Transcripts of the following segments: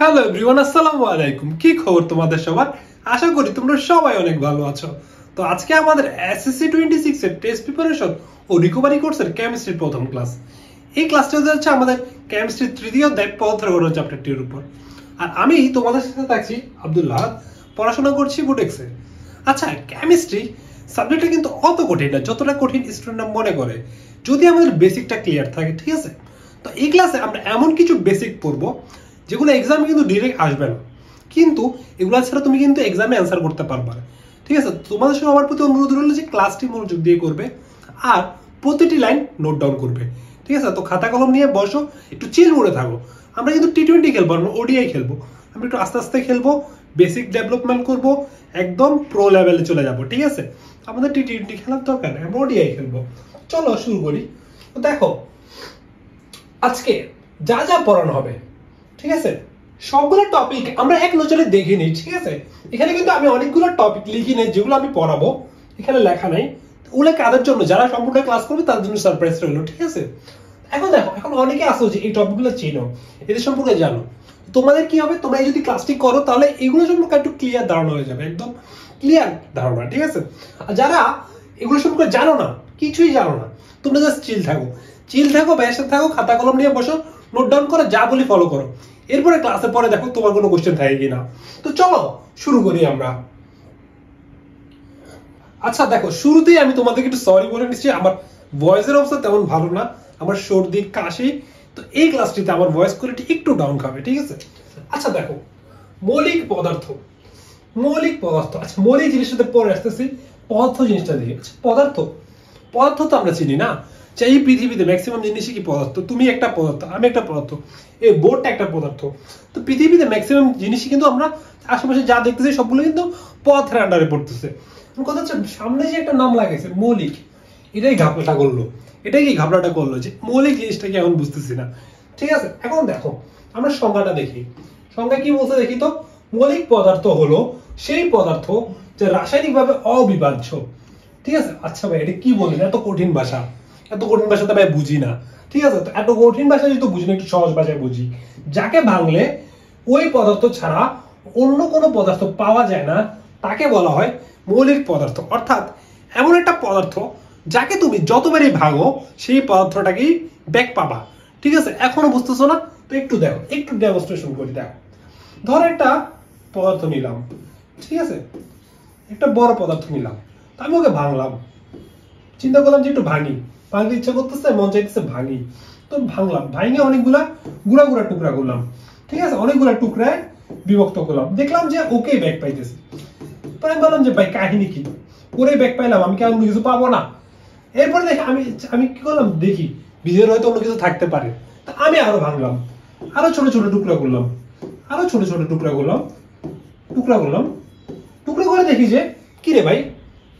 Hello everyone, আসসালামু আলাইকুম। কি খবর তোমাদের সবার? আশা করি তোমরা সবাই অনেক ভালো আছো। তো আজকে আমাদের এসএসসি 26 এর টেস্ট প্রিপারেশন ও রিকভারি কোর্সের কেমিস্ট্রির প্রথম ক্লাস। এই ক্লাসটা হচ্ছে আমাদের কেমিস্ট্রির তৃতীয় অধ্যায় পদার্থবিজ্ঞান চ্যাপ্টারটির উপর। আর আমি তোমাদের সাথে থাকছি আব্দুল্লাহ, পড়াশোনা করছি বুটেক্সে। আচ্ছা, কেমিস্ট্রি সাবজেক্টটা কিন্তু অত কঠিন না যতটা কঠিন স্টুডেন্টরা মনে করে, যদি আমাদের বেসিকটা ক্লিয়ার থাকে। ঠিক আছে, তো এই ক্লাসে আমরা এমন কিছু বেসিক পড়বো যেগুলো এক্সামে কিন্তু ডিরেক্ট আসবে না, কিন্তু এগুলো ছাড়া তুমি কিন্তু এক্সামে অ্যান্সার করতে পারবে না। ঠিক আছে, তোমাদের সঙ্গে আমার প্রতি অনুরোধ রইল যে ক্লাসটি মনোযোগ দিয়ে করবে আর প্রতিটি লাইন নোট ডাউন করবে। ঠিক আছে, তো খাতা কলম নিয়ে বসো, একটু চিল মোডে থাকো। আমরা কিন্তু টি-20 খেলবো, আমরা ওডিআই খেলবো। আমরা একটু আস্তে আস্তে খেলবো, বেসিক ডেভেলপমেন্ট করবো, একদম প্রো লেভেলে চলে যাবো। ঠিক আছে, আমাদের টি-20 খেলার দরকার নেই, আমরা ওডিআই খেলবো। চলো শুরু করি। তো দেখো, আজকে যা যা পড়ানো হবে, ঠিক আছে, সবগুলো টপিক আমরা এক নজরে দেখে নিই। ঠিক আছে, এখানে কিন্তু আমি অনেকগুলো টপিক লিখি নেই যেগুলো আমি পড়াবো, এখানে লেখা নাই। ওগুলো কাদের জন্য? যারা সম্পূর্ণ ক্লাস করবে তার জন্য সারপ্রাইজ রইলো। ঠিক আছে, এখন দেখো, এখন অনেকে আসো যে এই টপিকগুলো চিনো, এদের সম্পর্কে জানো। তোমাদের কি হবে, তোমরা এই যদি ক্লাসটি করো তাহলে এগুলো সম্পর্কে একটু ক্লিয়ার ধারণা হয়ে যাবে, একদম ক্লিয়ার ধারণা। ঠিক আছে, আর যারা এগুলো সম্পর্কে জানো না, কিছুই জানো না, তোমরা জাস্ট চিল থাকো, চিল থাকো, ব্যস্ত থাকো, খাতা কলম নিয়ে বসো, নোট ডাউন করো, যা বলি ফলো করো। এরপরে ক্লাসের পরে দেখো তোমার কোনো কোশ্চেন থাকে কিনা। তো চলো শুরু করি আমরা। আচ্ছা দেখো, শুরুতেই আমি তোমাদেরকে একটু সরি বলে নিচ্ছি, আমার ভয়েসের অবস্থা তেমন ভালো না, আমার সর্দি কাশি, তো এই ক্লাসটিতে আমার ভয়েস কোয়ালিটি একটু ডাউন খাবে। ঠিক আছে, আচ্ছা দেখো, মৌলিক পদার্থ, মৌলিক পদার্থ। আচ্ছা, মৌলিক জিনিসটাতে পরে আসতেছি, পদার্থ জিনিসটা দেখি। আচ্ছা, পদার্থ, পদার্থ তো আমরা চিনি না যে এই পৃথিবীতে ম্যাক্সিমাম জিনিসই কি পদার্থ। তুমি একটা পদার্থ, আমি একটা পদার্থ, এই বোর্ডটা একটা পদার্থ। তো পৃথিবীতে ম্যাক্সিমাম জিনিসই কিন্তু আমরা আশেপাশে যা দেখতেছি সবগুলো কিন্তু পদার্থের আন্ডারে পড়তেছে। কথা হচ্ছে, সামনে যে একটা নাম লাগাইছে মৌলিক, এটাই ঘাপলাটা করলো, এটাই কি ঘাপলাটা করলো যে মৌলিক জিনিসটা কি এখন বুঝতেছি না। ঠিক আছে, এখন দেখো আমরা সংজ্ঞাটা দেখি। সংজ্ঞা কি বলতে দেখি তো, মৌলিক পদার্থ হলো সেই পদার্থ যা রাসায়নিকভাবে অবিভাজ্য। ঠিক আছে, আচ্ছা ভাই এটা কি বললেন, এত কঠিন ভাষা, এত কঠিন ভাষা তো ভাই বুঝি না। ঠিক আছে, তো এত কঠিন ভাষা যদি বুঝি না, একটু সহজ ভাষায় বুঝি। যাকে ভাঙলে ওই পদার্থ ছাড়া অন্য কোনো পদার্থ পাওয়া যায় না, তাকে বলা হয় মৌলিক পদার্থ। অর্থাৎ এমন একটা পদার্থ যাকে তুমি যতবারই ভাঙো সেই পদার্থটাকেই ব্যাক পাবা। ঠিক আছে, এখনো বুঝতেছো না? তো একটু দেখো, একটু ডেমনস্ট্রেশন করি। দেখো, ধর একটা পদার্থ নিলাম, ঠিক আছে, একটা বড় পদার্থ নিলাম, আমি ওকে ভাঙলাম, চিন্তা করলাম যে একটু ভাঙি, ভাঙতে ইচ্ছা করতেছে, মন চাইতেছে ভাঙি, তো ভাঙলাম, ভাঙে অনেকগুলা গুড়া গুড়া টুকরা করলাম। ঠিক আছে, অনেকগুলা টুকরায় বিভক্ত করলাম, দেখলাম যে ওকে ব্যাগ পাইতেছি। পরে আমি বললাম যে ভাই কাহিনী কি, ওরে ব্যাগ পাইলাম, আমি কি অন্য কিছু পাবো না? এরপরে দেখি আমি আমি কি করলাম, দেখি ভিতরে হয়তো অন্য কিছু থাকতে পারে, তা আমি আরো ভাঙলাম, আরো ছোট ছোট টুকরা করলাম, আরো ছোট ছোট টুকরা করলাম, টুকরা করলাম, টুকরা করে দেখি যে কি রে ভাই,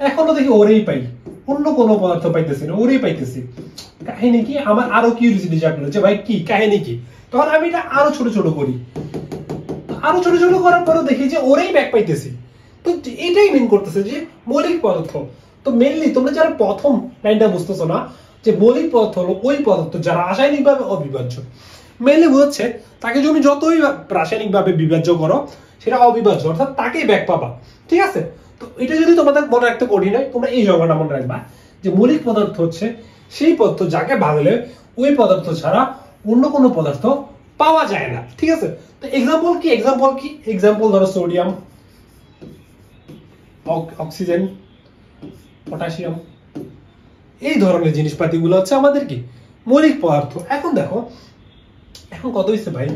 এখনো দেখি ওরেই পাই, অন্য কোনো পদার্থ পাইতেছি না, ওরেই পাইতেছি। কাহিনী কি? আমার আরো কিউরিওসিটি জাগলো যে ভাই কি কাহিনী কি। তখন আমি এটা আরো ছোট ছোট করি, আরো ছোট ছোট করার পরে দেখি যে ওরেই ব্যাক পাইতেছি। তো এটাই মেন করতেছে যে মৌলিক পদার্থ। তো মেনলি তোমরা যারা প্রথম লাইনটা বুঝতেছো না, যে মৌলিক পদার্থ হলো ওই পদার্থ যারা রাসায়নিকভাবে অবিভাজ্য। মেনলি বুঝছে তাকে তুমি যতই রাসায়নিকভাবে বিভাজ্য করো সেটা অবিভাজ্য, অর্থাৎ তাকেই ব্যাক পাবা। ঠিক আছে, তো এটা যদি তোমাদের মনে রাখতে কঠিন হয়, তোমরা এই জায়গাটা মনে রাখবা যে মৌলিক পদার্থ হচ্ছে সেই পদার্থ যাকে ভাঙলে ওই পদার্থ ছাড়া অন্য কোনো পদার্থ পাওয়া যায় না। ঠিক আছে, তো এক্সাম্পল কি, এক্সাম্পল কি, এক্সাম্পল ধরো সোডিয়াম, অক্সিজেন, পটাশিয়াম, এই ধরনের জিনিসপাতিগুলো হচ্ছে আমাদের কি মৌলিক পদার্থ। এখন দেখো, এখন কত হয়েছে ভাই,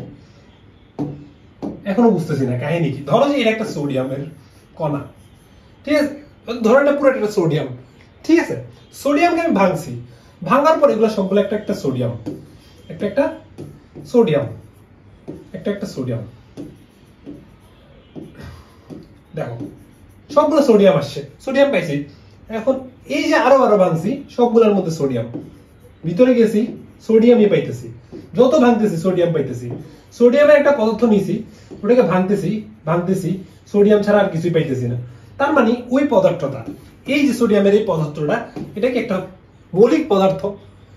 এখনো বুঝতেছি না কাহিনী কি। ধরো যে এটা একটা সোডিয়ামের কণা, ঠিক আছে, ধরো এটা পুরো একটা সোডিয়াম। ঠিক আছে, সোডিয়ামকে আমি ভাঙছি, ভাঙার পর এগুলো সবগুলো একটা একটা সোডিয়াম, একটা একটা সোডিয়াম, একটা একটা সোডিয়াম। দেখো সবগুলো সোডিয়াম আসছে, সোডিয়াম পাইছি। এখন এই যে আরো আরো ভাঙছি, সবগুলোর মধ্যে সোডিয়াম, ভিতরে গেছি সোডিয়ামই পাইতেছি, যত ভাঙতেছি সোডিয়াম পাইতেছি। সোডিয়ামের একটা পদার্থ নিছি, ওটাকে ভাঙতেছি ভাঙতেছি, সোডিয়াম ছাড়া আর কিছুই পাইতেছি না। তার মানে ওই পদার্থটা, এই যে সোডিয়ামের এই পদার্থটা, এটা কি একটা মৌলিক পদার্থ,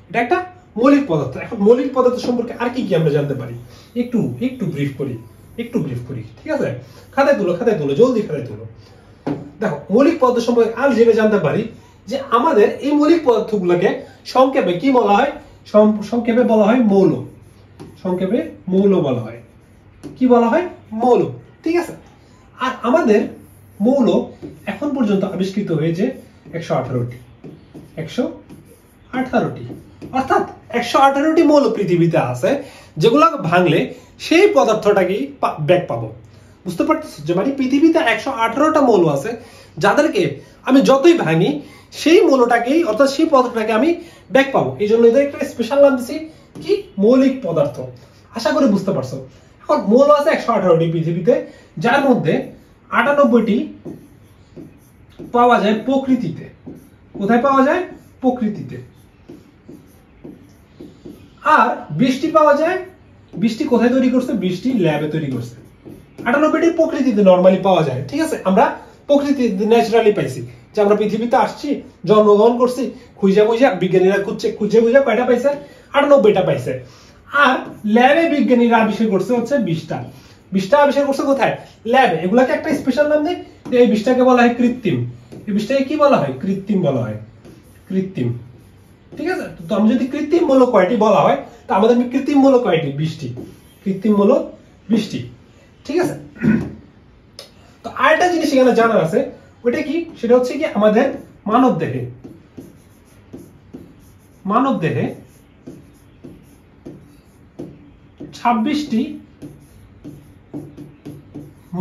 এটা একটা মৌলিক পদার্থ। এখন মৌলিক পদার্থ সম্পর্কে আর কি কি আমরা জানতে পারি, একটু একটু ব্রিফ করি। একটু ব্রিফ করি, ঠিক আছে? খাতায় তুলো জলদি খাতায় তুলো। দেখো মৌলিক পদার্থ সম্পর্কে আর যেটা জানতে পারি যে আমাদের এই মৌলিক পদার্থগুলোকে সংক্ষেপে কি বলা হয়? সংক্ষেপে বলা হয় মৌল। সংক্ষেপে মৌল বলা হয়। কি বলা হয়? মৌল, ঠিক আছে? আর আমাদের মৌল এখন পর্যন্ত আবিষ্কৃত হয়েছে 118টি। 118টি, অর্থাৎ 118টি মৌল পৃথিবীতে আছে যেগুলোকে ভাঙলে সেই পদার্থটাকেই ব্যাক পাবো। বুঝতে পারতেছো যে মানে পৃথিবীতে 118টা মৌল আছে যাদেরকে আমি যতই ভাঙি সেই মৌলটাকেই অর্থাৎ সেই পদার্থটাকে আমি ব্যাক পাবো। এই জন্য এদের একটা স্পেশাল নাম দিচ্ছি কি? মৌলিক পদার্থ। আশা করি বুঝতে পারছো। এখন মৌল আছে 118টি পৃথিবীতে, যার মধ্যে 98টি পাওয়া যায় প্রকৃতিতে। কোথায় পাওয়া যায়? প্রকৃতিতে। আর 20টি পাওয়া যায়, 20টি কোথায় তৈরি করছে? 20টি ল্যাবে তৈরি করছে। 98টি প্রকৃতিতে নরমালি পাওয়া যায়, ঠিক আছে? আমরা প্রকৃতিতে ন্যাচারালি পাইছি, যে আমরা পৃথিবীতে আসছি, জন্মগ্রহণ করছি, খুঁজে বিজ্ঞানীরা খুঁজে কয়টা পাইছে? 98টা পাইছে। আর ল্যাবে বিজ্ঞানীরা আবিষ্কার করছে হচ্ছে 20টা। 20টা আবিষ্কার করছে কোথায়? ল্যাবে। এগুলাকে একটা স্পেশাল নাম দেয়, এই 20টাকে বলা হয় কৃত্রিম। এই 20টাকে কি বলা হয়? কৃত্রিম বলা হয়। কৃত্রিম, ঠিক আছে? তো আমি যদি কৃত্রিম মৌল কয়টি বলা হয়, তো আমাদের কৃত্রিম মৌল কয়টি? 20টি। কৃত্রিম মৌল 20টি, ঠিক আছে? তো আরেকটা জিনিস এখানে জানার আছে, ওইটা কি? সেটা হচ্ছে কি আমাদের মানব দেহে 26টি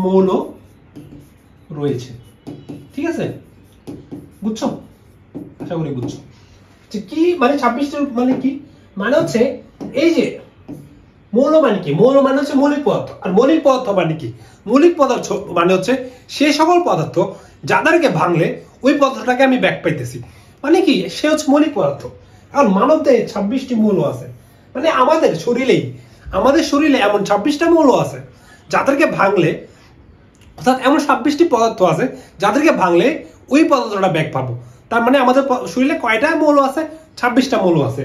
মৌল রয়েছে, ঠিক আছে? বুঝছো? আশা করি বুঝছো যে কি মানে 26টি মানে কি? মানে হচ্ছে এই যে মৌল মানে কি? মৌল মানে হচ্ছে মৌলিক পদার্থ। আর মৌলিক পদার্থ মানে কি? মৌলিক পদার্থ মানে হচ্ছে সেই সকল পদার্থ যাদেরকে ভাঙলে ওই পদার্থটাকে আমি ব্যাক পাইতেছি, মানে কি? সে হচ্ছে মৌলিক পদার্থ। আর মানব দেহে 26টি মৌল আছে, মানে আমাদের শরীরে এমন 26টা মৌল আছে যাদেরকে ভাঙলে, অর্থাৎ এমন 26টি পদার্থ আছে যাদেরকে ভাঙলে ওই পদার্থটা ব্যাক পাবো। তার মানে আমাদের শরীরে কয়টা মৌল আছে? 26টা মৌল আছে।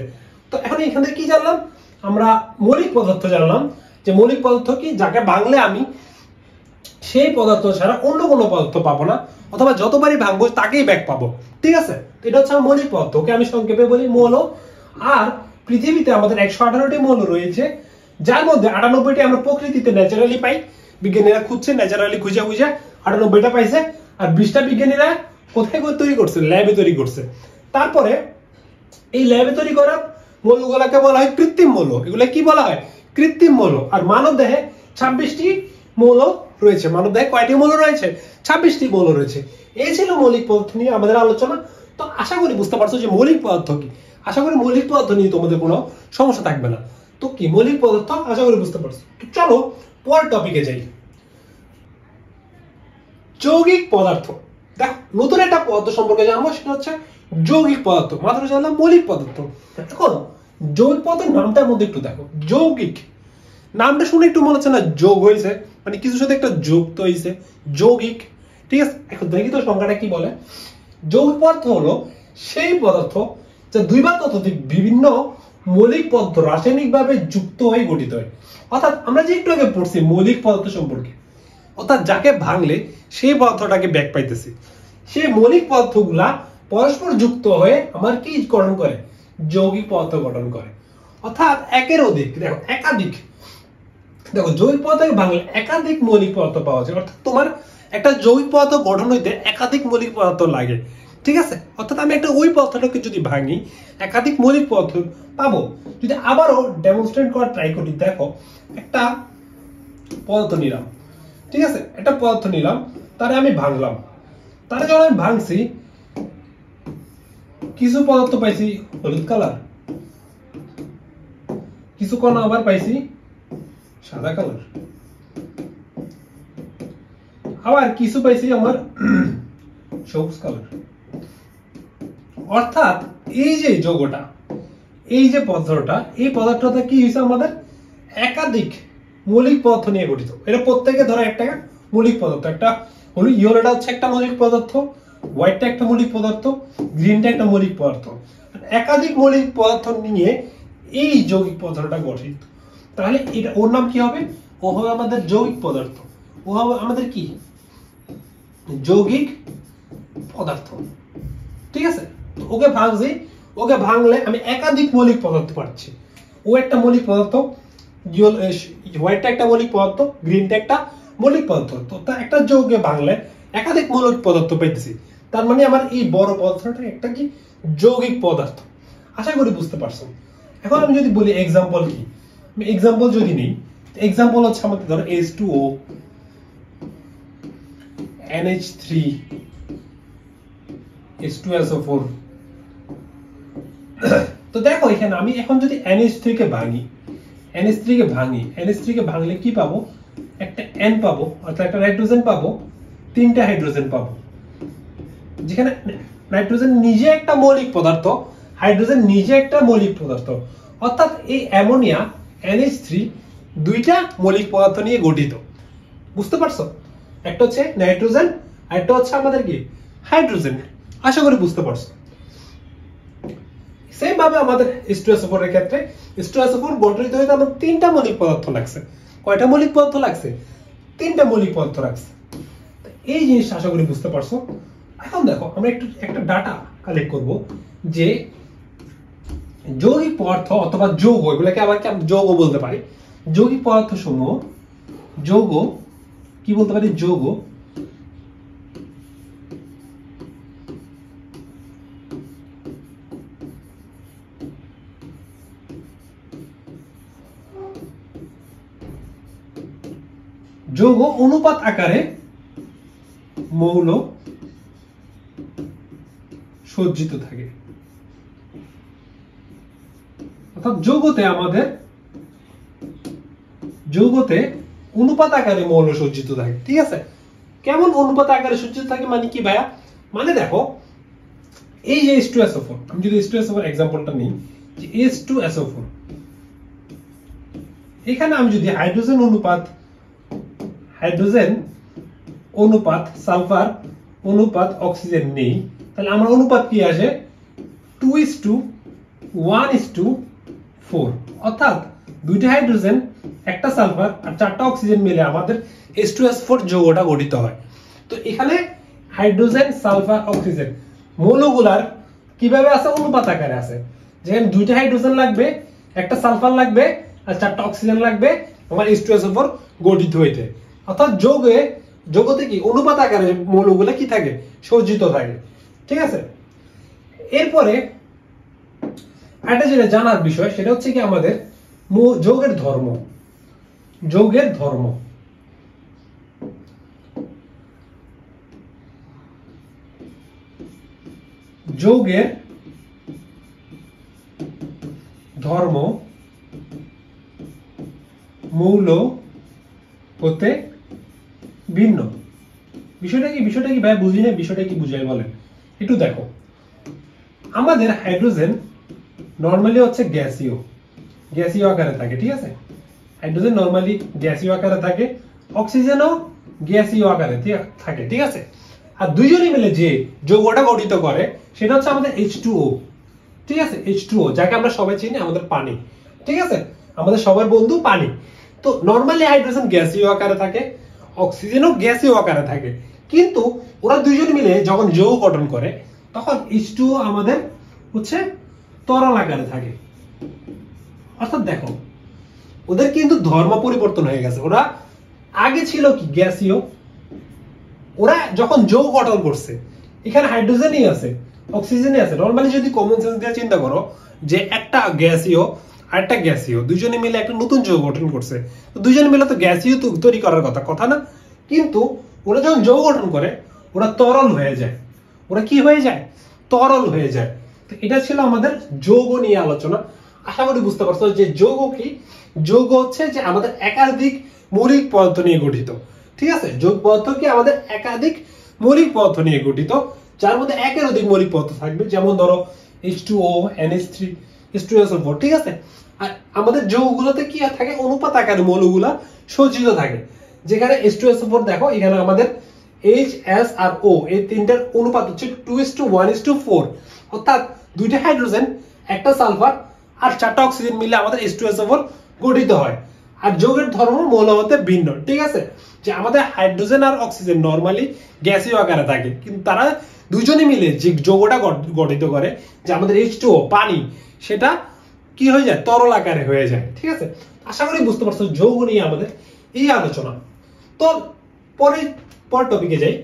তো এখন এখান থেকে কি জানলাম? আমরা মৌলিক পদার্থ জানলাম, যে মৌলিক পদার্থ কি? যাকে ভাঙলে আমি সেই পদার্থ ছাড়া অন্য কোনো পদার্থ পাবো না, অথবা যতবারই ভাঙবো তাকেই ব্যাক পাবো, ঠিক আছে? এটা হচ্ছে আমার মৌলিক পদার্থ, ওকে আমি সংক্ষেপে বলি মৌল। আর পৃথিবীতে আমাদের 118টি মৌল রয়েছে, যার মধ্যে 98টি আমরা প্রকৃতিতে ন্যাচারালি পাই। বিজ্ঞানীরা খুঁজছে, ন্যাচারালি খুঁজে 98টা পাইছে। আর 20টা বিজ্ঞানীরা কোথায় তৈরি করছে? ল্যাবে তৈরি করছে। তারপরে এই ল্যাবে তৈরি করা মৌলগুলোকে বলা হয় কৃত্রিম মৌল। এগুলা কি বলা হয়? কৃত্রিম মৌল। আর মানব দেহে 26টি মৌল রয়েছে। মানব দেহে কয়টি মৌল রয়েছে? 26টি মৌল রয়েছে। এই ছিল মৌলিক পদার্থ নিয়ে আমাদের আলোচনা। তো আশা করি বুঝতে পারছো যে মৌলিক পদার্থ কি। আশা করি মৌলিক পদার্থ নিয়ে তোমাদের কোনো সমস্যা থাকবে না। তো কি মৌলিক পদার্থ? আশা করি বুঝতে পারছো। তো চলো পরের টপিকে যাই। যৌগিক পদার্থ। দেখ নতুন একটা পদার্থ সম্পর্কে জানবো, সেটা হচ্ছে যৌগিক পদার্থ। মাত্র জানলাম মৌলিক পদার্থ। এখন যৌগিক পদার্থের নামটার মধ্যে একটু দেখো, যৌগিক নামটা শুনে একটু মনে হচ্ছে না যোগ হয়েছে, মানে কিছুর সাথে একটা যুক্ত হয়েছে, যৌগিক, ঠিক আছে? এখন দেখি তো সংখ্যাটা কি বলে। যৌগিক পদার্থ হলো সেই পদার্থ যা দুই বা ততোধিক বিভিন্ন মৌলিক পদার্থ রাসায়নিকভাবে যুক্ত হয়ে গঠিত হয়। অর্থাৎ আমরা যে একটু আগে পড়ছি মৌলিক পদার্থ সম্পর্কে, অর্থাৎ যাকে ভাঙলে সেই পদার্থটাকে ব্যাক পাইতেছি, সেই মৌলিক পদার্থগুলা পরস্পর যুক্ত হয়ে আমার কি গঠন করে? যৌগিক পদার্থ গঠন করে। অর্থাৎ একের অধিক, দেখো একাধিক, দেখো যৌগিক পদার্থকে ভাঙলে একাধিক মৌলিক পদার্থ পাওয়া যায়। অর্থাৎ তোমার একটা যৌগিক পদার্থ গঠন হইতে একাধিক মৌলিক পদার্থ লাগে, ঠিক আছে? অর্থাৎ আমি একটা ওই পদার্থটাকে যদি ভাঙি একাধিক মৌলিক পদার্থ পাবো। যদি আবারও ডেমনস্ট্রেট করার ট্রাই করি, দেখো একটা পদার্থ নিলাম, ঠিক আছে? একটা পদার্থ নিলাম, তারে আমি ভাঙলাম, তারে যখন আমি ভাঙছি কিছু পদার্থ পাইছি হলুদ কালার, কিছু কণা আবার পাইছি সাদা কালার, আবার কিছু পাইছি আমার সবুজ কালার। অর্থাৎ এই যে যৌগটা, এই যে পদার্থটা, এই পদার্থটা কি হয়েছে? আমাদের একাধিক মৌলিক পদার্থ নিয়ে গঠিত। এটা প্রত্যেকে ধরো একটা মৌলিক পদার্থ, একটা হলো ইয়েলোটা হচ্ছে একটা মৌলিক পদার্থ, হোয়াইটটা একটা মৌলিক পদার্থ, গ্রিনটা একটা মৌলিক পদার্থ। একাধিক মৌলিক পদার্থ নিয়ে এই যৌগিক পদার্থটা গঠিত। তাহলে এটা ওর নাম কি হবে? ও হবে আমাদের যৌগিক পদার্থ, ও হবে আমাদের কি যৌগিক পদার্থ। ঠিক আছে, ওকে ভাঙছি, ওকে ভাঙলে আমি একাধিক মৌলিক পদার্থ পাচ্ছি। ও একটা মৌলিক পদার্থ, হোয়াইটটা একটা মৌলিক পদার্থ, গ্রিনটা একটা মৌলিক পদার্থ। তো তা একটা যৌগে ভাঙলে একাধিক মৌলিক পদার্থ পাইতেছি, তার মানে আমার এই বড় পদার্থটা একটা কি যৌগিক পদার্থ। আশা করি বুঝতে পারছো। এখন আমি যদি বলি এক্সাম্পল কি, আমি এক্সাম্পল যদি নেই, এক্সাম্পল হচ্ছে আমাদের ধরো H2O, NH3, H2SO4। তো দেখো এখানে আমি এখন যদি NH3 কে ভাঙি, NH3 কে ভাঙি, NH3 কে ভাঙলে কি পাবো, একটা N পাবো, অর্থাৎ একটা নাইট্রোজেন পাবো, তিনটা হাইড্রোজেন পাবো। যেখানে নাইট্রোজেন নিজে একটা মৌলিক পদার্থ, হাইড্রোজেন নিজে একটা মৌলিক পদার্থ, অর্থাৎ এই অ্যামোনিয়া NH3 দুইটা মৌলিক পদার্থ নিয়ে গঠিত। বুঝতে পারছো? একটা হচ্ছে নাইট্রোজেন আর একটা হচ্ছে আমাদের কি হাইড্রোজেন। আশা করি বুঝতে পারছো। সেম ভাবে আমাদের H2SO4 এর ক্ষেত্রে H2SO4 গঠিত হইতে আমার তিনটা মৌলিক পদার্থ লাগছে। কয়টা মৌলিক পদার্থ লাগছে? তিনটা মৌলিক পদার্থ লাগছে। এই জিনিসটা আশা করি বুঝতে পারছো। এখন দেখো আমরা একটা ডাটা কালেক্ট করব যে যৌগিক পদার্থ অথবা যৌগ, এগুলোকে আবার যৌগ বলতে পারি, যৌগিক পদার্থ সমূহ, যৌগ কি বলতে পারি, যৌগ যৌগ অনুপাত আকারে মৌল সজ্জিত থাকে। অর্থাৎ যৌগতে আমাদের অনুপাত আকারে মৌল সজ্জিত থাকে। ঠিক আছে, কেমন অনুপাত আকারে সজ্জিত থাকে মানে কি ভাইয়া? মানে দেখো এই যে H2SO4, আমি যদি H2SO4 एग्जांपलটা নিই, যে H2SO4, এখানে আমি যদি হাইড্রোজেন অনুপাত সালফার অনুপাত অক্সিজেন নেই, তাহলে আমার অনুপাত কি আসে? 2:1:4। অর্থাৎ দুইটা হাইড্রোজেন, একটা সালফার আর চারটা অক্সিজেন মিলে আমাদের H2SO4 যৌগটা গঠিত হয়। তো এখানে হাইড্রোজেন, সালফার, অক্সিজেন মৌলগুলার কিভাবে আছে? অনুপাত আকারে আছে। যেখানে দুইটা হাইড্রোজেন লাগবে, একটা সালফার লাগবে আর চারটা অক্সিজেন লাগবে আমার H2SO4 গঠিত হইতে। অর্থাৎ যৌগতে কি অনুপাত আকারে মৌলগুলো কি থাকে? সজ্জিত থাকে। ঠিক আছে, এরপরে একটা যেটা জানার বিষয় সেটা হচ্ছে কি আমাদের যৌগের ধর্ম। যৌগের ধর্ম, যৌগের ধর্ম মৌল হতে ভিন্ন। বিষয়টা কি ভাই বুঝি না, বিষয়টা কি বুঝাই বলেন একটু। দেখো আমাদের হাইড্রোজেন নরমালি হচ্ছে গ্যাসীয় আকারে থাকে। ঠিক আছে, হাইড্রোজেন নরমালি গ্যাসীয় আকারে থাকে, অক্সিজেনও গ্যাসীয় আকারে থাকে। ঠিক আছে, আর দুইজনই মিলে যে যৌগটা গঠিত করে সেটা হচ্ছে আমাদের H2O। ঠিক আছে, H2O যাকে আমরা সবাই চিনি আমাদের পানি। ঠিক আছে, আমাদের সবার বন্ধু পানি। তো নরমালি হাইড্রোজেন গ্যাসীয় আকারে থাকে, অক্সিজেনও গ্যাসীয় আকারে থাকে, কিন্তু ওরা দুইজন মিলে যখন যৌগ গঠন করে তখন H2O আমাদের হচ্ছে তরল আকারে থাকে। অর্থাৎ দেখো ওদের কিন্তু ধর্ম পরিবর্তন হয়ে গেছে। ওরা আগে ছিল কি গ্যাসীয়, ওরা যখন যৌগ গঠন করছে এখানে হাইড্রোজেনই আছে, অক্সিজেনই আছে। নরমালি যদি কমন সেন্স দিয়ে চিন্তা করো যে একটা গ্যাসীয় আর একটা গ্যাসীয় দুইজনে মিলে একটা নতুন যৌগ গঠন করছে, তো দুইজনে মিলে তো গ্যাসীয় তৈরি করার কথা না, কিন্তু ওরা যখন যৌগ গঠন করে ওরা তরল হয়ে যায়। ওরা কি হয়ে যায়? তরল হয়ে যায়। তো এটা ছিল আমাদের যৌগ নিয়ে আলোচনা। আশা করি বুঝতে পারছো যে যৌগ কি। যৌগ হচ্ছে যে আমাদের একাধিক মৌলিক পদার্থ নিয়ে গঠিত। ঠিক আছে, যৌগ পদার্থ কি আমাদের একাধিক মৌলিক পদার্থ নিয়ে গঠিত, যার মধ্যে একের অধিক মৌলিক পদার্থ থাকবে। যেমন ধরো H2O, NH3, H2SO4। ঠিক আছে, আর আমাদের যৌগগুলোতে কি থাকে? অনুপাত আকারে মৌলগুলা সজ্জিত থাকে। যেখানে H2SO4 দেখো এখানে আমাদের H, S আর O এই তিনটার অনুপাত হচ্ছে 2:1:4। অর্থাৎ দুইটা হাইড্রোজেন, একটা সালফার আর চারটা অক্সিজেন মিলে আমাদের H2SO4 গঠিত হয়। আর যৌগের ধর্ম মৌল হতে ভিন্ন, ঠিক আছে? যে আমাদের হাইড্রোজেন আর অক্সিজেন নরমালি গ্যাসীয় আকারে থাকে, কিন্তু তারা দুজনে মিলে যে যৌগটা গঠিত করে, যে আমাদের H2O পানি, সেটা কি হয়ে যায়? তরল আকারে হয়ে যায়, ঠিক আছে? আশা করি বুঝতে পারছো যৌগ নিয়ে আমাদের এই আলোচনা। তো পরের টপিকে যাই।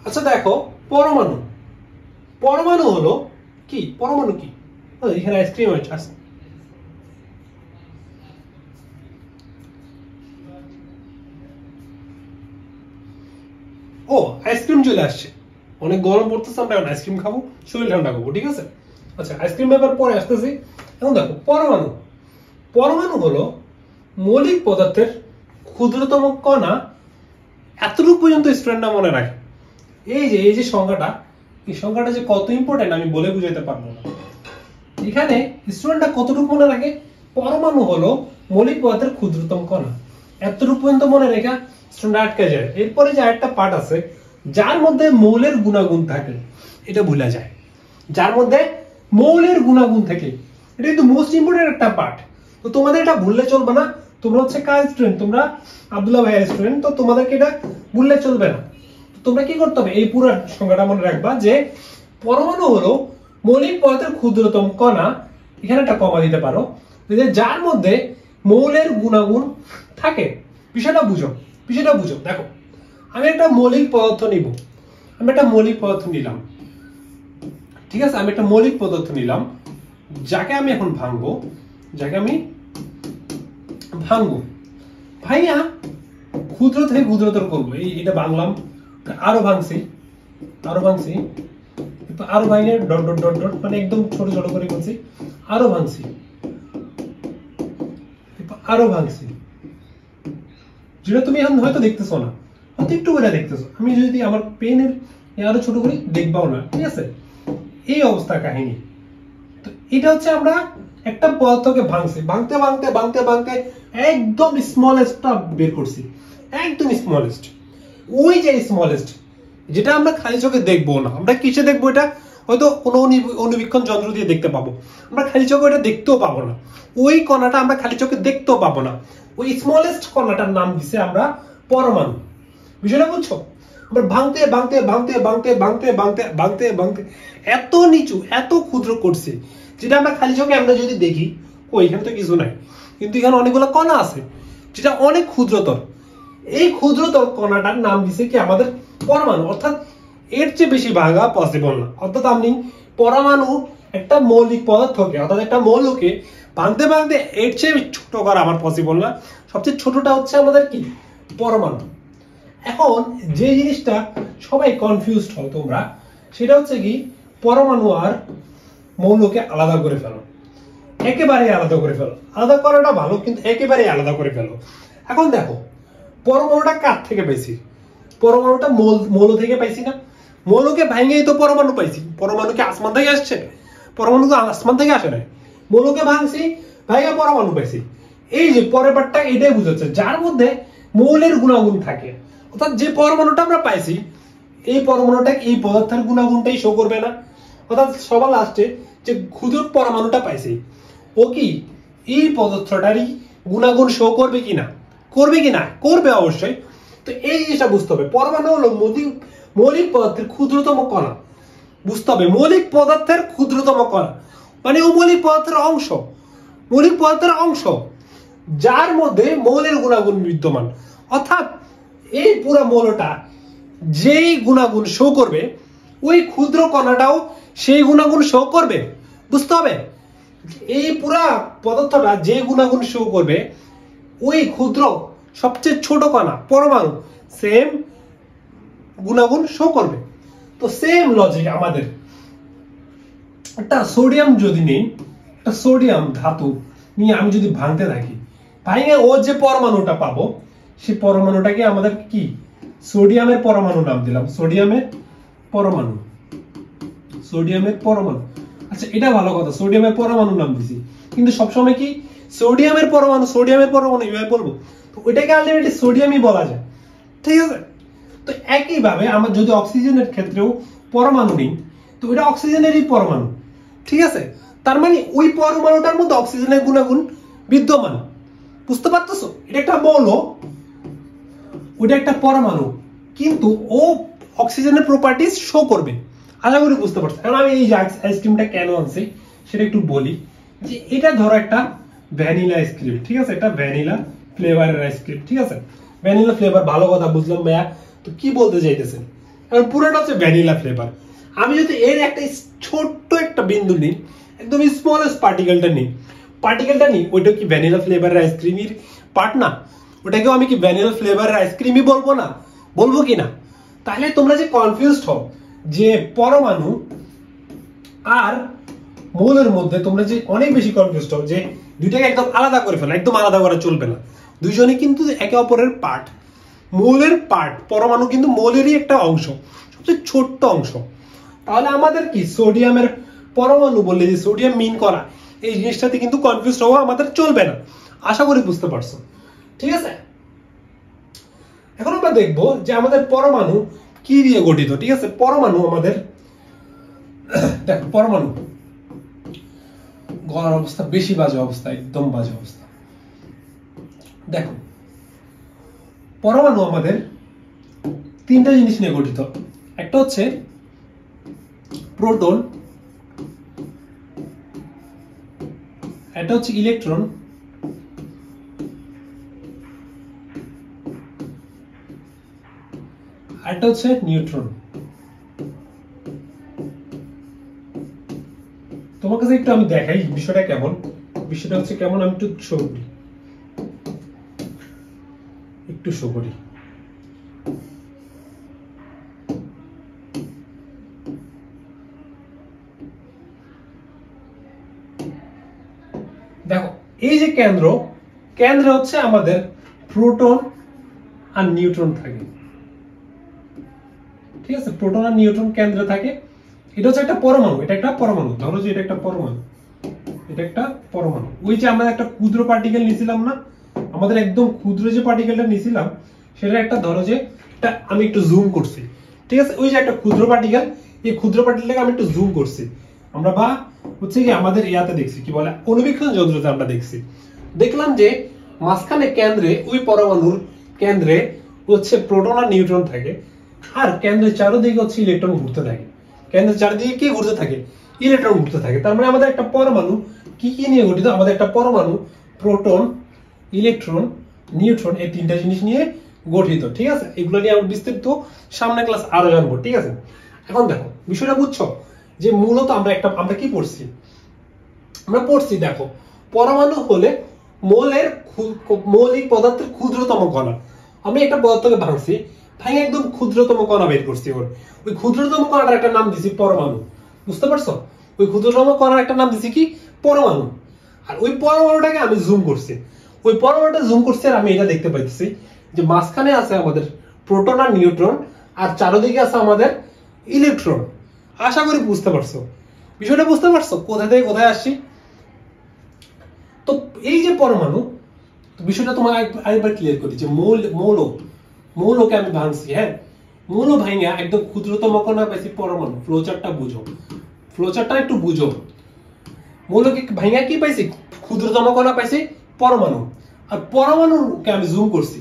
আচ্ছা দেখো, পরমাণু। পরমাণু হলো কি? পরমাণু কি? এখানে আইসক্রিম আছে। ও, আইসক্রিম চলে আসছে। অনেক গরম পড়তেছে, আমরা এখন আইসক্রিম খাবো, শরীর ঠান্ডা করবো, ঠিক আছে? আচ্ছা, আইসক্রিম ব্যাপার পরে আসতেছি। এখন দেখো, পরমাণু। পরমাণু হলো মৌলিক পদার্থের ক্ষুদ্রতম কণা। এতটুকু পর্যন্ত স্টুডেন্টরা মনে রাখে। এই যে সংখ্যাটা, এই সংখ্যাটা যে কত ইম্পর্টেন্ট আমি বলে বুঝাইতে পারবো না। এখানে স্টুডেন্টরা কতটুকু মনে রাখে? পরমাণু হলো মৌলিক পদার্থের ক্ষুদ্রতম কণা। এতটুকু পর্যন্ত মনে রেখা স্টুডেন্ট আটকে যায়। এরপরে যে আরেকটা পার্ট আছে, যার মধ্যে মৌলের গুণাগুণ থাকে, এটা ভুলা যায়। যার মধ্যে মৌলের গুণাগুণ থাকে, এটা কিন্তু মোস্ট ইম্পর্টেন্ট একটা পার্ট। তো তোমাদের এটা ভুললে চলবে না। তোমরা হচ্ছে কার স্টুডেন্ট? তোমরা আব্দুল্লাহ ভাইয়ের স্টুডেন্ট, তো তোমাদেরকে এটা ভুললে চলবে না। তোমরা কি করতে হবে? এই পুরো সংখ্যাটা মনে রাখবা যে পরমাণু হলো মৌলিক পদার্থের ক্ষুদ্রতম কণা, এখানে একটা কমা দিতে পারো, যার মধ্যে মৌলের গুণাগুণ থাকে। বিষয়টা বুঝো। দেখো, আমি একটা মৌলিক পদার্থ নিব। ঠিক আছে? আমি একটা মৌলিক পদার্থ নিলাম, যাকে আমি এখন ভাঙবো। ভাইয়া ক্ষুদ্র থেকে ক্ষুদ্রতর করবো। এটা ভাঙলাম, আরো ভাঙছি, আরো ভাঙে ডট ডট ডট ডট, মানে একদম ছোট ছোট করে করছি, আরো ভাঙছি, যেটা তুমি এখন হয়তো দেখতেছো না, হয়তো একটু করে দেখতেছো। আমি যদি আমার পেনের আরো ছোট করি, দেখবাও না, ঠিক আছে? এই অবস্থা কাহিনী। তো এটা হচ্ছে আমরা একটা পদার্থকে ভাঙতে একদম স্মলেস্টটা বের করছি, একদম স্মলেস্ট। ওই যে স্মলেস্ট, যেটা আমরা খালি চোখে দেখবো না। আমরা কিসে দেখবো? এটা হয়তো কোনো অনুবীক্ষণ যন্ত্র দিয়ে দেখতে পাবো, আমরা খালি চোখে এটা দেখতেও পাবো না। ওই কণাটা আমরা খালি চোখে দেখতেও পাবো না। ওই স্মলেস্ট কণাটার নাম দিছে আমরা পরমাণু। বিষয়টা বুঝছো? আমরা ভাঙতে এত নিচু, এত ক্ষুদ্র করছে, যেটা আমরা খালি চোখে আমরা যদি দেখি, এখানে তো কিছু নাই, কিন্তু এখানে অনেকগুলো কণা আছে যেটা অনেক ক্ষুদ্রতর। এই ক্ষুদ্রতর কণাটার নাম দিছে কি? আমাদের পরমাণু। অর্থাৎ এর চেয়ে বেশি ভাঙা পসিবল না। অর্থাৎ আমি পরমাণু একটা মৌলিক পদার্থকে, অর্থাৎ একটা মৌলকে ভাঙতে এর চেয়ে ছোট করা আমার পসিবল না। সবচেয়ে ছোটটা হচ্ছে আমাদের কি? পরমাণু। এখন যে জিনিসটা সবাই কনফিউজড হয় তোমরা, সেটা হচ্ছে কি? পরমাণু আর মৌলকে আলাদা করে ফেলো, একেবারে আলাদা করে ফেলো। আলাদা করাটা ভালো, কিন্তু একেবারে আলাদা করে ফেলো। এখন দেখো, পরমাণুটা কার থেকে পাইছি? পরমাণুটা মৌল থেকে পাইছি না? মৌলকে ভাঙেই তো পরমাণু পাইছি। পরমাণু কি আসমান থেকে আসছে? পরমাণু তো আসমান থেকে আসে নাই। মৌলকে ভাঙছি, ভাঙে পরমাণু পাইছি। এই যে পরের পার্টটা, এটাই বুঝাচ্ছে যার মধ্যে মৌলের গুণাগুণ থাকে। অর্থাৎ যে পরমাণুটা আমরা পাইছি, এই পরমাণুটা এই পদার্থের গুণাগুণটাই শো করবে না। অর্থাৎ সবার লাস্টে যে ক্ষুদ্র পরমাণুটা পাইছি, ও কি এই পদার্থটারই গুণাগুণ শো করবে কিনা? করবে অবশ্যই। তো এই জিনিসটা বুঝতে হবে। পরমাণু হলো মৌলিক পদার্থের ক্ষুদ্রতম কণা। বুঝতে হবে, মৌলিক পদার্থের ক্ষুদ্রতম কণা মানে ও মৌলিক পদার্থের অংশ, যার মধ্যে মৌলের গুণাগুণ বিদ্যমান। অর্থাৎ এই পুরো মৌলটা যেই গুণাগুণ শো করবে, ওই ক্ষুদ্র কণাটাও সেই গুণাগুণ শো করবে। বুঝতে হবে, এই পুরা পদার্থটা যে গুণাগুণ শো করবে, ওই ক্ষুদ্র সবচেয়ে ছোট কণা পরমাণু সেম গুণাগুণ শো করবে। তো সেম লজিক আমাদের একটা সোডিয়াম যদি নেই, একটা সোডিয়াম ধাতু নিয়ে আমি যদি ভাঙতে থাকি, ভাঙে ও যে পরমাণুটা পাবো, সেই পরমাণুটাকে আমাদের কি? সোডিয়ামের পরমাণু নাম দিলাম। সোডিয়ামের পরমাণু। আচ্ছা, এটা ভালো কথা, সোডিয়ামের পরমাণু নাম দিছি, কিন্তু সবসময় কি সোডিয়ামের পরমাণু এইভাবে বলবো? তো ওইটাকে আলটিমেটলি সোডিয়ামই বলা যায়, ঠিক আছে? তো একইভাবে আমার যদি অক্সিজেনের ক্ষেত্রেও পরমাণু নেই, তো এটা অক্সিজেনেরই পরমাণু, ঠিক আছে? তার মানে ওই পরমাণুটার মধ্যে অক্সিজেনের গুণাগুণ বিদ্যমান। বুঝতে পারতেছো? এটা একটা মৌল, ওইটা একটা পরমাণু, কিন্তু ও অক্সিজেনের প্রপার্টিজ শো করবে। আশা করি বুঝতে পারছো। এখন আমি এই আইসক্রিমটা কেন আনছি সেটা একটু বলি। যে এটা ধরো একটা ভ্যানিলা আইসক্রিম, ঠিক আছে, এটা ভ্যানিলা ফ্লেভারের আইসক্রিম, ঠিক আছে, ভ্যানিলা ফ্লেভার, ভালো কথা বুঝলাম ভাইয়া। তো কি বলতে চাইতেছেন? এখন পুরোটা হচ্ছে ভ্যানিলা ফ্লেভার। আমি যদি এর একটা ছোট্ট একটা বিন্দু নিই, একদম স্মলেস্ট পার্টিকেলটা নিই, ওইটা কি ভ্যানিলা ফ্লেভারের আইসক্রিমের পার্ট না? ওটাকেও আমি কি ভ্যানিলা ফ্লেভারের আইসক্রিমই বলবো না? বলবো কি না? তাহলে তোমরা যে কনফিউজড হও যে পরমাণু আর মৌলের মধ্যে, তোমরা যে অনেক বেশি কনফিউজড হও যে দুইটাকে একদম আলাদা করে ফেলা, একদম আলাদা করা চলবে না। দুইজনই কিন্তু একে অপরের পার্ট, মৌলের পার্ট। পরমাণু কিন্তু মৌলেরই একটা অংশ, সবচেয়ে ছোট্ট অংশ। তাহলে আমাদের কি সোডিয়ামের পরমাণু বললে যে সোডিয়াম মিন করা, এই জিনিসটাতে কিন্তু কনফিউজড হওয়া আমাদের চলবে না। আশা করি বুঝতে পারছো, ঠিক আছে? এখন আমরা দেখবো যে আমাদের পরমাণু কি দিয়ে গঠিত, ঠিক আছে? পরমাণু আমাদের, দেখো পরমাণু, গলার অবস্থা বেশি বাজে অবস্থা, একদম বাজে অবস্থা। দেখো পরমাণু আমাদের তিনটা জিনিস নিয়ে গঠিত। একটা হচ্ছে প্রোটন, একটা হচ্ছে ইলেকট্রন, একটা হচ্ছে নিউট্রন। তোমার কাছে একটু আমি দেখাই বিষয়টা কেমন। বিষয়টা হচ্ছে কেমন, আমি একটু শো করি। দেখো এই যে কেন্দ্রে হচ্ছে আমাদের প্রোটন আর নিউট্রন থাকে, ঠিক আছে? প্রোটন আর নিউট্রন কেন্দ্রে থাকে। এটা হচ্ছে একটা পরমাণু, এটা একটা পরমাণু, ধরো যে এটা একটা পরমাণু, এটা একটা পরমাণু। ওই যে আমরা একটা ক্ষুদ্র পার্টিকেল নিয়েছিলাম না, আমাদের একদম ক্ষুদ্র যে পার্টিকেলটা নিয়েছিলাম সেটা একটা, ধরো যে এটা আমি একটু জুম করছি, ঠিক আছে? ওই যে একটা ক্ষুদ্র পার্টিকেল, এই ক্ষুদ্র পার্টিকেলটাকে আমি একটু জুম করছি আমরা, বা হচ্ছে কি আমাদের ইয়াতে দেখছি, কি বলে, অনুবীক্ষণ যন্ত্রতে আমরা দেখলাম যে মাঝখানে কেন্দ্রে, ওই পরমাণুর কেন্দ্রে হচ্ছে প্রোটন আর নিউট্রন থাকে, আর কেন্দ্রের চারিদিকে হচ্ছে ইলেকট্রন ঘুরতে থাকে। কেন্দ্রের চারিদিকে কি ঘুরতে থাকে? ইলেকট্রন ঘুরতে থাকে। তার মানে আমাদের একটা পরমাণু কি নিয়ে গঠিত? আমাদের একটা পরমাণু প্রোটন, ইলেকট্রন, নিউট্রন, এই তিনটা জিনিস নিয়ে গঠিত, ঠিক আছে? এগুলো নিয়ে আমরা বিস্তারিত সামনের ক্লাস আরো জানবো, ঠিক আছে? এখন দেখো বিষয়টা বুঝছো যে মূলত আমরা কি পড়ছি? আমরা পড়ছি, দেখো পরমাণু হলে মৌলিক পদার্থের ক্ষুদ্রতম কণা। আমি একটা পদার্থকে ভাঙছি, ভাঙে একদম ক্ষুদ্রতম কণা বের করছি, ওই ক্ষুদ্রতম কণাটার একটা নাম দিছি পরমাণু। বুঝতে পারছো? ওই ক্ষুদ্রতম কণার একটা নাম দিছি কি? পরমাণু। আর ওই পরমাণুটাকে আমি জুম করছি, ওই পরমাণুটা জুম করছি, আর আমি এটা দেখতে পাইতেছি যে মাঝখানে আছে আমাদের প্রোটন আর নিউট্রন, আর চারিদিকে আছে আমাদের ইলেকট্রন। আশা করি বুঝতে পারছো বিষয়টা, বুঝতে পারছো কোথা থেকে কোথায় আসছি? তো এই যে পরমাণু, বিষয়টা তোমার আরেকবার ক্লিয়ার করি যে মৌলকে আমি ভাঙছি, হ্যাঁ, মৌল ভাঙা একদম ক্ষুদ্রতম কণা পাইছি পরমাণু। ফ্লোচারটা একটু বুঝো। মৌলকে ভাঙা কি পাইছি? ক্ষুদ্রতম কণা পাইছি পরমাণু। আর পরমাণুকে আমি জুম করছি,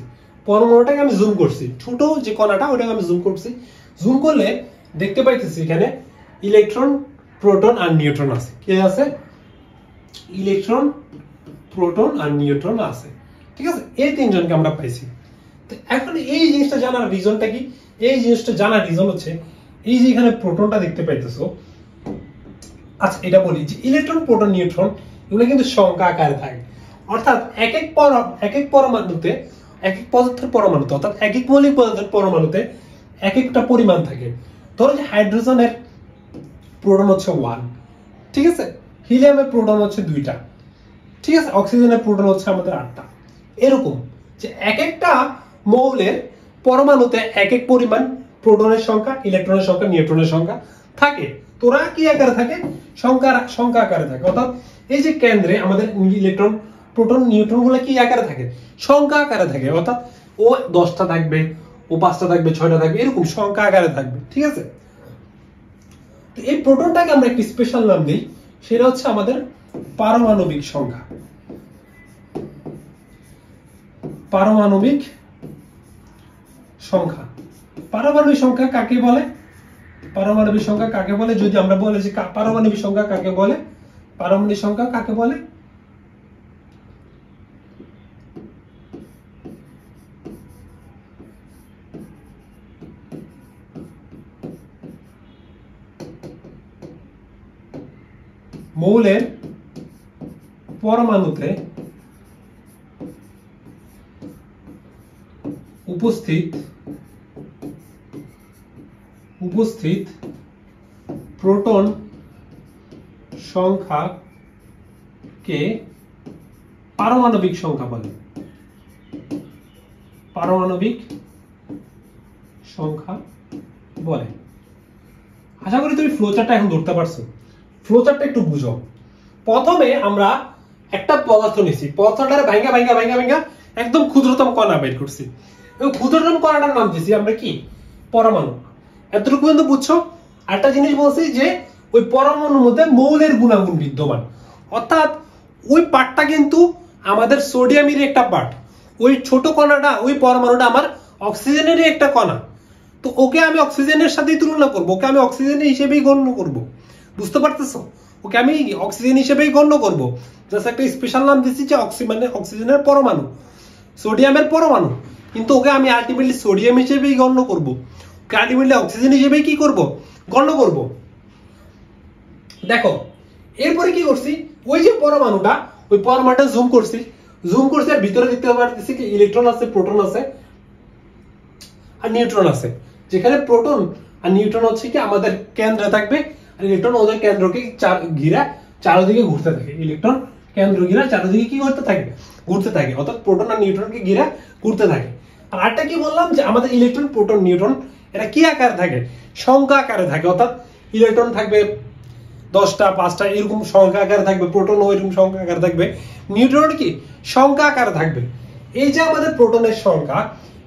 পরমাণুটাকে আমি জুম করছি, ছোট যে কণাটা ওটাকে আমি জুম করছি। জুম করলে দেখতে পাইতেছি এখানে ইলেকট্রন, প্রোটন আর নিউট্রন আছে। কে আছে? ইলেকট্রন, প্রোটন আর নিউট্রন আছে, ঠিক আছে? এই তিনজনকে আমরা পাইছি। তো এখন এই জিনিসটা জানার রিজনটা কি? এই জিনিসটা জানার রিজন হচ্ছে এই যে এখানে প্রোটনটা দেখতে পাইতেছো। আচ্ছা এটা বলি যে ইলেকট্রন, প্রোটন, নিউট্রন এগুলো কিন্তু সংখ্যা আকারে থাকে, অর্থাৎ এক এক পরমাণুতে, এক এক পদার্থের পরমাণুতে, অর্থাৎ এক এক মৌলিক পদার্থের পরমাণুতে এক একটা পরিমাণ থাকে। ধরো যে হাইড্রোজেনের প্রোটন হচ্ছে 1, ঠিক আছে? হিলিয়ামের প্রোটন হচ্ছে 2টা, ঠিক আছে? অক্সিজেনের প্রোটন হচ্ছে আমাদের 8টা। এরকম যে এক একটা মৌলের পরমাণুতে এক এক পরিমাণ প্রোটনের সংখ্যা, ইলেকট্রনের সংখ্যা, নিউট্রনের সংখ্যা থাকে। তোরা কি আকারে থাকে? সংখ্যা আকারে থাকে। অর্থাৎ এই যে কেন্দ্রে আমাদের ইলেকট্রন, প্রোটন, নিউট্রন গুলো কি আকারে থাকে? সংখ্যা আকারে থাকে। অর্থাৎ ও 10টা থাকবে, ও 5টা থাকবে, 6টা থাকবে, এরকম সংখ্যা আকারে থাকবে, ঠিক আছে? তো এই প্রোটনটাকে আমরা একটি স্পেশাল নাম দিই, সেটা হচ্ছে আমাদের পারমাণবিক সংখ্যা। পারমাণবিক সংখ্যা। পারমাণবিক সংখ্যা কাকে বলে? পারমাণবিক সংখ্যা কাকে বলে? যদি আমরা বলি যে পারমাণবিক সংখ্যা কাকে বলে, পারমাণবিক সংখ্যা কাকে বলে? মৌলের পরমাণুতে উপস্থিত প্রোটন সংখ্যাকে পারমাণবিক সংখ্যা বলে। পারমাণবিক সংখ্যা বলে। আশা করি তুমি ফ্লোচার্টটা এখন ধরতে পারছো। ফ্লোচার্টটা একটু বুঝো। প্রথমে আমরা একটা পদার্থ নিছি, পদার্থটারে ভাঙা ভাঙা ভাঙা ভাঙা একদম ক্ষুদ্রতম কণা বের করছি। ওই ক্ষুদ্রতম কণাটার নাম দিছি আমরা কি? পরমাণু। এতটুকু পর্যন্ত বুঝছো? আরেকটা জিনিস বলছি যে ওই পরমাণুর মধ্যে মৌলের গুণাগুণ বিদ্যমান, অর্থাৎ ওই পার্টটা কিন্তু আমাদের সোডিয়ামের একটা পার্ট। ওই ছোট কণাটা, ওই পরমাণুটা আমার অক্সিজেনেরই একটা কণা। তো ওকে আমি অক্সিজেনের সাথেই তুলনা করবো, ওকে আমি অক্সিজেন হিসেবেই গণ্য করব। বুঝতে পারতেছো? ওকে আমি অক্সিজেন হিসেবেই গণ্য করব। জাস্ট একটা স্পেশাল নাম দিচ্ছি যে মানে অক্সিজেনের পরমাণু, সোডিয়ামের পরমাণু, কিন্তু ওকে আমি আলটিমেটলি সোডিয়াম হিসেবেই গণ্য করব। ওকে আলটিমেটলি অক্সিজেন হিসেবেই কি করব? গণ্য করব। দেখো এরপরে কি করছি, ওই যে পরমাণুটা, ওই পরমাণুটা জুম করছি আর ভিতরে দেখতে পারতেছি কি ইলেকট্রন আছে, প্রোটন আছে আর নিউট্রন আছে। যেখানে প্রোটন আর নিউট্রন হচ্ছে কি আমাদের কেন্দ্রে থাকবে, আর ইলেকট্রন ওদের কেন্দ্রকে ঘিরা চারদিকে ঘুরতে থাকে। ইলেকট্রন কেন্দ্র ঘিরা চারদিকে কি করতে থাকে? ঘুরতে থাকে। অর্থাৎ প্রোটন আর নিউট্রনকে ঘিরা ঘুরতে থাকে। আর আরেকটা কি বললাম যে আমাদের ইলেকট্রন, প্রোটন, নিউট্রন এরা কি আকারে থাকে? সংখ্যা আকারে থাকে। অর্থাৎ ইলেকট্রন থাকবে 10টা 5টা এরকম সংখ্যা আকারে থাকবে, প্রোটন এরকম সংখ্যা আকারে থাকবে, নিউট্রন কি সংখ্যা আকারে থাকবে। এই যে আমাদের প্রোটনের সংখ্যা,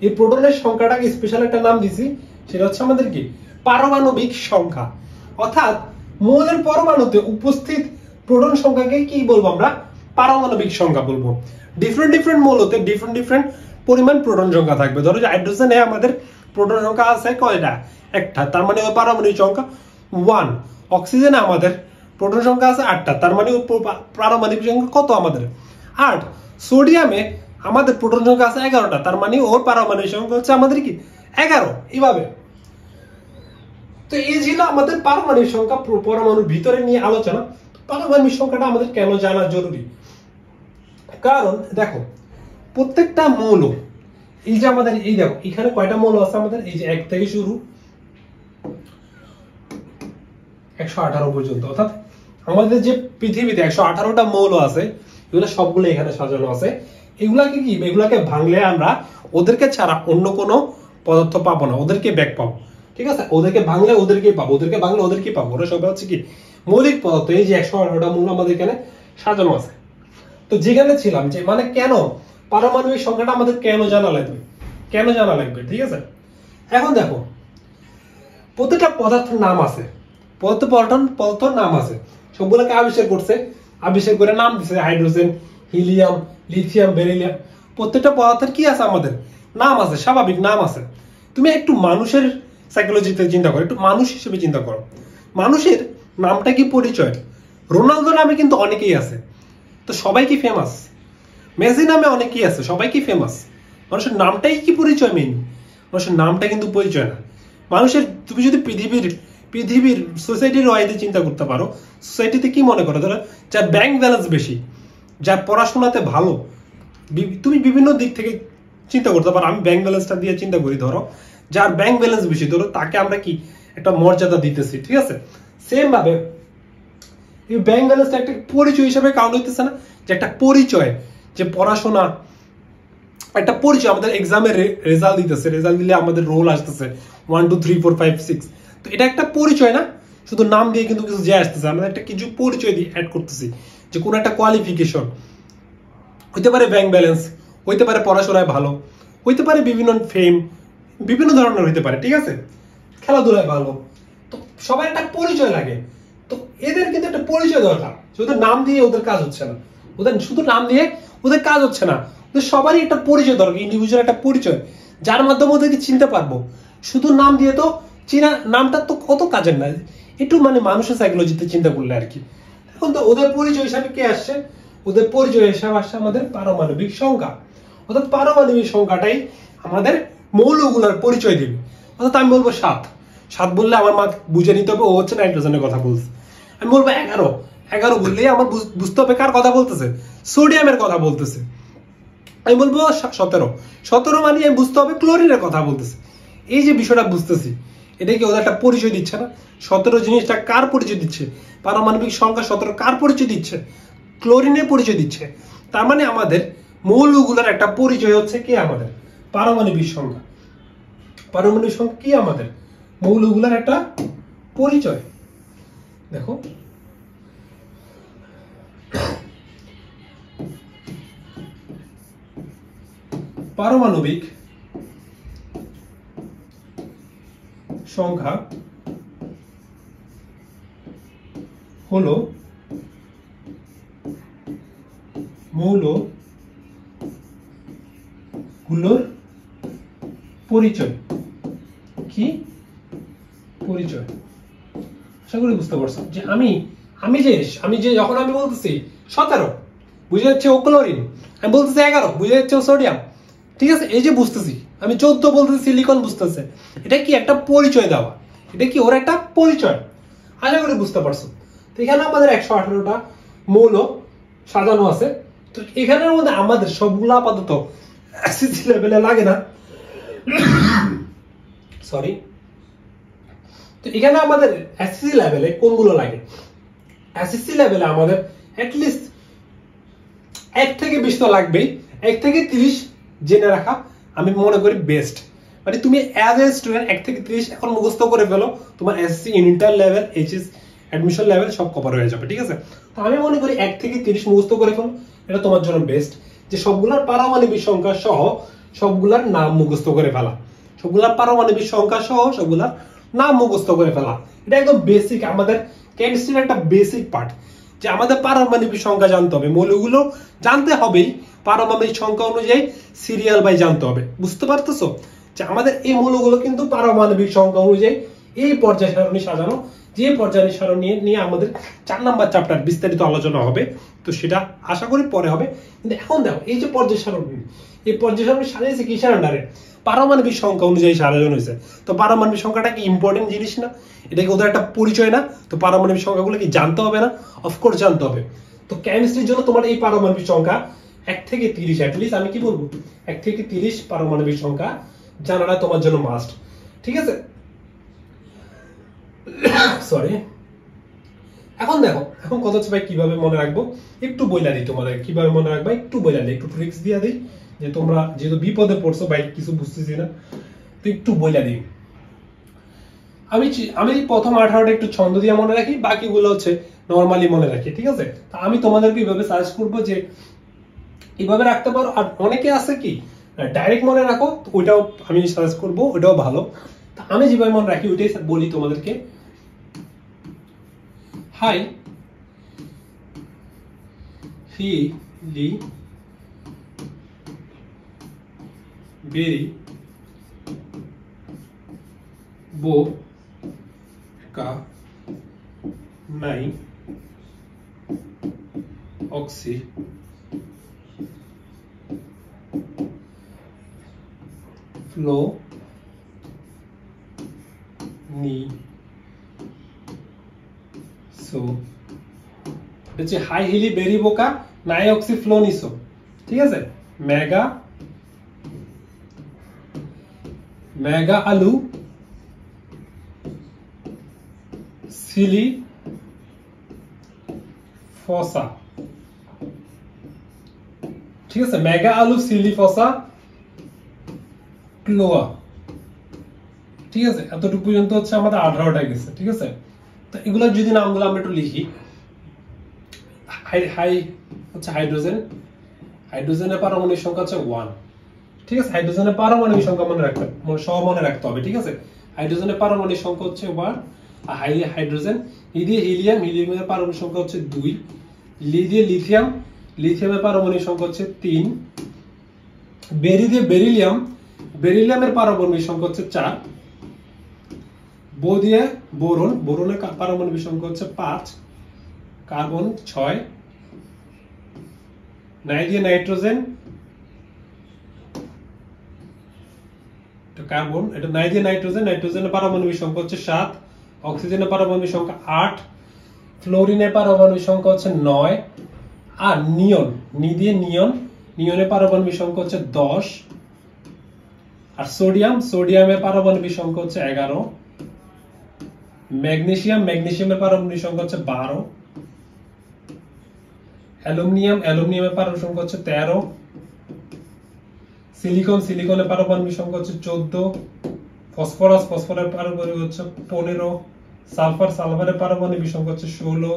এই প্রোটনের সংখ্যাটাকে স্পেশাল একটা নাম দিছি, সেটা হচ্ছে আমাদের কি? পারমাণবিক সংখ্যা। অর্থাৎ মৌলের পরমাণুতে উপস্থিত প্রোটন সংখ্যাকে কি বলবো আমরা? পারমাণবিক সংখ্যা বলবো। ডিফারেন্ট মৌলতে ডিফারেন্ট পরিমাণ প্রোটন সংখ্যা থাকবে। ধরো যে হাইড্রোজেনে আমাদের প্রোটন সংখ্যা আছে কয়টা? একটা, তার মানে ওই পারমাণবিক সংখ্যা 1। অক্সিজেনে আমাদের প্রোটন সংখ্যা আছে 8টা, তার মানে পারমাণবিক সংখ্যা কত আমাদের? 8। সোডিয়ামে আমাদের প্রোটন সংখ্যা আছে 11টা, তার মানে ওর পারমাণবিক সংখ্যা হচ্ছে আমাদের কি? 11। এইভাবে। তো এই ছিল আমাদের পারমাণবিক সংখ্যা, পরমাণুর ভিতরে নিয়ে আলোচনা। পারমাণবিক সংখ্যাটা আমাদের কেন জানা জরুরি? কারণ দেখো প্রত্যেকটা মৌল, এই যে আমাদের এই দেখো এখানে কয়টা মৌল আছে আমাদের? এই যে 1 থেকে শুরু 118 পর্যন্ত। অর্থাৎ আমাদের যে পৃথিবীতে 118টা মৌল আছে, এগুলো সবগুলো এখানে সাজানো আছে। এগুলাকে কি? এগুলাকে ভাঙলে আমরা ওদেরকে ছাড়া অন্য কোনো পদার্থ পাবো না, ওদেরকে ব্যাক পাবো। ঠিক আছে? ওদেরকে ভাঙলে ওদেরকেই পাবো, ওদেরকে ভাঙলে ওদেরকেই পাবো। ওরা সবাই হচ্ছে কি? মৌলিক পদার্থ। এই যে 118টা মৌল আমাদের এখানে সাজানো আছে। তো যেখানে ছিলাম যে মানে কেন পারমাণবিক সংখ্যাটা আমাদের কেন জানা লাগবে? কেন জানা লাগবে? ঠিক আছে, এখন দেখো প্রত্যেকটা পদার্থের নাম আছে, পদার্থের নাম আছে। সবগুলোকে আবিষ্কার করে নাম দিছে। Hydrogen, helium, lithium, beryllium. প্রত্যেকটা পদার্থের কি আছে? আমাদের নাম আছে, স্বাভাবিক নাম আছে। তুমি একটু মানুষের সাইকোলজিতে চিন্তা করো, একটু মানুষ হিসেবে চিন্তা করো। মানুষের নামটা কি পরিচয়? রোনালদো নামে কিন্তু অনেকেই আছে, তো সবাই কি ফেমাস? মেসি নামে অনেকেই আছে, সবাই কি ফেমাস? মানুষের নামটাই কি পরিচয়? মেইন মানুষের নামটা কিন্তু পরিচয় না। মানুষের, তুমি যদি পৃথিবীর সোসাইটির ওয়াইতে চিন্তা করতে পারো, সোসাইটিতে কি মনে করো? ধরো যার ব্যাংক ব্যালেন্স বেশি, যার পড়াশোনাতে ভালো, তুমি বিভিন্ন দিক থেকে চিন্তা করতে পারো। আমি ব্যাংক ব্যালেন্সটা দিয়ে চিন্তা করি। ধরো যার ব্যাংক ব্যালেন্স বেশি, ধরো তাকে আমরা কি একটা মর্যাদা দিতেছি। ঠিক আছে? সেম ভাবে এই ব্যাংক ব্যালেন্সটা একটা পরিচয় হিসেবে কাউন্ট হইতেছে না? যে একটা পরিচয়, যে পড়াশোনা একটা পরিচয়। আমাদের এক্সামের রেজাল্ট দিতেছে, রেজাল্ট দিলে আমাদের রোল আসতেছে 1 2 3 4 5 6। তো এটা একটা পরিচয় না? শুধু নাম দিয়ে কিন্তু কিছু যে আসতেছে, আমরা একটা কিছু পরিচয় দিয়ে অ্যাড করতেছি, যে কোন একটা কোয়ালিফিকেশন হইতে পারে, ব্যাংক ব্যালেন্স হইতে পারে, পড়াশোনায় ভালো হইতে পারে, বিভিন্ন ফেম, বিভিন্ন ধরনের হইতে পারে। ঠিক আছে? খেলাধুলায় ভালো। তো সবার একটা পরিচয় লাগে। তো এদের কিন্তু একটা পরিচয় দরকার। ওদের নাম দিয়ে ওদের কাজ হচ্ছে না, ওদের শুধু নাম দিয়ে ওদের কাজ হচ্ছে না। তো সবারই একটা পরিচয় দরকার, ইন্ডিভিজুয়াল একটা পরিচয় যার মাধ্যমে ওদেরকে চিনতে পারবো। শুধু নাম দিয়ে তো চিনা, নামটা তো কত কাজের না, একটু মানে মানুষের সাইকোলজিতে চিন্তা করলে আর কি। এখন তো ওদের পরিচয় হিসাবে কে আসছে? ওদের পরিচয় হিসাবে আসছে আমাদের পারমাণবিক সংখ্যা। অর্থাৎ পারমাণবিক সংখ্যাটাই আমাদের মৌলগুলোর পরিচয় দিবে। অর্থাৎ আমি বলবো 7, 7 বললে আমার মা বুঝে নিতে হবে ও হচ্ছে নাইট্রোজেনের কথা বলছে। আমি বলবো 11, 11 বললেই আমার বুঝতে হবে কার কথা বলতেছে, সোডিয়ামের কথা বলতেছে। আমি বলবো 17, 17 মানে আমি বুঝতে হবে ক্লোরিনের কথা বলতেছে। এই যে বিষয়টা বুঝতেছি, এটা কি ওদের একটা পরিচয় দিচ্ছে না? 17 জিনিসটা কার পরিচয় দিচ্ছে? পারমাণবিক সংখ্যা 17 কার পরিচয় দিচ্ছে? ক্লোরিনের পরিচয় দিচ্ছে। তার মানে আমাদের মৌলগুলোর একটা পরিচয় হচ্ছে কি? আমাদের পারমাণবিক সংখ্যা। পারমাণবিক সংখ্যা কি? আমাদের মৌলগুলোর একটা পরিচয়। দেখো পারমাণবিক সংখ্যা হলো মৌলগুলোর পরিচয়। কি পরিচয়? আশা করি বুঝতে পারছো যে আমি যে যখন আমি বলতেছি 17 বুঝে যাচ্ছে ও ক্লোরিন, আমি বলতেছি 11 বুঝে যাচ্ছে ও সোডিয়াম, ঠিক আছে? এই যে বুঝতেছি, আমি 14 বলতেছি সিলিকন বুঝতেছে, এটা কি একটা পরিচয় দেওয়া, এটা কি ওর একটা পরিচয়। আশা করি বুঝতে পারছো। তো এখানে আমাদের 118টা মৌল সাজানো আছে। তো এখানের মধ্যে আমাদের সবগুলো আপাতত অ্যাসিসি লেভেলে লাগে না, সরি। তো এখানে আমাদের অ্যাসিসি লেভেলে কোনগুলো লাগে? অ্যাসিসি লেভেলে আমাদের অ্যাটলিস্ট 1 থেকে 20 তো লাগবেই। 1 থেকে 30 জেনে রাখা আমি মনে করি বেস্ট। মানে তুমি অ্যাজ এ স্টুডেন্ট 1 থেকে 30 এখন মুখস্থ করে ফেলো, তোমার SSC inter level, HS admission level সব কভার হয়ে যাবে, ঠিক আছে? তো আমি মনে করি 1 থেকে 30 মুখস্থ করে ফেলো, এটা তোমার জন্য বেস্ট। যে সবগুলার পারমাণবিক সংখ্যা সহ সবগুলার নাম মুখস্থ করে ফেলা, সবগুলার পারমাণবিক সংখ্যা সহ সবগুলার নাম মুখস্থ করে ফেলা, এটা একদম বেসিক, আমাদের কেমিস্ট্রির একটা বেসিক পার্ট। যে আমাদের পারমাণবিক সংখ্যা জানতে হবে, মৌলগুলো জানতে হবেই, পারমাণবিক সংখ্যা অনুযায়ী সিরিয়াল বাই জানতে হবে। বুঝতে পারতেছো যে আমাদের এই মৌলগুলো কিন্তু পারমাণবিক সংখ্যা অনুযায়ী এই পর্যায় সারণী সাজানো, যে পর্যায় সারণী নিয়ে আমাদের 4 নাম্বার চ্যাপ্টার বিস্তারিত আলোচনা হবে। তো সেটা আশা করি পরে হবে। কিন্তু এখন দেখো এই যে পর্যায় সারণী, এই পর্যায় সারণী সাজাইছে কিসের আন্ডারে? পারমাণবিক সংখ্যা অনুযায়ী সাজানো হয়েছে। তো পারমাণবিক সংখ্যাটা কি ইম্পর্টেন্ট জিনিস না? এটা কি ওদের একটা পরিচয় না? তো পারমাণবিক সংখ্যাগুলো কি জানতে হবে না? অফকোর্স জানতে হবে। তো কেমিস্ট্রির জন্য তোমার এই পারমাণবিক সংখ্যা 1 থেকে 30 অ্যাটলিস্ট, আমি কি বলবো 1 থেকে 30 পারমাণবিক সংখ্যা জানাটা তোমার জন্য মাস্ট, ঠিক আছে? সরি। এখন দেখো, এখন কথা হচ্ছে ভাই কিভাবে মনে রাখবো, একটু বইলা দিই তোমাদের কিভাবে মনে রাখবা, একটু বইলা দিই, একটু ট্রিক্স দিয়ে দিই, যে তোমরা যেহেতু বিপদে পড়ছো ভাই কিছু বুঝতেছি না, তো একটু বইলা দিই। আমি প্রথম 18টা একটু ছন্দ দিয়ে মনে রাখি, বাকিগুলো হচ্ছে নরমালি মনে রাখি, ঠিক আছে? তা আমি তোমাদেরকে এইভাবে সাজেস্ট করবো যে এইভাবে রাখতে পারো। আর অনেকে আছে কি ডাইরেক্ট মনে রাখো, ওইটাও আমি সাজেস্ট করবো, ওইটাও ভালো। তা আমি যেভাবে মনে রাখি ওইটাই বলি তোমাদেরকে। হাই হিলি বেরি বো কা নাই অক্সি ফ্লো নি সো হচ্ছে হাই হিলি বেরি বোকা নাই অক্সি ফ্লো নিসো, ঠিক আছে? মেগা মেগা আলু সিলি ফসা, ঠিক আছে? মেগা আলু সিলি ফসা ক্লোয়া, ঠিক আছে? এতটুকু পর্যন্ত হচ্ছে আমাদের 18টা গেছে, ঠিক আছে? তো এগুলো যদি নামগুলো আমরা একটু লিখি, হাই হচ্ছে হাইড্রোজেন, হাইড্রোজেনের পারমাণবিক সংখ্যা হচ্ছে 1, ঠিক আছে? হাইড্রোজেনের পারমাণবিক সংখ্যা মনে রাখতে হবে, ঠিক আছে? হাইড্রোজেনের পারমাণবিক সংখ্যা হচ্ছে 1, আর হাইড্রোজেন, হিলিয়ামের পারমাণবিক সংখ্যা হচ্ছে 2, লিথিয়ামের পারমাণবিক সংখ্যা হচ্ছে 3, বেরি দিয়ে বেরিলিয়াম, বেরিলিয়ামের পারমাণবিক সংখ্যা হচ্ছে 4, বো দিয়ে বোরন, বোরনের পারমাণবিক সংখ্যা হচ্ছে 5, কার্বন 6, নাই দিয়ে নাইট্রোজেন, কার্বন, এটা নাই দিয়ে নাইট্রোজেন, নাইট্রোজেনের পারমাণবিক সংখ্যা হচ্ছে 7, অক্সিজেনের পারমাণবিক সংখ্যা 8, ফ্লোরিনের পারমাণবিক সংখ্যা হচ্ছে 9, আর নিয়ন, নি দিয়ে নিয়ন, নিয়নের পারমাণবিক সংখ্যা হচ্ছে 10, আর সোডিয়াম, সোডিয়ামের পারমাণবিক সংখ্যা হচ্ছে 11, ম্যাগনেসিয়াম, ম্যাগনেসিয়ামের পারমাণবিক সংখ্যা হচ্ছে 12, অ্যালুমিনিয়াম, অ্যালুমিনিয়ামের পারমাণবিক সংখ্যা হচ্ছে 13, সিলিকন, সিলিকনের পারমাণবিক সংখ্যা হচ্ছে 14, ফসফরাস, ফসফরের পারমাণবিক হচ্ছে 15, সালফার, সালফারের পারমাণবিক সংখ্যা হচ্ছে 16,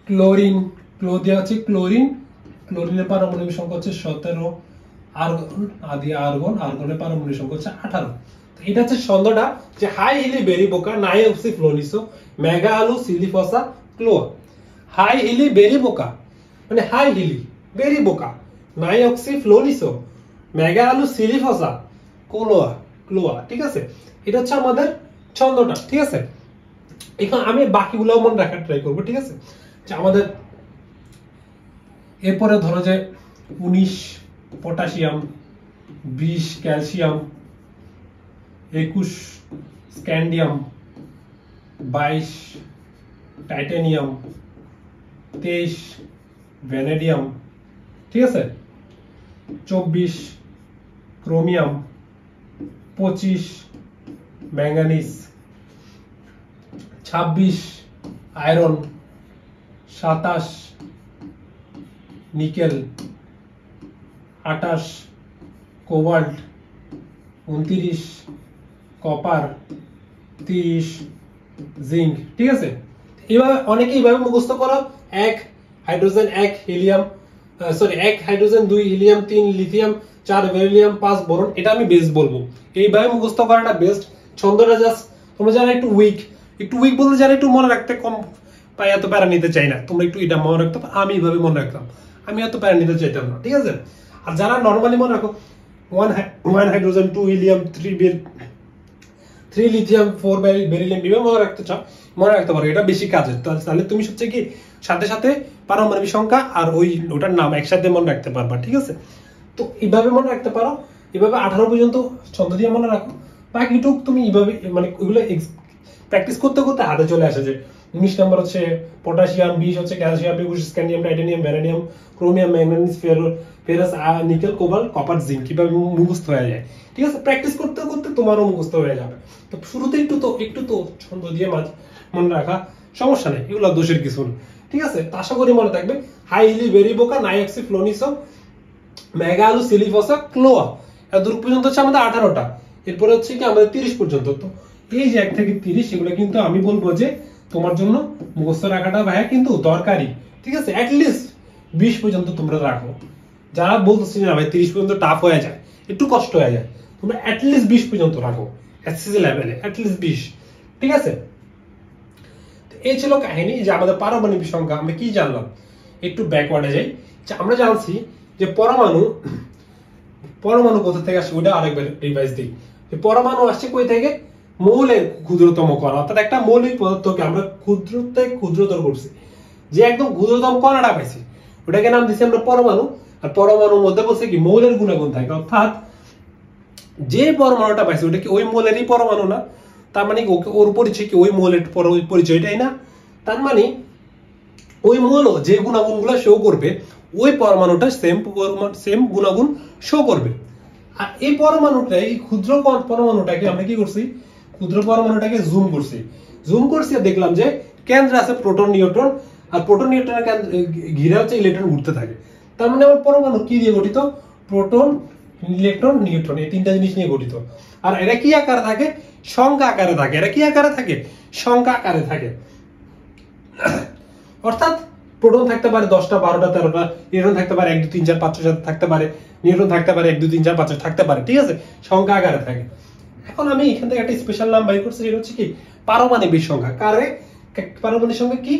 ক্লোরিন, ক্লোরিন আছে ক্লোরিন, ক্লোরিনের পারমাণবিক সংখ্যা হচ্ছে 17, আর্গন, আর্গন, আর্গনের পারমাণবিক সংখ্যা হচ্ছে 18। এটা হচ্ছে ছন্দটা যে হাই হিলি বেরি বোকা নাই অক্সি ফ্লোনিসো মেগা আলু সিলিফসা ক্লোয়া। হাই হিলি বেরি বোকা মানে হাই হিলি বেরি বোকা নাই অক্সি ফ্লোনিসো মেগা আলু সিলিফসা ক্লোয়া, ক্লোয়া। ঠিক আছে, এটা হচ্ছে আমাদের ছন্দটা। ঠিক আছে, এখন আমি বাকিগুলো মনে রাখার ট্রাই করবো। ঠিক আছে, যে আমাদের এরপরে ধরো যে 19 পটাশিয়াম, 20 ক্যালসিয়াম, 21 স্ক্যান্ডিয়াম, 22 টাইটানিয়াম, 23 ভ্যানেডিয়াম, ঠিক আছে, 24 chromium, 25 manganese, 26 iron, 27 nickel, 28 cobalt, 29 copper, 30 zinc. ঠিক আছে, এইভাবে অনেকে এইভাবে মুখস্থ করো, 1 hydrogen 1 helium, sorry 1 hydrogen 2 helium 3 lithium 4 beryllium 5 boron. এটা আমি বেস্ট বলবো, এইভাবে মুখস্থ করাটা বেস্ট। ছন্দটা জাস্ট তোমরা যারা একটু উইক বলতে যারা একটু মনে রাখতে কম পাই, এত প্যারা নিতে চাই না, তোমরা একটু এটা মনে রাখতে, আমি এইভাবে মনে রাখতাম, আমি এত প্যারা নিতে চাইতাম না। ঠিক আছে, আর যারা নর্মালি মনে রাখো 1 হাইড্রোজেন 2 হিলিয়াম 3 লিথিয়াম 4 বেরিলিয়াম এভাবে মনে রাখতে চাও, মনে রাখতে পারো, এটা বেশি কাজের। তাহলে তুমি সবচেয়ে কি সাথে সাথে পারমাণবিক সংখ্যা আর ওটার নাম একসাথে মনে রাখতে পারবা। ঠিক আছে, তো এইভাবে মনে রাখতে পারো, এভাবে 18 পর্যন্ত ছন্দ দিয়ে মনে রাখো। বাকিটুক তুমি এইভাবে মানে ওইগুলো প্র্যাকটিস করতে করতে হাতে চলে আসে। যে 19 নম্বর হচ্ছে পটাশিয়াম, 20 হচ্ছে calcium, 21 scandium, titanium, vanadium, chromium, manganese, ferrous, nickel, cobalt, copper, zinc কিভাবে মুখস্থ হয়ে যায়। ঠিক আছে, প্র্যাকটিস করতে করতে তোমারও মুখস্থ হয়ে যাবে। তো শুরুতে একটু তো ছন্দ দিয়ে মনে রাখা সমস্যা নেই, এগুলো দোষের কিছু না। ঠিক আছে, আশা করি মনে থাকবে। হাইলি বেরিবোকা নাইঅক্সি ফ্লোনিসো মেগা আলু সিলিফসা ক্লোয়া, এত পর্যন্ত হচ্ছে আমাদের 18টা। এরপরে হচ্ছে কি আমাদের 30 পর্যন্ত। তো এই যে 1 থেকে 30 এগুলো কিন্তু আমি বলবো যে তোমার জন্য মুখস্থ রাখাটা ভাইয়া কিন্তু দরকারি। ঠিক আছে, অ্যাটলিস্ট 20 পর্যন্ত তোমরা রাখো। যারা বলতেছি না ভাই 30 পর্যন্ত টাফ হয়ে যায়, একটু কষ্ট হয়ে যায়, তোমরা অ্যাটলিস্ট 20 পর্যন্ত রাখো এসএসসি লেভেলে, অ্যাটলিস্ট 20। ঠিক আছে, এই ছিল কাহিনী যে আমাদের পারমাণবিক সংখ্যা। আমরা কি জানলাম, একটু ব্যাকওয়ার্ডে যাই। যে আমরা জানছি যে পরমাণু কোথা থেকে আসে, ওটা আরেকবার রিভাইজ দিই। যে পরমাণু আসছে কই থেকে, মৌলের ক্ষুদ্রতম কণা, অর্থাৎ একটা মৌলিক পদার্থকে আমরা ক্ষুদ্রতর করছি। যে একদম ক্ষুদ্রতম কণাটা পাইছি ওটাকে নাম দিচ্ছি আমরা পরমাণু। আর পরমাণুর মধ্যে বলছে কি মৌলের গুণাগুণ থাকে, অর্থাৎ যে পরমাণুটা পাইছি ওটা কি ওই মৌলেরই পরমাণু না, তার মানে ওর পরিচয় কি ওই মৌলের পরিচয়টাই না। তার মানে ওই মৌল যে গুণাগুণগুলো শো করবে ওই পরমাণুটা সেম গুণাগুণ শো করবে। আর এই পরমাণুটা, এই ক্ষুদ্র পরমাণুটাকে আমরা কি করছি, ক্ষুদ্র পরমাণুটাকে জুম করছি আর দেখলাম যে কেন্দ্রে আছে প্রোটন নিউট্রন, আর প্রোটন নিউট্রনের ঘিরে হচ্ছে ইলেকট্রন ঘুরতে থাকে। তার মানে আমার পরমাণু কি দিয়ে গঠিত, প্রোটন, ইলেকট্রন, নিউট্রন, এই তিনটা জিনিস নিয়ে গঠিত। আর এরা কি আকারে থাকে, সংখ্যা আকারে থাকে। এরা কি আকারে থাকে, সংখ্যা আকারে থাকে। অর্থাৎ প্রোটন থাকতে পারে 10টা, 12টা, 13টা, নিউট্রন থাকতে পারে 1 2 3 4 5 6 7 থাকতে পারে, নিউট্রন থাকতে পারে 1 2 3 4 5 6 থাকতে পারে। ঠিক আছে, সংখ্যা আকারে থাকে। এখন আমি এখান থেকে একটা স্পেশাল নাম বাই করছি, যেটা হচ্ছে কি পারমাণবিক সংখ্যা। পারমাণবিক সংখ্যা কি,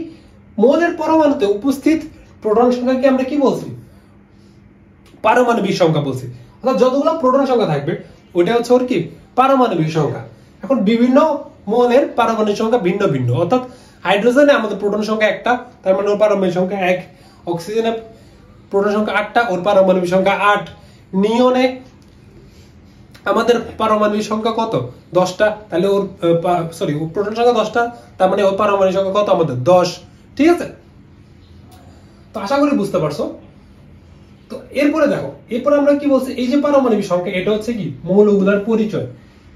মৌলের পরমাণুতে উপস্থিত প্রোটন সংখ্যাকে আমরা কি বলছি, পারমাণবিক সংখ্যা বলছি, অর্থাৎ যতগুলো প্রোটন সংখ্যা থাকবে ওইটা হচ্ছে ওর কি পারমাণবিক সংখ্যা। এখন বিভিন্ন মৌলের পারমাণবিক সংখ্যা ভিন্ন ভিন্ন, অর্থাৎ হাইড্রোজেনে আমাদের প্রোটন সংখ্যা একটা, তার মানে ওর পারমাণবিক সংখ্যা 1, অক্সিজেনে প্রোটন সংখ্যা 8টা, ওর পারমাণবিক সংখ্যা 8, নিয়নে আমাদের পারমাণবিক সংখ্যা কত 10টা, তাহলে ওর সরি ওর প্রোটন সংখ্যা 10টা, তার মানে ওর পারমাণবিক সংখ্যা কত আমাদের 10। ঠিক আছে, তো আশা করি বুঝতে পারছো। তো এরপরে দেখো, এরপরে আমরা কি বলছি, এই যে পারমাণবিক সংখ্যা এটা হচ্ছে কি মৌলগুলার পরিচয়।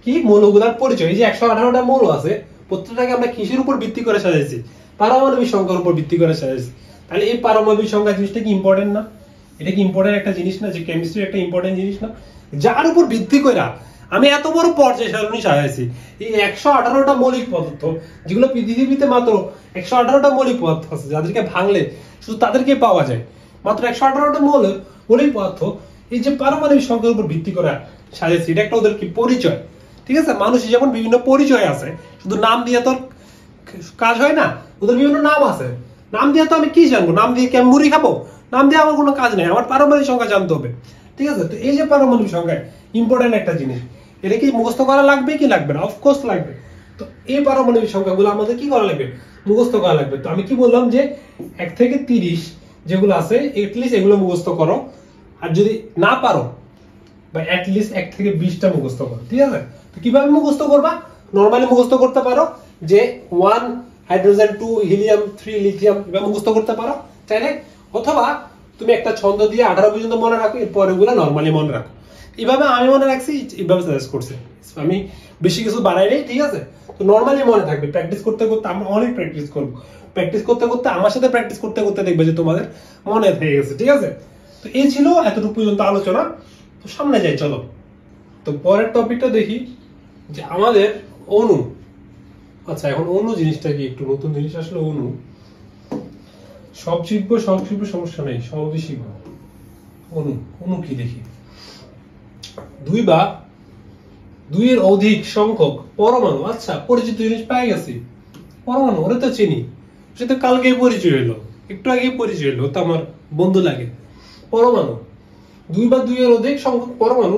কি মৌলগুলার পরিচয়, এই যে 118টা মৌল আছে প্রত্যেকটাকে আমরা কিসের উপর ভিত্তি করে সাজাইছি, পারমাণবিক সংখ্যার উপর ভিত্তি করে সাজাইছি। তাহলে এই পারমাণবিক সংখ্যা জিনিসটা কি ইম্পর্টেন্ট না? এটা কি ইম্পর্টেন্ট একটা জিনিস না, যে কেমিস্ট্রি একটা ইম্পর্টেন্ট জিনিস না, যার উপর ভিত্তি করে আমি এত বড় পর্যায় সারণী সাজাইছি। এই 118টা মৌলিক পদার্থ, যেগুলো পৃথিবীতে মাত্র 118টা মৌলিক পদার্থ আছে, যাদেরকে ভাঙলে শুধু তাদেরকে পাওয়া যায়, মাত্র 118টা মৌলিক পদার্থ, এই যে পারমাণবিক সংখ্যার উপর ভিত্তি করে সাজাইছি, এটা একটা ওদের কি পরিচয়। ঠিক আছে, মানুষের যেমন বিভিন্ন পরিচয় আছে, শুধু নাম দিয়ে তো কাজ হয় না, ওদের বিভিন্ন নাম আছে, নাম দিয়ে তো আমি কি জানবো, নাম দিয়ে কি আমি মুড়ি খাবো? নাম দিয়ে আমার কোনো কাজ নেই, আমার পারমাণবিক সংখ্যা জানতে হবে। ঠিক আছে, তো এই যে পারমাণবিক সংখ্যা ইম্পর্টেন্ট একটা জিনিস, এটা কি মুখস্থ করা লাগবে কি লাগবে না? অফকোর্স লাগবে। তো এই পারমাণবিক সংখ্যাগুলো আমাদের কি করা লাগবে, মুখস্থ করা লাগবে। তো আমি কি বললাম যে 1 থেকে 30 যেগুলো আছে এটলিস্ট এগুলো মুখস্থ করো, আর যদি না পারো বা এটলিস্ট 1 থেকে 20টা মুখস্থ করো। ঠিক আছে, তো কিভাবে মুখস্থ করবা? নরমালি মুখস্থ করতে পারো যে 1 হাইড্রোজেন, 2 হিলিয়াম, 3 লিথিয়াম, এভাবে মুখস্থ করতে পারো চাইলে, অথবা তুমি একটা ছন্দ দিয়ে 18 পর্যন্ত মনে রাখো, এর পরেগুলো নরমালি মনে রাখো। এইভাবে আমি মনে রাখছি, এইভাবে সাজেস্ট করছি, আমি বেশি কিছু বানাই নাই। ঠিক আছে, তো নরমালি মনে থাকবে, প্র্যাকটিস করতে করতে আমরা অনেক প্র্যাকটিস করবো, প্র্যাকটিস করতে করতে আমার সাথে প্র্যাকটিস করতে করতে দেখবে যে তোমাদের মনে হয়ে গেছে। ঠিক আছে, তো এই ছিল এতটুকু পর্যন্ত আলোচনা। তো সামনে যাই চলো। তো পরের টপিকটা দেখি যে আমাদের অণু। আচ্ছা, এখন অণু জিনিসটা কি একটু নতুন জিনিস আসলে। অণু সব শিখবো সমস্যা নেই, সবই শিখবো। অণু কি দেখি, 2 বা 2 এর অধিক সংখ্যক পরমাণু। আচ্ছা, পরিচিত জিনিস পেয়ে গেছি, পরমাণু, ওরা তো চিনি, সে তো কালকে পরিচয় হলো, একটু আগে পরিচয় হলো, তো আমার বন্ধু লাগে। পরমাণু 2 বা 2 এর অধিক সংখ্যক পরমাণু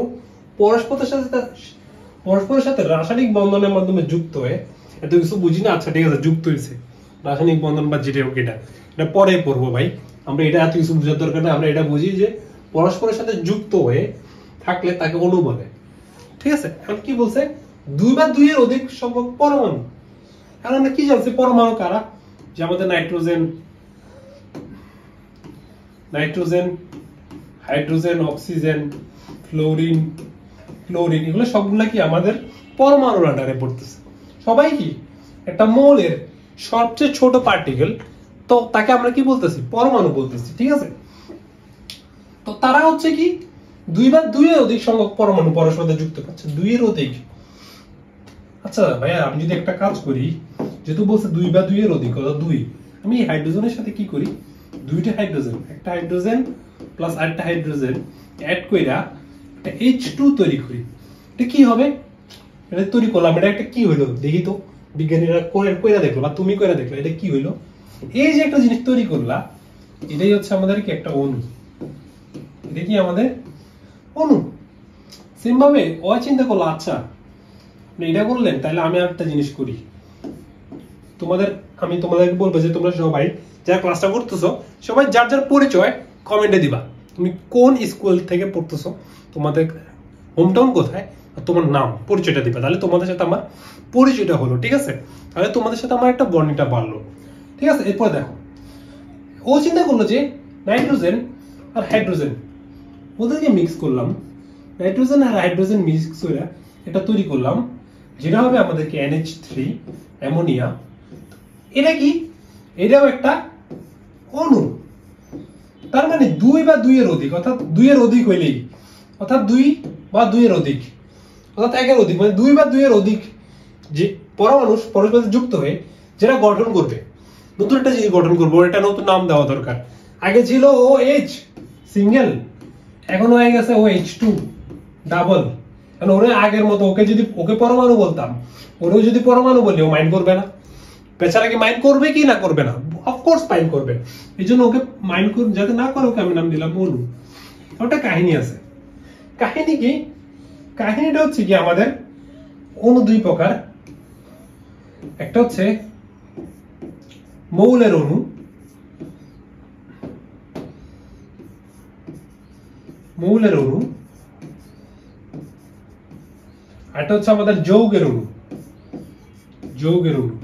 পরস্পরের সাথে রাসায়নিক বন্ধনের মাধ্যমে যুক্ত হয়ে, এত কিছু বুঝি না। আচ্ছা ঠিক আছে, যুক্ত হয়েছে, রাসায়নিক বন্ধন বা যেটা হোক, এটা পরে পড়বো ভাই, আমরা এটা এত কিছু বোঝার দরকার নেই। আমরা এটা বুঝি যে পরস্পরের সাথে যুক্ত হয়ে থাকলে তাকে অণু বলে। ঠিক আছে, এখন কি বলছে, 2 বা 2 এর অধিক সংখ্যক পরমাণু। এখন আমরা কি জানছি পরমাণু কারা, যে আমাদের নাইট্রোজেন, হাইড্রোজেন, অক্সিজেন, ফ্লোরিন, এগুলো সবগুলা কি আমাদের পরমাণুর আন্ডারে পড়তেছে। সবাই কি একটা মৌলের সবচেয়ে ছোট পার্টিকেল, তো তাকে আমরা কি বলতেছি, পরমাণু বলতেছি। ঠিক আছে, তো তারা হচ্ছে কি 2 বা 2 এর অধিক সংখ্যক পরমাণু পরস্পর যুক্ত করছে, 2 এর অধিক। আচ্ছা ভাইয়া, আমি যদি একটা কাজ করি, যেহেতু বলছে 2 বা 2 এর অধিক, অর্থাৎ 2, আমি এই হাইড্রোজেনের সাথে কি করি, 2টা হাইড্রোজেন, একটা হাইড্রোজেন প্লাস আরেকটা হাইড্রোজেন অ্যাড কইরা একটা H2 তৈরি করি। এটা কি হবে, এটা তৈরি করলাম, এটা একটা কি হইলো দেখি তো, বিজ্ঞানীরা কইরা দেখলো বা তুমি কইরা দেখলো, এটা কি হইলো, এই যে একটা জিনিস তৈরি করলা, এটাই হচ্ছে আমাদের কি একটা অণু। এটা কি আমাদের অণু। সেম ভাবে চিন্তা করলো, আচ্ছা এটা করলেন, তাহলে আমি একটা জিনিস করি, আমি তোমাদেরকে বলবো যে তোমরা সবাই যারা ক্লাসটা করতেছো, সবাই যার যার পরিচয় কমেন্টে দিবা। তুমি কোন স্কুল থেকে পড়তেছো, তোমাদের হোম টাউন কোথায়, আর তোমার নাম, পরিচয়টা দিবা। তাহলে তোমাদের সাথে আমার পরিচয়টা হলো। ঠিক আছে, তাহলে তোমাদের সাথে আমার একটা বন্ডিংটা বাড়লো। ঠিক আছে, এরপর দেখো, ও চিন্তা করলো যে নাইট্রোজেন আর হাইড্রোজেন ওদেরকে মিক্স করলাম, নাইট্রোজেন আর হাইড্রোজেন মিক্স করে এটা তৈরি করলাম, যেটা হবে আমাদেরকে NH3 অ্যামোনিয়া। এটা কি, এটাও একটা অণু। তার মানে 2 বা 2 এর অধিক, অর্থাৎ 2 এর অধিক হইলেই, অর্থাৎ 2 বা 2 এর অধিক, অর্থাৎ 1 এর অধিক, মানে 2 বা 2 এর অধিক যে পরমাণু পরস্পর যুক্ত হয়ে যেটা গঠন করবে, নতুন একটা জিনিস গঠন করবো, এটা নতুন নাম দেওয়া দরকার। আগে ছিল OH সিঙ্গেল, এখন হয়ে গেছে OH2 ডাবল। কারণ ওরে আগের মতো ওকে পরমাণু বলতাম, ওরেও যদি পরমাণু বলি ও মাইন্ড করবে না। বেচারা কি মাইন্ড করবে কি না করবে না, অফকোর্স মাইন্ড করবে। এই জন্য ওকে মাইন্ড যাতে না করে ওকে আমি নাম দিলাম অণু। ওটা কাহিনী আছে। কাহিনী কি? কাহিনীটা হচ্ছে কি আমাদের অণু দুই প্রকার, একটা হচ্ছে মৌলের অণু, মৌলের অণু, এটা হচ্ছে আমাদের যৌগের অণু, যৌগের অণু।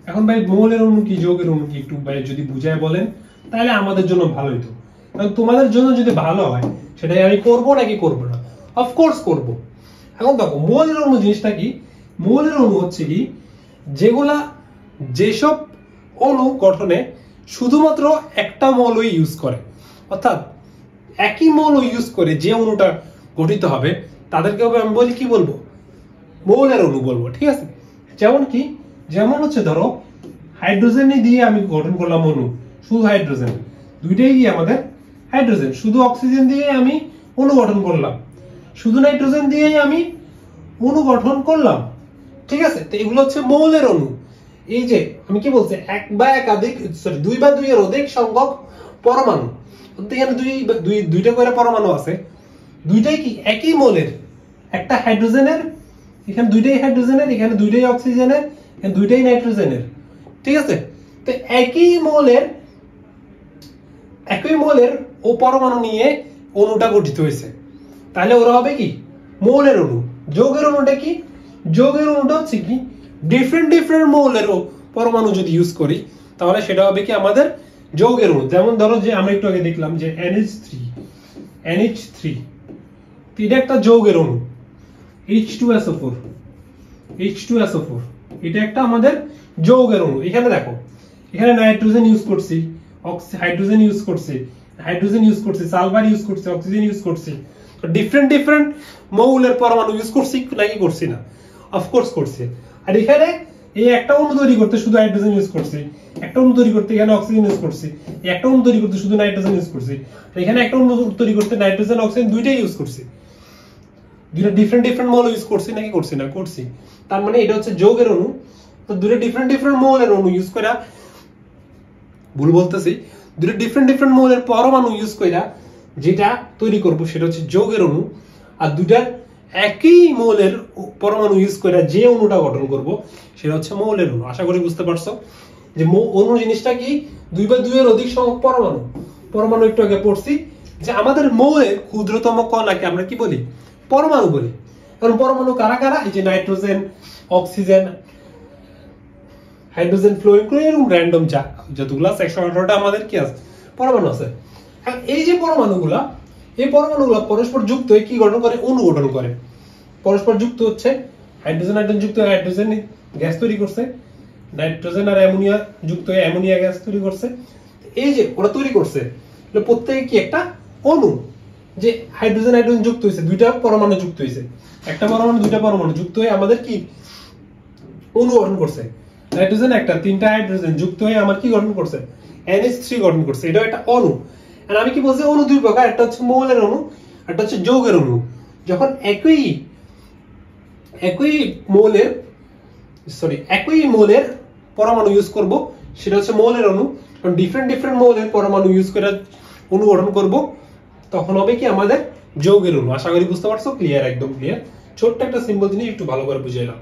এখন ভাই মৌলের অণু কি যৌগের অণু কি একটু ভাই যদি বুঝায় বলেন তাহলে আমাদের জন্য ভালো হতো, কারণ তোমাদের জন্য যদি ভালো হয় সেটাই আমি করব নাকি করব না, অফকোর্স করব। এখন দেখো মৌলের অণু জিনিসটা কি? মৌলের অণু হচ্ছে কি যেগুলা যেসব অণু গঠনে শুধুমাত্র একটা মৌলই ইউজ করে, অর্থাৎ একই মৌল ইউজ করে যে অণুটা গঠিত হবে তাদেরকে আমি বলি কি বলবো? মৌলের অণু বলবো, ঠিক আছে? যেমন কি? যেমন হচ্ছে ধরো হাইড্রোজেন দিয়ে আমি গঠন করলাম অণু, শুধু হাইড্রোজেন, দুইটাই কি আমাদের হাইড্রোজেন। শুধু অক্সিজেন দিয়ে আমি অণু গঠন করলাম, শুধু নাইট্রোজেন দিয়ে আমি অণু গঠন করলাম, ঠিক আছে? তো এগুলো হচ্ছে মৌলের অণু। এই যে আমি কি বলছি, এক বা একাধিক সরি দুই বা দুইয়ের অধিক সংখ্যক পরমাণু, এখানে দুইটা করে পরমাণু আছে, দুইটাই কি একই মৌলের, একটা হাইড্রোজেনের, এখানে দুইটাই হাইড্রোজেনের, এখানে দুইটাই অক্সিজেনের, এখানে দুইটাই নাইট্রোজেনের, ঠিক আছে? তো একই মৌলের ও পরমাণু নিয়ে অণুটা গঠিত হয়েছে, তাহলে ওরা হবে কি মৌলের অণু। যৌগের অণুটা কি? যৌগের অণুটা হচ্ছে কি ডিফারেন্ট মৌলের পরমাণু যদি ইউজ করি তাহলে সেটা হবে কি আমাদের যৌগের অণু। যেমন ধরো যে আমরা একটু আগে দেখলাম যে NH3 এটা একটা যৌগের অণু, H2SO4 এটা একটা আমাদের যৌগের অণু। এখানে দেখো এখানে নাইট্রোজেন ইউজ করছি, হাইড্রোজেন ইউজ করছি, সালফার ইউজ করছি, অক্সিজেন ইউজ করছি, ডিফারেন্ট মৌলের পরমাণু ইউজ করছি নাকি করছি না? অফকোর্স করছি। আর এখানে এই একটা অণু তৈরি করতে শুধু হাইড্রোজেন ইউজ করছি, একটা অণু তৈরি করতে এখানে অক্সিজেন ইউজ করছি, একটা অণু তৈরি করতে শুধু নাইট্রোজেন ইউজ করছি, এখানে একটা অণু তৈরি করতে নাইট্রোজেন অক্সিজেন দুইটাই ইউজ করছি, দুইটা ডিফারেন্ট মৌল ইউজ করছি নাকি করছি না? করছি। তার মানে এটা হচ্ছে যৌগের অণু। তো দুটো ডিফারেন্ট মৌলের অণু ইউজ করা, ভুল বলতেছি, দুটো ডিফারেন্ট মৌলের পরমাণু ইউজ করা যেটা তৈরি করব সেটা হচ্ছে যৌগের অণু। আর দুটার একই মৌলের পরমাণু ইউজ করে যে অণুটা গঠন করব সেটা হচ্ছে মৌলের অণু। আশা করি বুঝতে পারছো যে অণু জিনিসটা কি দুই বা দুইয়ের অধিক সংখ্যক পরমাণু একটু আগে পড়ছি যে আমাদের মৌলের ক্ষুদ্রতম কণাকে আমরা কি বলি? পরমাণু বলি। কারণ পরমাণু কারা কারা? এই যে নাইট্রোজেন, অক্সিজেন, হাইড্রোজেন, ফ্লোরিন, এরকম র্যান্ডম যতগুলো আছে 118টা আমাদের কি আছে পরমাণু আছে। এই যে পরমাণুগুলা, এই পরমাণুগুলা পরস্পর যুক্ত হয়ে কি গঠন করে? অণু গঠন করে। পরস্পর যুক্ত হচ্ছে, হাইড্রোজেন যুক্ত হয়ে হাইড্রোজেন গ্যাস তৈরি করছে, নাইট্রোজেন আর অ্যামোনিয়া যুক্ত হয়ে অ্যামোনিয়া গ্যাস তৈরি করছে। এই যে ওরা তৈরি করছে প্রত্যেকে কি একটা অণু, যে হাইড্রোজেন যুক্ত হয়েছে, দুইটা পরমাণু যুক্ত হয়েছে, একটা পরমাণু দুইটা পরমাণু যুক্ত হয়ে আমাদের কি অণু গঠন করছে। নাইট্রোজেন একটা, তিনটা হাইড্রোজেন যুক্ত হয়ে আমার কি গঠন করছে? NH3 গঠন করছে। এটা একটা অণু। আর আমি কি বলছি? অণু দুই প্রকার, একটা হচ্ছে মৌলের অণু, একটা হচ্ছে যৌগের অণু। যখন একই মৌলের পরমাণু ইউজ করব সেটা হচ্ছে মৌলের অণু। কারণ ডিফারেন্ট মৌলের পরমাণু ইউজ করে অণু গঠন করব তখন হবে কি আমাদের যৌগের অণু। আশা করি বুঝতে পারছো? ক্লিয়ার, একদম ক্লিয়ার। ছোট্ট একটা সিম্পল জিনিস একটু ভালো করে বুঝাইলাম।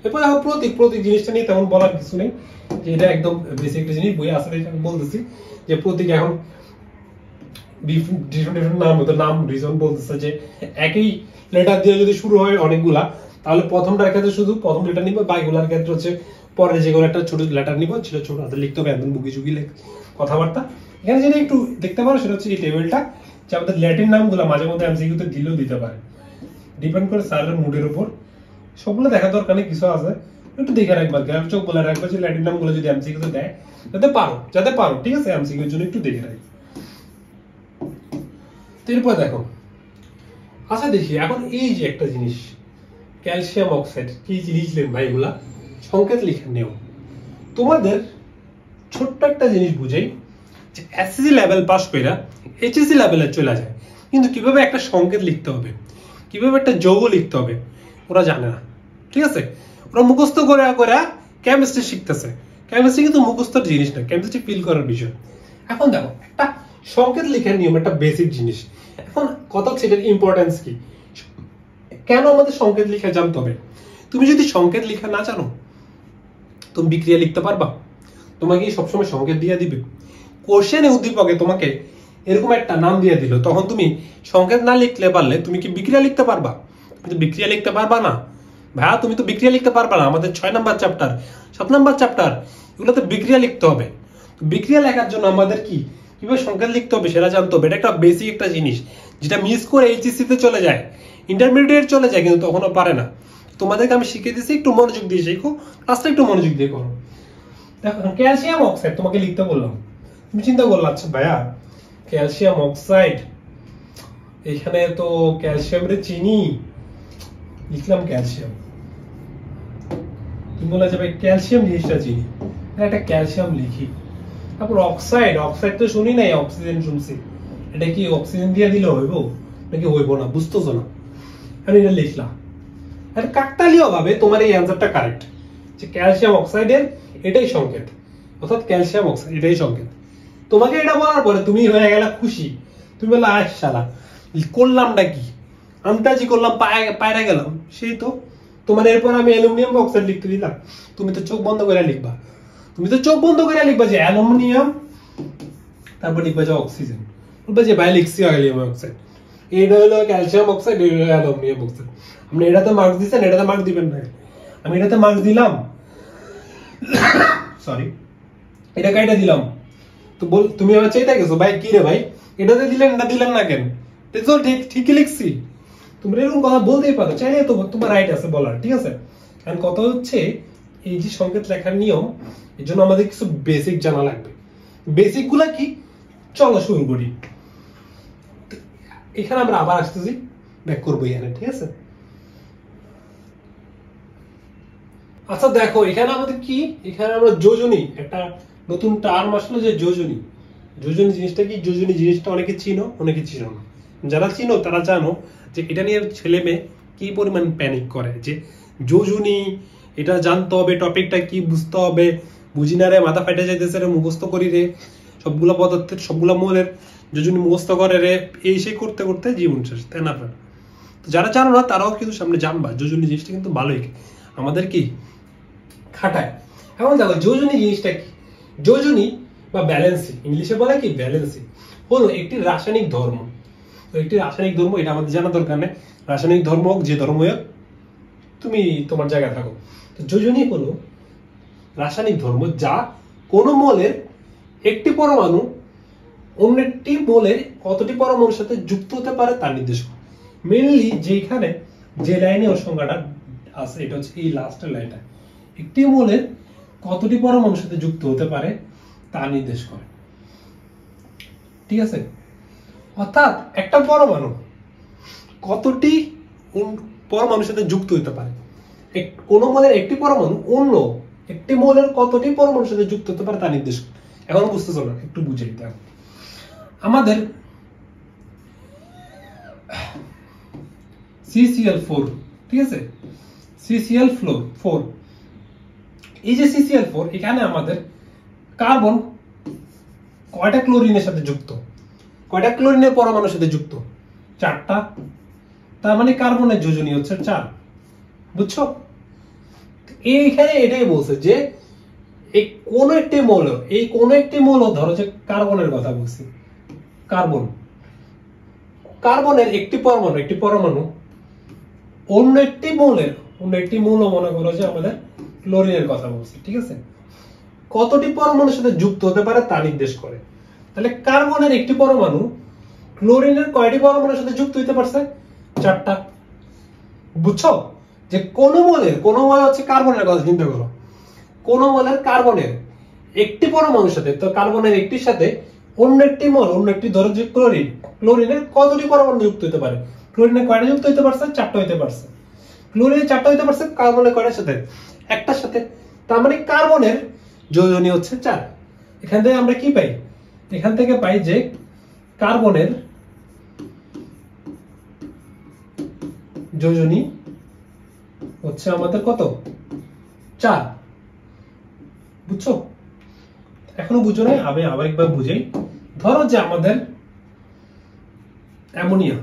এরপর দেখো প্রতীক জিনিসটা নিয়ে তেমন বলার কিছু নেই, যে এটা একদম বেসিক একটা জিনিস, বই আসলে আমি বলতেছি যে প্রতীক এখন ডিফারেন্ট নাম রিজন বলতেছে যে একই লেটার দিয়ে যদি শুরু হয় অনেকগুলা তাহলে প্রথমটার ক্ষেত্রে শুধু প্রথম লেটার নিব, বাকিগুলার ক্ষেত্রে হচ্ছে পরে যে কোনো একটা ছোট লেটার নিব, সেটা ছোট হাতে লিখতে হবে, একদম বুকি চুকি কথাবার্তা। এখানে যেটা একটু দেখতে পারো সেটা হচ্ছে এই টেবিলটা, যে আমাদের ল্যাটিন নামগুলো মাঝে মধ্যে এমসিকিউতে দিলেও দিতে পারে, ডিপেন্ড করে স্যারের মুডের উপর। সবগুলো দেখা দরকার নেই, কিছু আছে একটু দেখে রাখবা, গ্রাফ চোখ বলে রাখবা যে ল্যাটিন নামগুলো যদি এমসিকিউতে দেয় যাতে পারো, ঠিক আছে? এমসিকিউর জন্য একটু দেখে রাখি। এরপর দেখো, আচ্ছা দেখি এখন এই যে একটা জিনিস ক্যালসিয়াম অক্সাইড, কি জিনিস ভাই? এগুলা সংকেত লিখার নিয়ম। তোমাদের ছোট্ট একটা জিনিস বুঝাই, যে এসএসসি লেভেল পাস কইরা এইচএসসি লেভেলে চলে যায়, কিন্তু কিভাবে একটা সংকেত লিখতে হবে, কিভাবে একটা যৌগ লিখতে হবে ওরা জানে না, ঠিক আছে? ওরা মুখস্থ করে কেমিস্ট্রি শিখতেছে। কেমিস্ট্রি কিন্তু মুখস্থর জিনিস না, কেমিস্ট্রি ফিল করার বিষয়। এখন দেখো একটা সংকেত লেখার নিয়ম একটা বেসিক জিনিস, এখন কথা হচ্ছে এটার ইম্পর্টেন্স কি, কেন আমাদের সংকেত লিখা জানতে হবে। তুমি যদি সংকেত লিখা না জানো তুমি বিক্রিয়া লিখতে পারবা? তোমাকে সবসময় সংকেত দিয়ে দিবে? কোশ্চেনে উদ্দীপকে তোমাকে এরকম একটা নাম দিয়ে দিল, তখন তুমি সংকেত না লিখলে পারলে তুমি কি বিক্রিয়া লিখতে পারবা? তুমি তো বিক্রিয়া লিখতে পারবা না ভাইয়া, তুমি তো বিক্রিয়া লিখতে পারবা না। আমাদের 6 নাম্বার চ্যাপ্টার 7 নাম্বার চ্যাপ্টার এগুলোতে বিক্রিয়া লিখতে হবে। বিক্রিয়া লেখার জন্য আমাদের কিভাবে সংকেত লিখতে হবে সেটা জানতে হবে। এটা একটা বেসিক একটা জিনিস যেটা মিস করে এইচএসসি তে চলে যায়, ইন্টারমিডিয়েট চলে যায়, কিন্তু তখনও পারে না। তোমাদেরকে আমি শিখিয়ে দিচ্ছি, একটু মনোযোগ দিয়ে শিখো, ক্লাসটা একটু মনোযোগ দিয়ে করো। দেখো ক্যালসিয়াম অক্সাইড তোমাকে লিখতে বললাম, তুমি চিন্তা করলে আচ্ছা ভাইয়া ক্যালসিয়াম অক্সাইড, এখানে তো ক্যালসিয়ামের চিনি, লিখলাম ক্যালসিয়াম। তুমি বলে যে ভাই ক্যালসিয়াম জিনিসটা চিনি, একটা ক্যালসিয়াম লিখি। তারপর অক্সাইড, অক্সাইড তো শুনি নাই, অক্সিজেন শুনছি। এটা কি অক্সিজেন দিয়ে দিলে হইব নাকি হইব না, বুঝতেছো না। আমি এটা লিখলাম। আর কাকতালীয় ভাবে তোমার এই অ্যান্সারটা কারেক্ট, যে ক্যালসিয়াম অক্সাইডের এটাই সংকেত, অর্থাৎ ক্যালসিয়াম অক্সাইড এটাই সংকেত। তোমাকে এটা বলার পরে তুমি হয়ে গেলা খুশি, তুমি বললা আয় শালা করলামটা কি, আন্তাজি করলাম, পায়রা গেলাম, সেই তো তোমার। এরপর আমি অ্যালুমিনিয়াম অক্সাইড লিখতে দিলাম, তুমি তো চোখ বন্ধ করে লিখবা, যে অ্যালুমিনিয়াম, তারপর লিখবা যে অক্সিজেন, বলবা যে ভাই লিখছি অ্যালুমিনিয়াম অক্সাইড, এটা হলো ক্যালসিয়াম অক্সাইড, এটা হলো অ্যালুমিনিয়াম অক্সাইড। আপনি এটাতে মার্কস দিচ্ছেন, এটাতে মার্কস দিবেন না। আমি এটাতে মার্কস দিলাম, সরি এটা কাইটা দিলাম, তো তুমি আবার চাইতে গেছো ভাই কি রে ভাই এটাতে দিলেন না, দিলেন না কেন? তো ঠিকই লিখছি। তোমরা এরকম কথা বলতেই পারো, চাইলে তো তোমার রাইট আছে বলার, ঠিক আছে। কারণ কথা হচ্ছে এই যে সংকেত লেখার নিয়ম, এর জন্য আমাদের কিছু বেসিক জানা লাগবে। বেসিক গুলা কি, চলো শুরু করি। এখানে আমরা আবার আসতেছি, ব্যাক করবো এখানে, ঠিক আছে। আচ্ছা দেখো এখানে আমাদের কি, এখানে আমরা যোজনী, একটা নতুন টার্ম আসলো যে যোজনী। যোজনী জিনিসটা কি, যোজনী জিনিসটা অনেকে চিনো, অনেকে চিনো না। যারা চিনো তারা জানো যে এটা নিয়ে ছেলে মেয়ে কি পরিমাণ প্যানিক করে, যে যোজনী এটা জানতে হবে, টপিকটা কি বুঝতে হবে, বুঝি না রে, মাথা ফেটে যাইতেছে রে, মুখস্থ করি রে, সবগুলা পদার্থের সবগুলা মৌলের যোজনী মুখস্থ করে রে, এই সেই করতে করতে জীবন শেষ, তাই না? যারা জানো না তারাও কিন্তু সামনে জানবা, যোজনী জিনিসটা কিন্তু ভালোই আমাদের কি খাটায়। এখন দেখো যোজনী জিনিসটা কি, যোজনী বা ব্যালেন্সি, ইংলিশে বলে কি ব্যালেন্সি, হলো একটি রাসায়নিক ধর্ম। তো একটি রাসায়নিক ধর্ম, এটা আমাদের জানা দরকার নেই, রাসায়নিক ধর্ম হোক যে ধর্ম হোক, তুমি তোমার জায়গায় থাকো। তো যোজনী হলো রাসায়নিক ধর্ম যা কোনো মৌলের একটি পরমাণু অন্য একটি মৌলের কতটি পরমাণুর সাথে যুক্ত হতে পারে তা নির্দেশ করে। মেইনলি যেখানে যে লাইনে ওর সংজ্ঞাটা আছে, এটা হচ্ছে এই লাস্টের লাইনটা, একটি মৌলের কতটি পরমাণুর সাথে যুক্ত হতে পারে তা নির্দেশ করে, ঠিক আছে। অর্থাৎ একটা পরমাণু কতটি পরমাণুর সাথে যুক্ত হতে পারে, কোন মৌলের একটি পরমাণু অন্য একটি মৌলের কতটি পরমাণুর সাথে যুক্ত হতে পারে তা নির্দেশ করে। এখন বুঝতেছো না, একটু বুঝাই দেখো। আমাদের CCl4, ঠিক আছে, CCl4, এই যে CCl4, এখানে আমাদের কার্বন কয়টা ক্লোরিনের সাথে যুক্ত, কয়টা ক্লোরিনের পরমাণুর সাথে যুক্ত, 4টা। তার মানে কার্বনের যোজনী হচ্ছে 4, বুঝছো? এইখানে এটাই বলছে যে এই কোন একটি মৌল, এই কোন একটি মৌল, ধরো যে কার্বনের কথা বলছি, কার্বনের একটি পরমাণু অন্য একটি মৌল, মনে করো যে আমাদের ক্লোরিনের কথা বলছি, ঠিক আছে, কতটি পরমাণুর সাথে যুক্ত হতে পারে তা নির্দেশ করে। তাহলে কার্বনের একটি পরমাণু ক্লোরিনের কয়টি পরমাণুর সাথে যুক্ত হতে পারছে, 4টা। বুঝছো যে কোন মৌল হচ্ছে কার্বনের কথা চিন্তা করো, কোন মৌলের কার্বনের একটি পরমাণুর সাথে, তো কার্বনের একটির সাথে অন্য একটি মৌল, অন্য একটি ধরো যে ক্লোরিনের কতটি পরমাণু যুক্ত হতে পারে, ক্লোরিনের কয়টা যুক্ত হতে পারছে, 4টা হতে পারছে। ক্লোরিনের 4টা হতে পারছে, কার্বনের কয়টার সাথে, একটার সাথে। তার মানে কার্বনের যোজনী হচ্ছে 4। এখান থেকে আমরা কি পাই, এখান থেকে পাই যে কার্বনের যোজনী হচ্ছে আমাদের কত, 4। বুঝছো? এখনো বুঝো নাই, আমি আবার একবার বুঝাই। ধরো যে আমাদের অ্যামোনিয়া।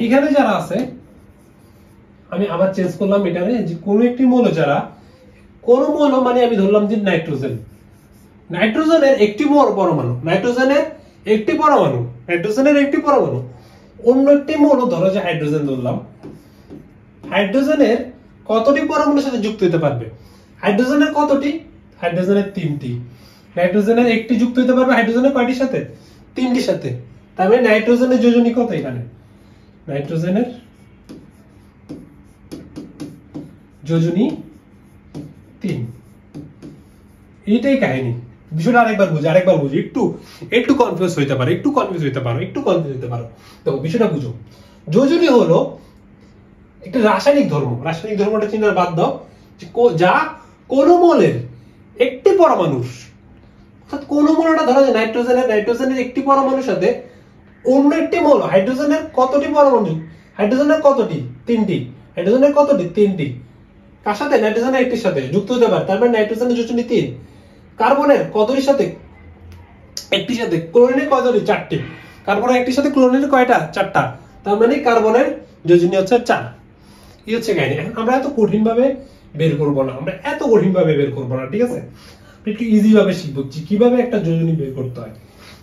এখানে যারা আছে আমি আবার চেঞ্জ করলাম এখানে যে কোন একটি মৌল যারা কোন মৌল মানে আমি ধরলাম যে নাইট্রোজেন, নাইট্রোজেনের একটি পরমাণু, নাইট্রোজেনের একটি পরমাণু, নাইট্রোজেনের একটি পরমাণু অন্য একটি মৌল ধরো যে হাইড্রোজেন ধরলাম, হাইড্রোজেনের কতটি পরমাণুর সাথে যুক্ত হতে পারবে? হাইড্রোজেনের কতটি? হাইড্রোজেনের 3টি। নাইট্রোজেনের একটি যুক্ত হতে পারবে হাইড্রোজেনের কয়টির সাথে? 3টির সাথে। তার মানে নাইট্রোজেনের যোজনী কত এখানে? নাইট্রোজেনের যোজনী 3। এইটাই কাহিনী। বিষয়টা আরেকবার বুঝি, একটু কনফিউজ হইতে পারে, একটু কনফিউজ হইতে পারো। তো বিষয়টা বুঝো, যোজনী হলো একটা রাসায়নিক ধর্ম, রাসায়নিক ধর্মটা চিনার বাদ দাও, যা কোন মৌলের একটি পরমাণুর, অর্থাৎ কোন মৌলটা ধরা যায় নাইট্রোজেনের একটি পরমাণুর সাথে অন্য একটি মৌল, হাইড্রোজেনের কতটি পরমাণু? হাইড্রোজেনের কতটি? 3টি। হাইড্রোজেনের কতটি? 3টি। কার সাথে? নাইট্রোজেনের একটির সাথে যুক্ত হতে পারে। তার মানে নাইট্রোজেনের যোজনী 3। কার্বনের কতটির সাথে? একটির সাথে। ক্লোরিনের কতটি? 4টি। কার্বনের একটির সাথে ক্লোরিনের কয়টা? 4টা। তার মানে কার্বনের যোজনী হচ্ছে 4। এই হচ্ছে কাহিনী। আমরা এত কঠিন ভাবে বের করব না, ঠিক আছে? একটু ইজি ভাবে শিখবো কিভাবে একটা যোজনী বের করতে হয়,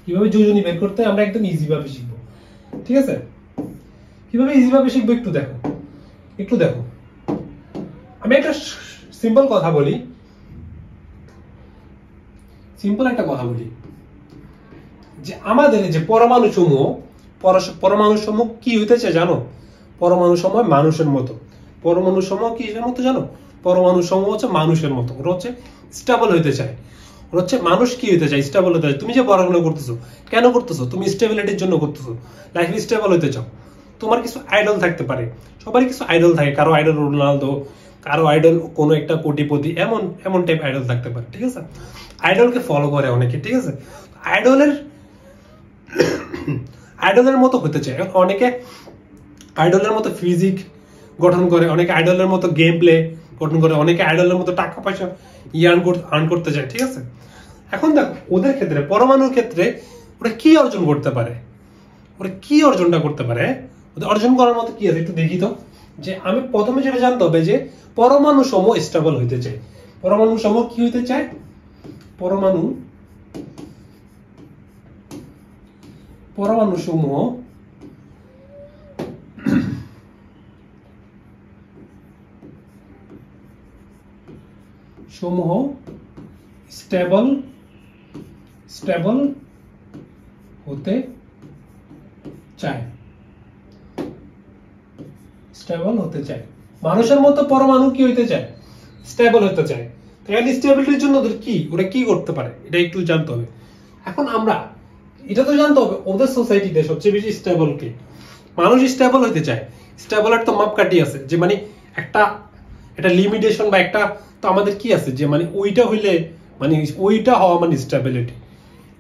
কিভাবে যোজনী বের করতে হয় আমরা একদম ইজি ভাবে শিখবো, ঠিক আছে? কিভাবে ইজি ভাবে শিখবো একটু দেখো। আমি একটা সিম্পল কথা বলি, যে আমাদের যে পরমাণু সমূহ কি হইতেছে জানো? পরমাণু সমূহ মানুষের মতো। পরমাণু সমূহ কিসের মতো জানো? পরমাণু সমূহ হচ্ছে মানুষের মতো। ওরা হচ্ছে স্টেবল হইতে চায়। ওরা হচ্ছে মানুষ কি হইতে চায়? স্টেবল হতে চায়। তুমি যে পড়াশোনা করতেছো কেন করতেছো? তুমি স্টেবিলিটির জন্য করতেছো, লাইফ স্টেবল হইতে চাও। তোমার কিছু আইডল থাকতে পারে, সবারই কিছু আইডল থাকে। কারো আইডল রোনালদো, কারো আইডল কোনো একটা কোটিপতি, এমন টাইপ আইডল থাকতে পারে, ঠিক আছে? আইডলকে ফলো করে অনেকে, ঠিক আছে? আইডলের মতো হতে চায় অনেকে। আইডলের মতো ফিজিক গঠন করে, অনেকে আইডলের মতো গেম প্লে গঠন করে, অনেকে আইডলের মতো টাকা পয়সা আর্ন করতে চায়, ঠিক আছে? এখন দেখো ওদের ক্ষেত্রে, পরমাণুর ক্ষেত্রে ওরা কি অর্জন করতে পারে? ওরা কি অর্জনটা করতে পারে? ওদের অর্জন করার মতো কি আছে একটু দেখি তো। যে আমি প্রথমে যেটা জানতে হবে যে পরমাণু সমূহ স্টেবল হইতে চায়। পরমাণু সমূহ কি হইতে চায়? পরমাণু সমূহ স্টেবল হতে চায়। মানুষের মতো পরমাণু কি হইতে চায়? স্টেবল হতে চায়। তাহলে স্টেবিলিটির জন্য ওরা কি করতে পারে এটা একটু জানতে হবে। এখন আমরা এটা তো জানতে হবে ওদের সোসাইটিতে সবচেয়ে বেশি স্টেবল কে? মানুষ স্টেবল হইতে চায়। স্টেবলের তো মাপকাঠি আছে, যে মানে একটা লিমিটেশন বা একটা তো আমাদের কি আছে, যে মানে ওইটা হইলে মানে ওইটা হওয়া মানে স্টেবিলিটি।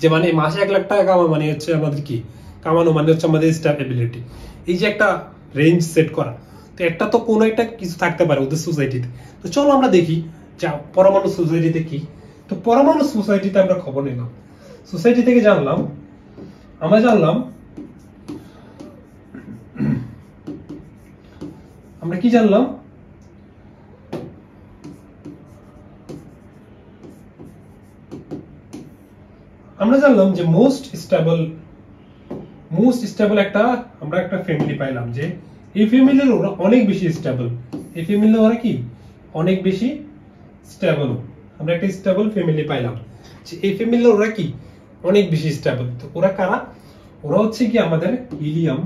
যে মানে মাসে 1 লাখ টাকা কামানো মানে হচ্ছে আমাদের কি কামানো মানে হচ্ছে আমাদের স্টেবিলিটি। এই যে একটা রেঞ্জ সেট করা, তো একটা তো কোনো একটা কিছু থাকতে পারে ওদের সোসাইটিতে। তো চলো আমরা দেখি যে পরমাণু সোসাইটিতে কি। তো পরমাণু সোসাইটিতে আমরা খবর নিলাম, সোসাইটি থেকে আমরা জানলাম আমরা কি জানলাম? আমরা জানলাম যে মোস্ট স্টেবল আমরা একটা ফ্যামিলি পাইলাম, যে এই ফ্যামিলির ওরা অনেক বেশি স্টেবল। এই ফ্যামিলির ওরা কি অনেক বেশি স্টেবল। আমরা একটা স্টেবল ফ্যামিলি পাইলাম, যে এই ফ্যামিলির ওরা কি অনেক বেশি স্টেবল। তো ওরা কারা? ওরা হচ্ছে কি আমাদের helium,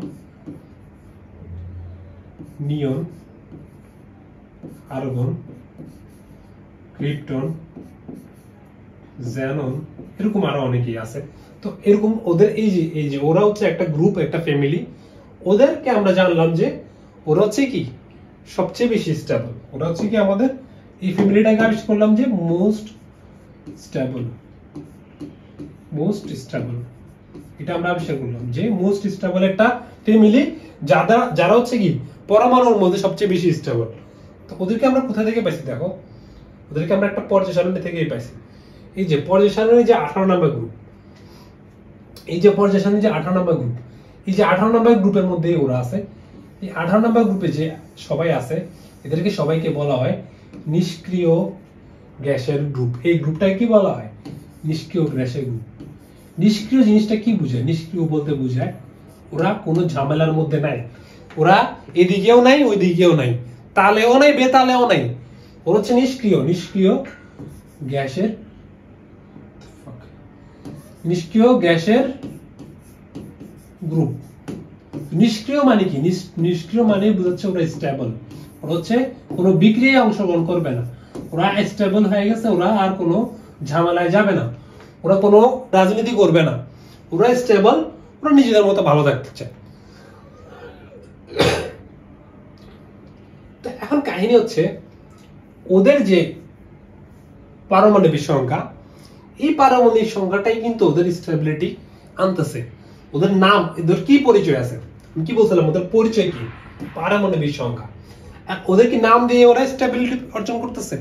neon, argon, krypton, Xanon, এরকম আরো অনেকেই আছে। তো এরকম ওদের এই যে ওরা হচ্ছে একটা গ্রুপ, একটা ফ্যামিলি। ওদেরকে আমরা জানলাম যে ওরা হচ্ছে কি সবচেয়ে বেশি স্টেবল। ওরা হচ্ছে কি আমাদের এই ফ্যামিলিটাকে আবিষ্কার করলাম যে মোস্ট স্টেবল। এটা আমরা আবিষ্কার করলাম যে মোস্ট স্টেবল একটা ফ্যামিলি, যারা হচ্ছে কি পরমাণুর মধ্যে সবচেয়ে বেশি স্টেবল। তো ওদেরকে আমরা কোথা থেকে পাইছি? দেখো ওদেরকে আমরা একটা পর্যায় সারণী থেকেই পাইছি। এই যে পর্যায় সারণী যে 18 নম্বর গ্রুপ, এই যে পর্যায় সারণীর যে 18 নম্বর গ্রুপ, এই যে 18 নম্বর গ্রুপের মধ্যেই ওরা আছে। এই 18 নম্বর গ্রুপে যে সবাই আছে এদেরকে সবাইকে বলা হয় নিষ্ক্রিয় গ্যাসের গ্রুপ। এই গ্রুপটাকে কি বলা হয়? নিষ্ক্রিয় গ্যাসের গ্রুপ। নিষ্ক্রিয় জিনিসটা কি বোঝায়? নিষ্ক্রিয় বলতে বোঝায় ওরা কোনো ঝামেলার মধ্যে নাই, ওরা এদিকেও নাই ওইদিকেও নাই, তালেও নাই বেতালেও নাই, ওরা হচ্ছে নিষ্ক্রিয়। নিষ্ক্রিয় গ্যাসের গ্রুপ। নিষ্ক্রিয় মানে কি? নিষ্ক্রিয় মানে বোঝাচ্ছে ওরা স্টেবল, ওরা হচ্ছে কোনো বিক্রিয়ায় অংশগ্রহণ করবে না, ওরা স্টেবল হয়ে গেছে, ওরা আর কোনো ঝামেলায় যাবে না, ওরা কোনো রাজনীতি করবে না, ওরা স্টেবল, ওরা নিজেদের মতো ভালো থাকতে চায়। তো এখন কাহিনী হচ্ছে ওদের যে পারমাণবিক সংখ্যা, এই পারমাণবিক সংখ্যাটাই কিন্তু ওদের স্টেবিলিটি আনতেছে। ওদের নাম, ওদের কি পরিচয় আছে? আমি কি বলছিলাম, ওদের পরিচয় কি? পারমাণবিক সংখ্যা। ওদের কি নাম দিয়ে ওরা স্টেবিলিটি অর্জন করতেছে?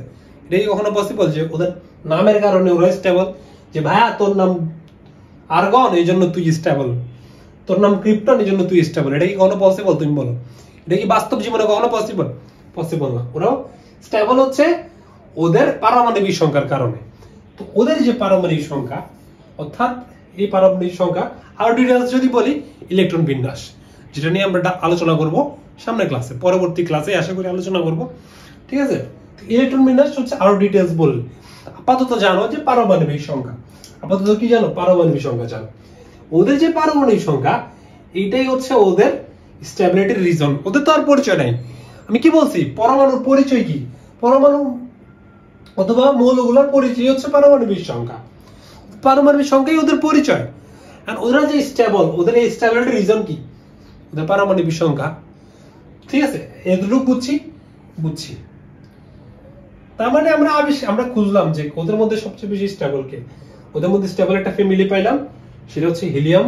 এটা কি কখনো পসিবল যে ওদের নামের কারণে ওরা স্টেবল? যে ভাইয়া তোর নাম আর্গন এই জন্য তুই স্টেবল, তোর নাম ক্রিপ্টন এই জন্য তুই স্টেবল, এটা কি কখনো পসিবল? তুমি বলো, এটা কি বাস্তব জীবনে কখনো পসিবল? পসিবল না। ওরাও স্টেবল হচ্ছে ওদের পারমাণবিক সংখ্যার কারণে। তো ওদের যে পারমাণবিক সংখ্যা, অর্থাৎ এই পারমাণবিক সংখ্যা, আর ডিটেইলস যদি বলি ইলেকট্রন বিন্যাস, যেটা নিয়ে আমরা আলোচনা করব সামনের ক্লাসে, পরবর্তী ক্লাসে আশা করি আলোচনা করব, ঠিক আছে? ইলেকট্রন বিন্যাস হচ্ছে আরো ডিটেইলস বললে, আপাতত জানো যে পারমাণবিক সংখ্যা, আপাতত কি জানো? পারমাণবিক সংখ্যা জানো। ওদের যে পারমাণবিক সংখ্যা, এইটাই হচ্ছে ওদের স্টেবিলিটির রিজন। ওদের তো আর পরিচয় নাই। আমি কি বলছি? পরমাণুর পরিচয় কি? পরমাণু অথবা মৌলগুলোর পরিচয় হচ্ছে পারমাণবিক সংখ্যা। পারমাণবিক সংখ্যাই ওদের পরিচয়। আর ওরা যে স্টেবল, ওদের এই স্টেবিলিটির রিজন কি? ওদের পারমাণবিক সংখ্যা। ঠিক আছে, এতটুকু বুঝছি। তার মানে আমরা খুঁজলাম যে ওদের মধ্যে সবচেয়ে বেশি স্টেবল কে। ওদের মধ্যে স্টেবল একটা ফ্যামিলি পাইলাম, সেটা হচ্ছে হিলিয়াম,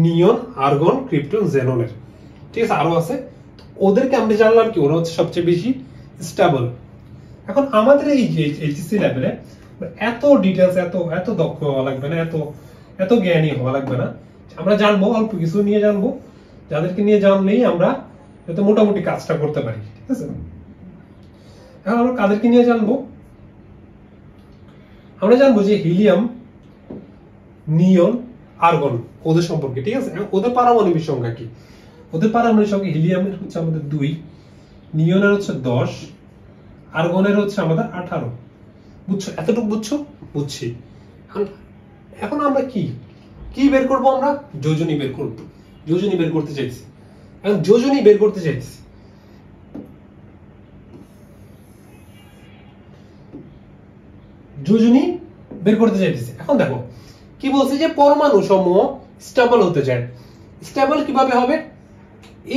নিয়ন, আর্গন, ক্রিপ্টন, জেননের। ঠিক আছে, আরো আছে। ওদেরকে আমরা জানলাম কি ওরা হচ্ছে সবচেয়ে বেশি স্টেবল। এখন আমাদের এই যে এইচএসসি লেভেলে এত ডিটেইলস, এত দক্ষ হওয়া লাগবে না, এত জ্ঞানী হওয়া লাগবে না। আমরা জানবো অল্প কিছু নিয়ে জানবো, যাদেরকে নিয়ে জানলেই আমরা যাতে মোটামুটি কাজটা করতে পারি। ঠিক আছে, এখন আমরা কাদেরকে নিয়ে জানবো? আমরা জানবো যে হিলিয়াম, নিয়ন, আর্গন ওদের সম্পর্কে। ঠিক আছে, ওদের পারমাণবিক সংখ্যা কি? ওদের পারমাণবিক সংখ্যা হিলিয়ামের হচ্ছে আমাদের 2, নিয়নের হচ্ছে 10, আর্গনের হচ্ছে আমাদের 18। বুঝছো? এতটুকু বুঝছো? বুঝছি। এখন আমরা কি বের করব? আমরা যোজনী বের করব। যোজনী বের করতে চাইছি। এখন যোজনী বের করতে চাইছি। এখন দেখো কি বলছে যে পরমাণু সমূহ স্টেবল হতে চায়। স্টেবল কিভাবে হবে?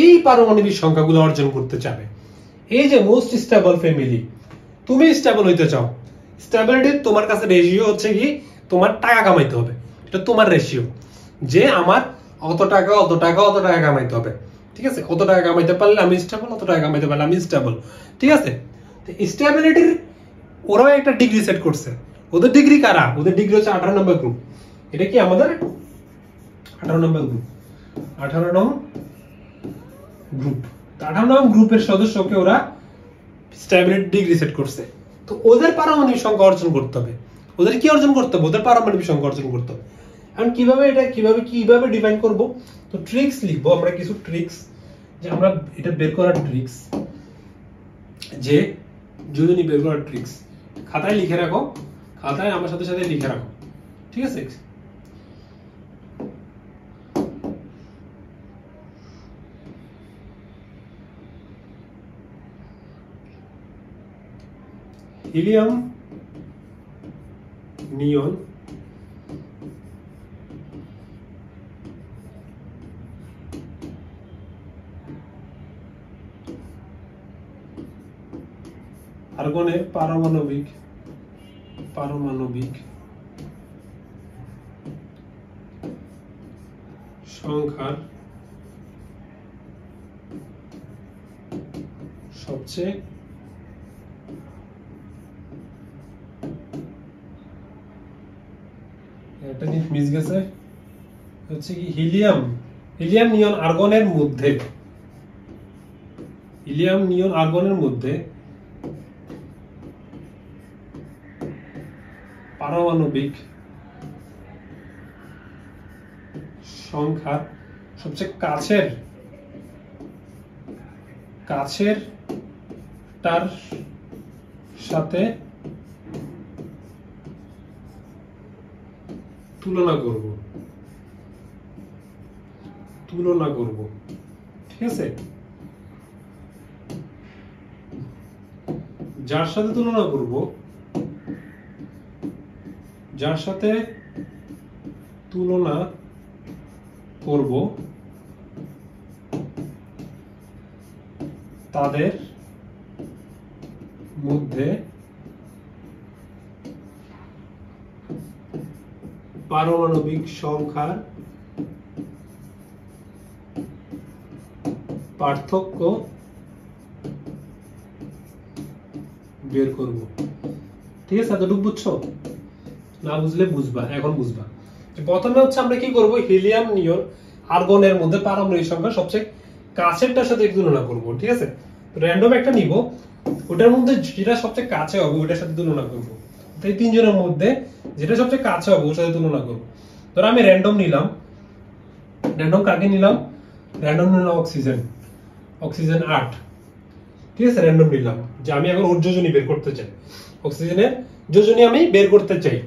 এই পারমাণবিক সংখ্যাগুলো অর্জন করতে চাবে। এই যে মোস্ট স্টেবল ফ্যামিলি, তুমি স্টেবল হইতে চাও। স্টেবিলিটি তোমার কাছে রেশিও হচ্ছে কি? তোমার টাকা কামাইতে হবে, এটা তোমার রেশিও, যে আমার অত টাকা কামাইতে হবে। ঠিক আছে, অত টাকা কামাইতে পারলে আমি স্টেবল, অত টাকা কামাইতে পারলে আমি স্টেবল। ঠিক আছে, স্টেবিলিটির ওরাও একটা ডিগ্রি সেট করছে। ওদের ডিগ্রি কারা? ওদের ডিগ্রি হচ্ছে 18 নম্বর গ্রুপ। এটা কি আমাদের 18 নম্বর গ্রুপ? 18 নং গ্রুপ। 18 নং গ্রুপের সদস্যকে ওরা স্টেবিলিটি ডিগ্রি সেট করছে। তো ওদের পারমাণবিক সংখ্যা অর্জন করতে হবে। ওদের কি অর্জন করতে হবে? ওদের পারমাণবিক সংখ্যা অর্জন করতে হবে। এখন কিভাবে ডিফাইন করব? তো ট্রিক্স লিখবো আমরা, কিছু ট্রিক্স, যে আমরা এটা বের করার ট্রিক্স, যে যোজনী বের করার ট্রিক্স খাতায় লিখে রাখো, খাতায় আমার সাথে লিখে রাখো। ঠিক আছে, হিলিয়াম, নিয়ন, আর্গনের পারমাণবিক সংখ্যার সবচেয়ে একটা জিনিস মিস গেছে, হচ্ছে কি হিলিয়াম নিয়ন আর্গনের মধ্যে পারমাণবিক সংখ্যা সবচেয়ে কাছের তার সাথে তুলনা করব ঠিক আছে, যার সাথে তুলনা করব তাদের মধ্যে পারমাণবিক সংখ্যার পার্থক্য বের করব। ঠিক আছে, এতটুকু বুঝছো? না বুঝলে বুঝবা, এখন বুঝবা। প্রথমে হচ্ছে আমরা কি করব, হিলিয়াম নিয়ন আর্গনের মধ্যে পারমাণবিক সংখ্যা সবচেয়ে কাছেরটার সাথে তুলনা করব। ঠিক আছে, র্যান্ডম একটা নিব, ওটার মধ্যে যেটা সবচেয়ে কাছে হবে ওটার সাথে তুলনা করব। এই তিনজনের মধ্যে যেটা সবচেয়ে কাছে হবে ওর সাথে তুলনা করব। ধরো আমি র্যান্ডম নিলাম, কাকে নিলাম? র্যান্ডম নিলাম অক্সিজেন 8। ঠিক আছে, র্যান্ডম নিলাম যে আমি এখন ওর যোজনী বের করতে চাই, অক্সিজেনের যোজনী আমি বের করতে চাই।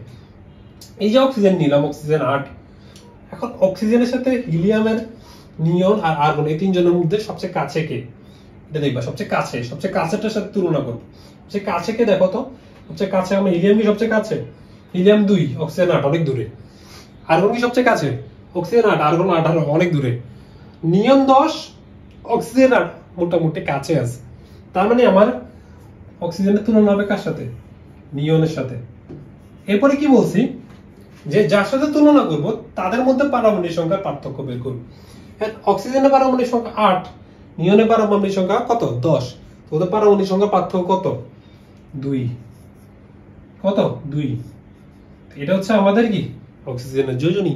এই যে অক্সিজেন নিলাম, অক্সিজেন 8। এখন অক্সিজেনের সাথে হিলিয়ামের, নিয়ন আর আর্গন এই তিনজনের মধ্যে সবচেয়ে কাছে কে, এটা দেখবা। সবচেয়ে কাছেরটার সাথে তুলনা করব। সবচেয়ে কাছে কে দেখো তো, সবচেয়ে কাছে আমার হিলিয়াম কি সবচেয়ে কাছে? হিলিয়াম 2, অক্সিজেন 8 অনেক দূরে। আর্গন কি সবচেয়ে কাছে? অক্সিজেন 8, আর্গন 18 অনেক দূরে। নিয়ন 10, অক্সিজেন 8 মোটামুটি কাছে আছে। তার মানে আমার অক্সিজেনের তুলনা হবে কার সাথে? নিয়নের সাথে। এরপরে কি বলছি, যে যার সাথে তুলনা করব তাদের মধ্যে পারমাণবিক সংখ্যার পার্থক্য বের করব। অক্সিজেনের পারমাণবিক সংখ্যা 8, নিয়নের পারমাণবিক সংখ্যা কত? 10। ওদের পারমাণবিক সংখ্যার পার্থক্য কত? 2। কত? 2। এটা হচ্ছে আমাদের কি অক্সিজেনের যোজনী।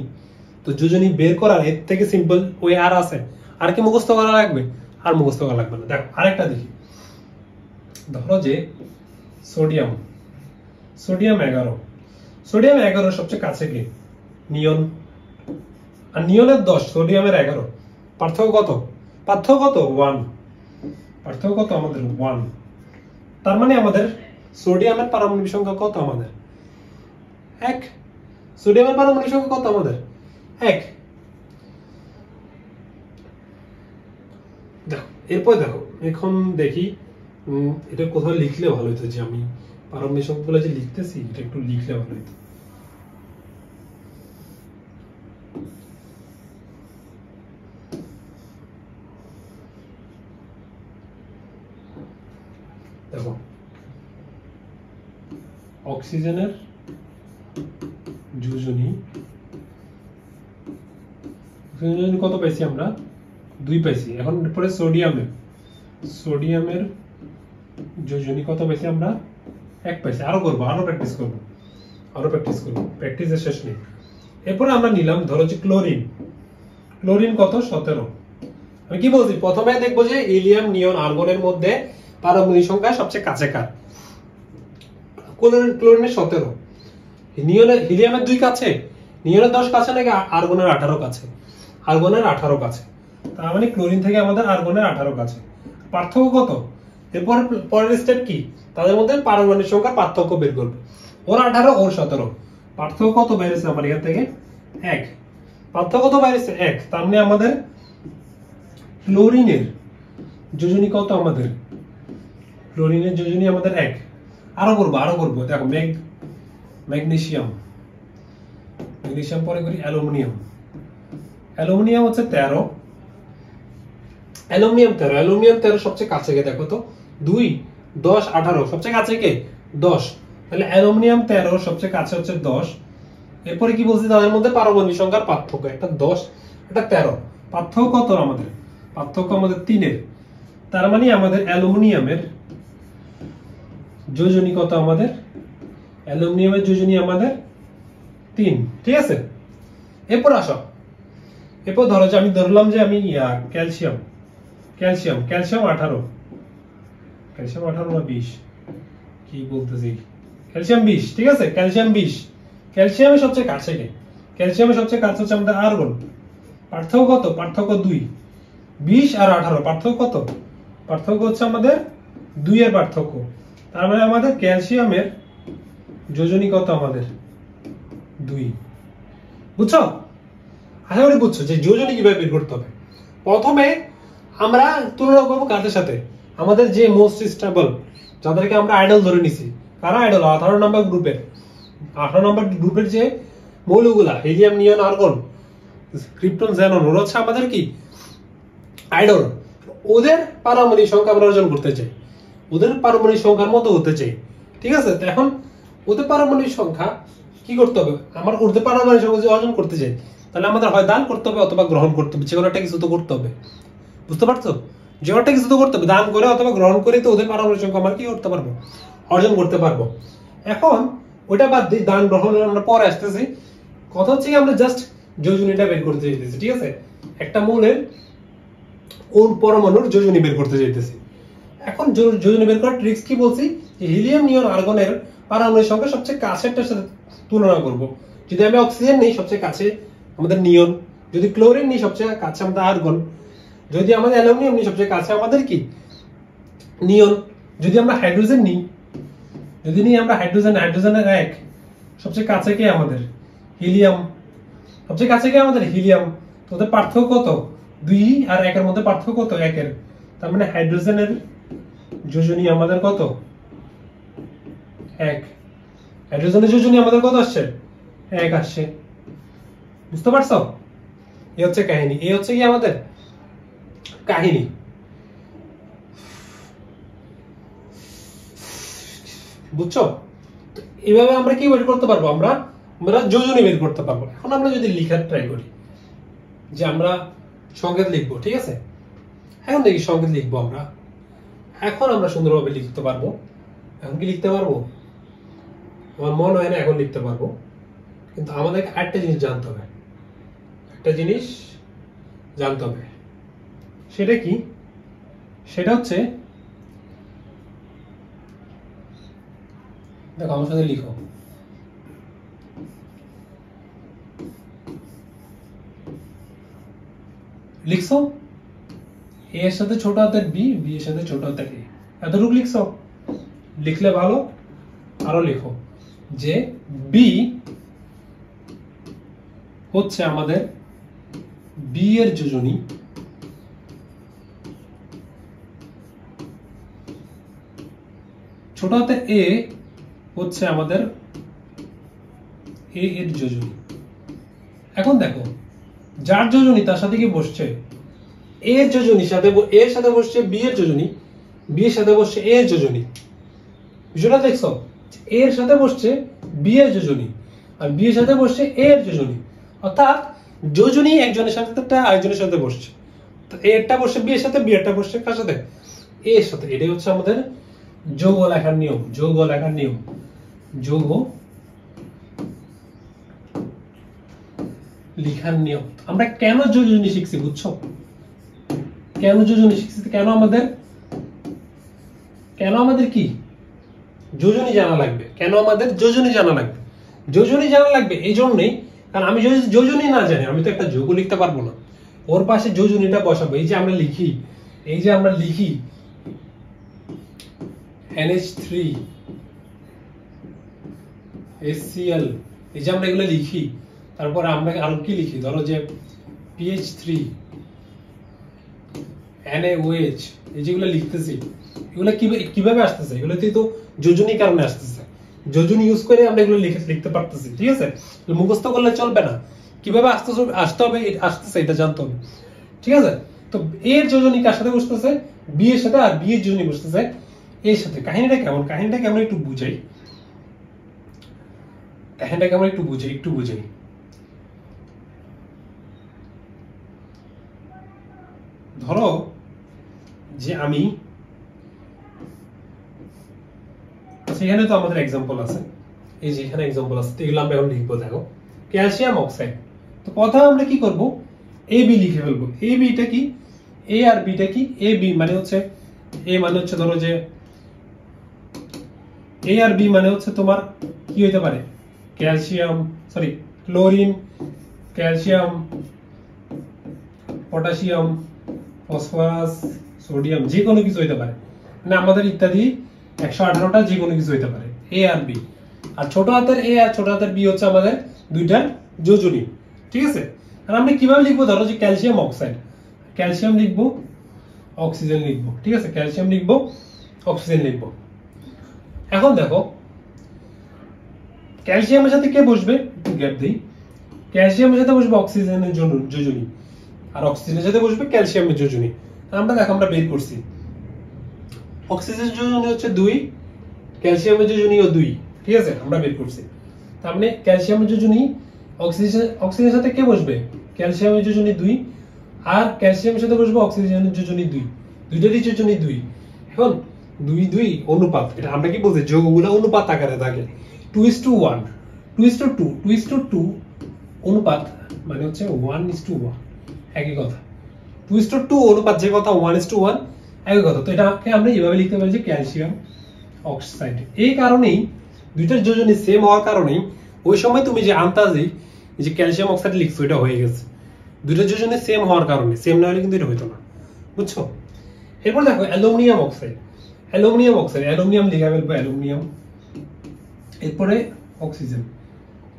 তো যোজনী বের করার এর থেকে সিম্পল ওয়ে আর আছে? আর কি মুখস্থ করা লাগবে? আর মুখস্থ করা লাগবে না। দেখো আরেকটা দেখি, ধরো যে সোডিয়াম 11, সোডিয়াম 11 সবচেয়ে কাছে কে? নিয়ন। আর নিয়নের 10, সোডিয়ামের 11। পার্থক্য কত? 1। পার্থক্য কত আমাদের? 1। তার মানে আমাদের সোডিয়ামের পারমাণবিক সংখ্যা কত আমাদের? 1। সোডিয়ামের পারমাণবিক সংখ্যা কত আমাদের? 1। দেখো এরপর দেখো, এখন দেখি এটা কোথাও লিখলে ভালো হতো, যে আমি পারমাণবিক সংখ্যাগুলো যে লিখতেছি এটা একটু লিখলে ভালো হতো। দেখো অক্সিজেনের যোজনী কত পাইছি আমরা? 2 পাইছি। এখন পরে সোডিয়ামের যোজনী কত পাইছি আমরা? 1 পাইছি। আরো করবো, আরো প্র্যাকটিস করবো, প্র্যাকটিসের শেষ নেই। এরপরে আমরা নিলাম ধরো যে ক্লোরিন কত? 17। আমি কি বলছি, প্রথমে দেখবো যে হিলিয়াম, নিয়ন, আর্গনের মধ্যে পারমাণবিক সংখ্যা সবচেয়ে কাছে কার? ক্লোরিনের 17। হিলিয়ামের 2 কাছে, নিয়নের 10 কাছে নাকি আর্গনের 18 কাছে? আর্গনের 18 কাছে। তার মানে ক্লোরিন থেকে আমাদের আর্গনের 18 কাছে। পার্থক্য কত? এরপর পরের স্টেপ কি? তাদের মধ্যে পারমাণবিক সংখ্যা পার্থক্য বের করবে। ওর 18, ওর 17। পার্থক্য কত বেরিয়েছে আমার এখান থেকে? 1। পার্থক্য কত বেরিয়েছে? 1। তার মানে আমাদের ক্লোরিনের যোজনী কত আমাদের? ক্লোরিনের যোজনী আমাদের 1। আরো করবো। দেখো ম্যাগনেসিয়াম পরে করি। অ্যালুমিনিয়াম হচ্ছে 13। অ্যালুমিনিয়াম 13 সবচেয়ে কাছে কে দেখো তো? 2, 10, 18 সবচেয়ে কাছে কে? 10। তাহলে অ্যালুমিনিয়াম 13 সবচেয়ে কাছে হচ্ছে 10। এরপরে কি বলছি, তাদের মধ্যে পারমাণবিক সংখ্যার পার্থক্য, একটা 10 একটা 13। পার্থক্য কত আমাদের? পার্থক্য আমাদের 3। তার মানে আমাদের অ্যালুমিনিয়ামের যোজনী কত আমাদের? অ্যালুমিনিয়ামের যোজনী আমাদের 3। ঠিক আছে, এরপর আসো এরপর ধরো যে আমি ধরলাম যে আমি ক্যালসিয়াম ক্যালসিয়াম ক্যালসিয়াম 18 ক্যালসিয়াম 18 না 20 কি বলতেছি ক্যালসিয়াম 20 ঠিক আছে ক্যালসিয়াম 20 ক্যালসিয়ামের সবচেয়ে কাছে কে ক্যালসিয়ামের সবচেয়ে কাছে হচ্ছে আমাদের আর্গন পার্থক্য কত পার্থক্য 2 20 আর 18 পার্থক্য কত পার্থক্য হচ্ছে আমাদের 2 এর পার্থক্য তার মানে আমাদের ক্যালসিয়ামের যোজনী কত আমাদের 2 বুঝছো আশা করি বুঝছো যে যোজনী কিভাবে বের করতে হবে প্রথমে আমরা তুলনা করব কাদের সাথে আমাদের যে মোস্ট স্টেবল যাদেরকে আমরা আইডল ধরে নিছি কারা আইডল 18 নম্বর গ্রুপের 18 নম্বর গ্রুপের যে মৌলগুলা helium neon argon krypton xenon ওরা হচ্ছে আমাদের কি আইডল ওদের পারমাণবিক সংখ্যা আমরা অর্জন করতে চাই ওদের পারমাণবিক সংখ্যার মতো হতে চাই ঠিক আছে তো এখন ওদের পারমাণবিক সংখ্যা কি করতে হবে আমার ওদের পারমাণবিক সংখ্যা অর্জন করতে চাই তাহলে আমাদের হয় দান করতে হবে অথবা গ্রহণ করতে হবে যে কোনো একটা কিছু তো করতে হবে বুঝতে পারছো যে কোনো একটা কিছু তো করতে হবে দান করে অথবা গ্রহণ করে তো ওদের পারমাণবিক সংখ্যা আমরা কি করতে পারবো অর্জন করতে পারবো এখন ওটা বাদ দিয়ে দান গ্রহণ আমরা পরে আসতেছি কথা হচ্ছে কি আমরা জাস্ট যোজনীটা বের করতে চাইতেছি ঠিক আছে একটা মৌলের ওর পরমাণুর যোজনী বের করতে চাইতেছি এখন যোজনী বের করার ট্রিক্স কি বলছি যে হিলিয়াম নিয়ন আর্গনের পারমাণবিক সংখ্যা সবচেয়ে কাছেরটার সাথে তুলনা করব যদি আমি অক্সিজেন নেই সবচেয়ে কাছে আমাদের নিয়ন যদি ক্লোরিন নেই সবচেয়ে কাছে আমাদের আর্গন যদি আমাদের অ্যালুমিনিয়াম নেই সবচেয়ে কাছে আমাদের কি নিয়ন যদি আমরা হাইড্রোজেন নিই যদি নিই আমরা হাইড্রোজেনের এক সবচেয়ে কাছে কে আমাদের হিলিয়াম সবচেয়ে কাছে কে আমাদের হিলিয়াম তো ওদের পার্থক্য কত 2 আর 1 এর মধ্যে পার্থক্য কত 1 এর তার মানে হাইড্রোজেনের যোজনী আমাদের কত 1 হাইড্রোজেনের যোজনী আমাদের কত আসছে 1 আসছে বুঝতে পারছো এই হচ্ছে কাহিনী এই হচ্ছে কি আমাদের কাহিনী বুঝছো এইভাবে আমরা কি বের করতে পারবো আমরা যোজনী বের করতে পারবো এখন আমরা যদি লেখার ট্রাই করি যে আমরা সংকেত লিখবো ঠিক আছে এখন দেখি সংকেত লিখবো আমরা এখন আমরা সুন্দরভাবে লিখতে পারবো এখন কি লিখতে পারবো আমার মনে হয় না এখন লিখতে পারবো কিন্তু আমাদেরকে একটা জিনিস জানতে হবে একটা জিনিস জানতে হবে সেটা কি সেটা হচ্ছে দেখো আমার সাথে লিখো লিখছো এ এর সাথে ছোট হাতের বি বি এর সাথে ছোট হাতের এ এতটুকু লিখছো লিখলে ভালো আরো লিখো যে বি হচ্ছে আমাদের বি এর যোজনী ছোট হাতের এ হচ্ছে আমাদের এ এর যোজনী এখন দেখো যার যোজনী তার সাথে কি বসছে এ এর যোজনীর সাথে এর সাথে বসছে বি এর যোজনী বি এর সাথে বসছে এ এর যোজনী বিষয়টা দেখছো এ এর সাথে বসছে বি এর যোজনী আর বি এর সাথে বসছে এ এর যোজনী অর্থাৎ যোজনী একজনের সাথে আরেকজনের সাথে বসছে তো এরটা বসছে বি এর সাথে বি এরটা বসছে কার সাথে এ এর সাথে এটাই হচ্ছে আমাদের যৌগ লেখার নিয়ম যৌগ লেখার নিয়ম যৌগ লেখার নিয়ম আমরা কেন যোজনী শিখছি বুঝছো কেন যোজনী শিখছি কেন আমাদের কি যোজনী জানা লাগবে কেন আমাদের যোজনী জানা লাগবে যোজনী জানা লাগবে এই জন্যই কারণ আমি যদি যোজনী না জানি আমি তো একটা যৌগ লিখতে পারবো না ওর পাশে যোজনীটা বসাবো এই যে আমরা লিখি NH3 HCl এই যে আমরা এগুলো লিখি তারপর আমরা আরো কি লিখি ধরো যে PH3 NaOH এই যেগুলো লিখতেছি এগুলো কিভাবে আসতেছে এগুলোতে তো যোজনী কারণে আসতেছে যোজনী ইউজ করে আমরা এগুলো লিখতে পারতেছি ঠিক আছে মুখস্থ করলে চলবে না কিভাবে আসতেছে এটা জানতে হবে ঠিক আছে তো এর যোজনী কার সাথে বসতেছে বি এর সাথে আর বি এর যোজনী বসতেছে এর সাথে কাহিনীটা কেমন একটু বুঝাই একটু বুঝাই ধরো যে আমি সেখানে তো আমাদের एग्जांपल আছে এই যে এখানে एग्जांपल আছে এগুলো আমরা এখন লিখবো দেখো ক্যালসিয়াম অক্সাইড তো প্রথমে আমরা কি করব এ বি লিখে ফেলবো। এ বিটা কি, এ আর বিটা কি, এ বি মানে হচ্ছে, এ মানে হচ্ছে ধরো যে এ আর বি মানে হচ্ছে তোমার কি হইতে পারে, calcium, sorry chlorine, calcium, potassium, phosphorus, sodium, যে কোনো কিছু হইতে পারে, মানে আমাদের ইত্যাদি 118টা যে কোনো কিছু হইতে পারে, এ আর বি। আর ছোট হাতের এ আর ছোট হাতের বি হচ্ছে আমাদের দুইটার যোজনী, ঠিক আছে। আর আমরা কিভাবে লিখবো, ধরো যে ক্যালসিয়াম অক্সাইড, ক্যালসিয়াম লিখবো, অক্সিজেন লিখবো, ঠিক আছে, ক্যালসিয়াম লিখবো, অক্সিজেন লিখবো। এখন দেখো ক্যালসিয়ামের সাথে কে বসবে, একটু গ্যাপ দেই, ক্যালসিয়ামের সাথে বসবে অক্সিজেনের যোজনী, আর অক্সিজেনের সাথে বসবে ক্যালসিয়ামের যোজনী। আমরা দেখো আমরা বের করছি, অক্সিজেনের যোজনী হচ্ছে 2, ক্যালসিয়ামের যোজনীও 2, ঠিক আছে, আমরা বের করছি। তার মানে ক্যালসিয়ামের যোজনী অক্সিজেনের সাথে কে বসবে, ক্যালসিয়ামের যোজনী 2, আর ক্যালসিয়ামের সাথে বসবে অক্সিজেনের যোজনী 2, দুইটারই যোজনী 2। এখন 2-2 অনুপাত, এটা আমরা কি বলছি, যৌগগুলো অনুপাত আকারে থাকে, 2:1, 2:2, 2:2 অনুপাত মানে হচ্ছে 1:1, একই কথা। 2:2 অনুপাত যে কথা, 1:1 একই কথা। তো এটাকে আমরা এইভাবে লিখতে পারি যে ক্যালসিয়াম অক্সাইড। এই কারণেই দুইটার যোজনী সেম হওয়ার কারণেই ওই সময় তুমি যে আন্তাজে যে ক্যালসিয়াম অক্সাইড লিখছো এটা হয়ে গেছে, দুইটার যোজনী সেম হওয়ার কারণে। সেম না হলে কিন্তু এটা হইতো না, বুঝছো। এরপর দেখো aluminium oxide, aluminium oxide, aluminium লিখে ফেলবো, অ্যালুমিনিয়াম। এরপরে অক্সিজেন,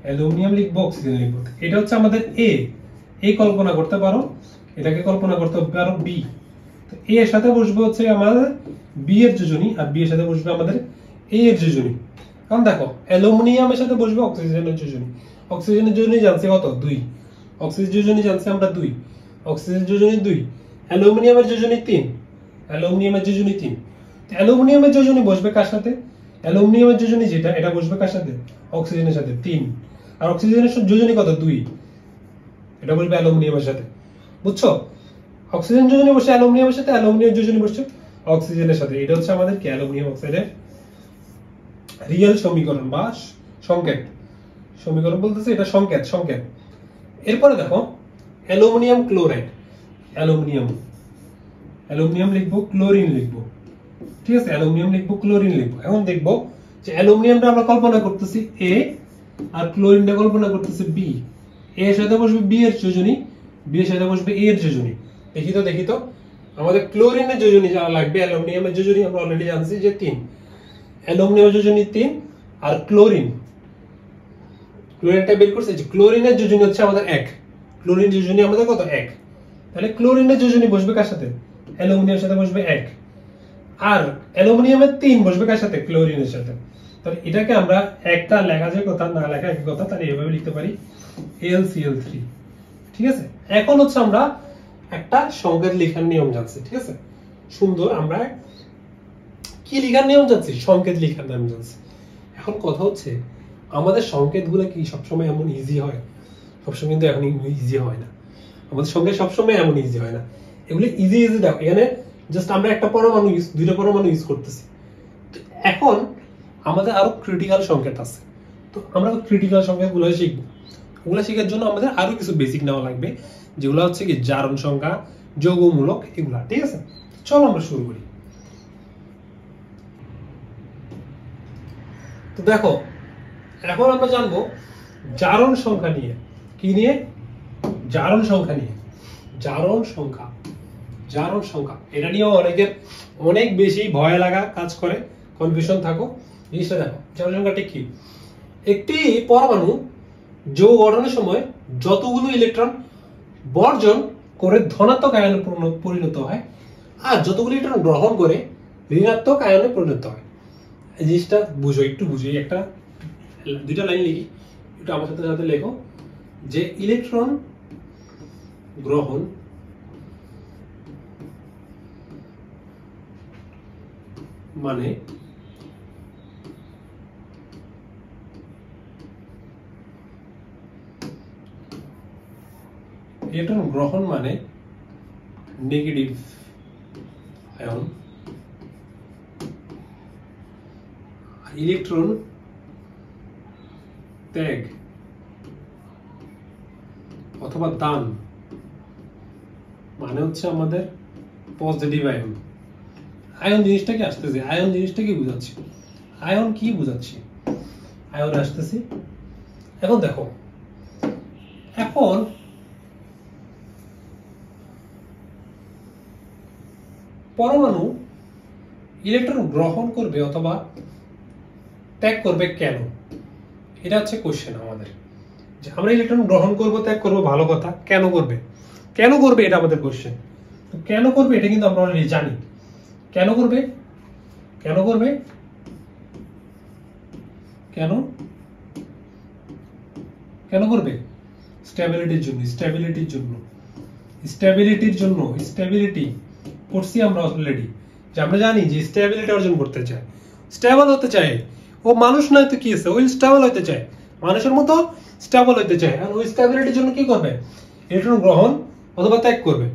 অ্যালুমিনিয়াম লিখবো, অক্সিজেন লিখবো। এটা হচ্ছে আমাদের এ, এই কল্পনা করতে পারো, এটাকে কল্পনা করতে পারো বি। তো এ এর সাথে বসবে হচ্ছে আমাদের বি এর যোজনী, আর বি এর সাথে বসবে আমাদের এ এর যোজনী। কারণ দেখো অ্যালুমিনিয়ামের সাথে বসবে অক্সিজেনের যোজনী, অক্সিজেনের যোজনী জানছি কত, 2, অক্সিজেন যোজনী জানছি আমরা 2, অক্সিজেন যোজনী 2, অ্যালুমিনিয়ামের যোজনী 3, অ্যালুমিনিয়ামের যোজনী 3। অ্যালুমিনিয়ামের যোজনী বসবে কার সাথে, অ্যালুমিনিয়ামের যোজনী যেটা, এটা বসবে কার সাথে, অক্সিজেনের সাথে 3, আর অক্সিজেনের যোজনী কত, 2, এটা বসবে অ্যালুমিনিয়ামের সাথে, বুঝছো। অক্সিজেন যোজনী বসে অ্যালুমিনিয়ামের সাথে, অ্যালুমিনিয়াম যোজনী বসছে অক্সিজেনের সাথে। এটা হচ্ছে আমাদের কি, অ্যালুমিনিয়াম অক্সাইডের রিয়েল সমীকরণ বা সংকেত। সমীকরণ বলতেছে এটা সংকেত, সংকেত। এরপরে দেখো অ্যালুমিনিয়াম ক্লোরাইড, অ্যালুমিনিয়াম, অ্যালুমিনিয়াম লিখবো, ক্লোরিন লিখবো, ঠিক আছে, অ্যালুমিনিয়াম লিখবো, ক্লোরিন লিখবো। এখন দেখবো যে অ্যালুমিনিয়ামটা আমরা কল্পনা করতেছি এ, আর ক্লোরিনটা কল্পনা করতেছি বি। এ এর সাথে বসবে বি এর যোজনী, বি এর সাথে বসবে এ এর যোজনী। দেখি তো দেখি তো, আমাদের ক্লোরিনের যোজনী জানা লাগবে, অ্যালুমিনিয়ামের যোজনী আমরা অলরেডি জানছি যে 3, অ্যালুমিনিয়ামের যোজনী 3, আর ক্লোরিন, ক্লোরিনটা বের করছে যে ক্লোরিনের যোজনী হচ্ছে আমাদের 1, ক্লোরিন যোজনী আমাদের কত, 1। তাহলে ক্লোরিনের যোজনী বসবে কার সাথে, অ্যালুমিনিয়ামের সাথে বসবে 1, আর অ্যালুমিনিয়ামের 3 বসবে কার সাথে, ক্লোরিনের সাথে। তাহলে এটাকে আমরা একটা লেখা যায় কথা, না লেখা একই কথা, তাহলে এভাবে লিখতে পারি AlCl3, ঠিক আছে। এখন হচ্ছে আমরা একটা সংকেত লেখার নিয়ম জানছি, ঠিক আছে, সুন্দর। আমরা কি লেখার নিয়ম জানছি, সংকেত লেখার নিয়ম জানছি। এখন কথা হচ্ছে আমাদের সংকেতগুলো কি সবসময় এমন ইজি হয়, সবসময় কিন্তু এখন ইজি হয় না, আমাদের সংকেত সবসময় এমন ইজি হয় না। এগুলো ইজি ইজি দেখো, এখানে জাস্ট আমরা একটা পরমাণু দুইটা পরমাণু ইউজ করতেছি। এখন আমাদের আরো ক্রিটিক্যাল সংকেত আছে, তো আমরা ক্রিটিক্যাল সংকেতগুলো শিখবো। ওগুলো শেখার জন্য আমাদের আরো কিছু বেসিক নেওয়া লাগবে, যেগুলো হচ্ছে কি জারণ সংখ্যা, যৌগমূলক, এগুলা, ঠিক আছে। চলো আমরা শুরু করি। তো দেখো এখন আমরা জানবো জারণ সংখ্যা নিয়ে। কি নিয়ে, জারণ সংখ্যা নিয়ে। জারণ সংখ্যা, জারণ সংখ্যা, এটা নিয়েও অনেকের অনেক বেশি ভয় লাগা কাজ করে, কনফিউশন থাকো। জিনিসটা দেখো, জারণ সংখ্যাটা কি, একটি পরমাণু যৌগ গঠনের সময় যতগুলো ইলেকট্রন বর্জন করে ধনাত্মক আয়নে পরিণত হয়, আর যতগুলো ইলেকট্রন গ্রহণ করে ঋণাত্মক আয়নে পরিণত হয়। এই জিনিসটা বুঝো, একটু বুঝো। একটা দুইটা লাইন লিখি, একটু আমার সাথে সাথে লেখো, যে ইলেকট্রন গ্রহণ মানে ইলেকট্রন গ্রহণ মানে নেগেটিভ আয়ন, ইলেকট্রন ত্যাগ অথবা দান মানে হচ্ছে আমাদের পজিটিভ আয়ন। আয়ন জিনিসটা কি আসতেছে, আয়ন জিনিসটা কি বুঝাচ্ছি, আয়ন কি বুঝাচ্ছি, আয়ন আসতেছি। এখন দেখো, এখন পরমাণু ইলেকট্রন গ্রহণ করবে অথবা ত্যাগ করবে কেন, এটা হচ্ছে কোশ্চেন আমাদের। যে আমরা ইলেকট্রন গ্রহণ করব, ত্যাগ করব, ভালো কথা, কেন করবে, কেন করবে এটা আমাদের কোশ্চেন। তো কেন করবে এটা কিন্তু আমরা অলরেডি জানি। কেন করবে, কেন করবে, কেন, কেন করবে, স্ট্যাবিলিটির জন্য, স্ট্যাবিলিটির জন্য, স্ট্যাবিলিটির জন্য, স্ট্যাবিলিটি পড়ছি আমরা অলরেডি, যে আমরা জানি যে স্ট্যাবিলিটি অর্জন করতে চায়, স্টেবল হতে চায়। ও মানুষ নয় তো কি আছে, ওই স্টেবল হতে চায়, মানুষের মতো স্টেবল হতে চায়। আর ওই স্ট্যাবিলিটির জন্য কি করবে, ইলেকট্রন গ্রহণ অথবা ত্যাগ করবে।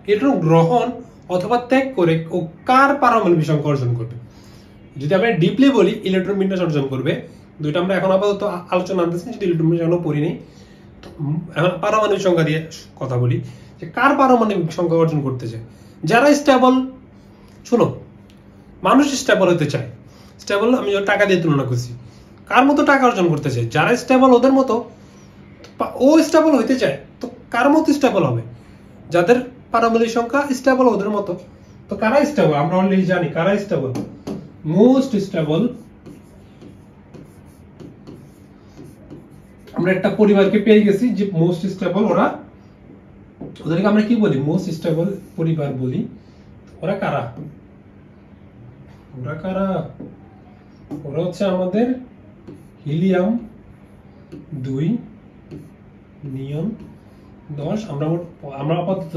ইলেকট্রন গ্রহণ অথবা ত্যাগ করে ও কার পারমাণবিক সংখ্যা অর্জন করবে। যদি আমরা ডিপলি বলি, ইলেকট্রন বিন্যাস অর্জন করবে। দুইটা আমরা এখন আপাতত আলোচনা আনতেছি, যদি ইলেকট্রন বিন্যাস এখনো পড়িনি। এখন পারমাণবিক সংখ্যা দিয়ে কথা বলি, যে কার পারমাণবিক সংখ্যা অর্জন করতে চায়। যারা স্টেবল, শুনো, মানুষ স্টেবল হতে চায়, স্টেবল আমি টাকা দিয়ে তুলনা করছি, কার মতো টাকা অর্জন করতে চায়, যারা স্টেবল ওদের মতো, ও স্টেবল হইতে চায়, তো কার মতো স্টেবল হবে, যাদের পারমাণবিক সংখ্যা স্টেবল ওদের মতো। তো কারা স্টেবল আমরা অলরেডি জানি, কারা স্টেবল, মোস্ট স্টেবল। আমরা একটা পরিবারকে পেয়ে গেছি যে মোস্ট স্টেবল, ওরা, ওদেরকে আমরা কি বলি, মোস্ট স্টেবল পরিবার বলি। ওরা কারা, ওরা কারা, ওরা হচ্ছে আমাদের হিলিয়াম 2, নিয়ন 10। আমরা আপাতত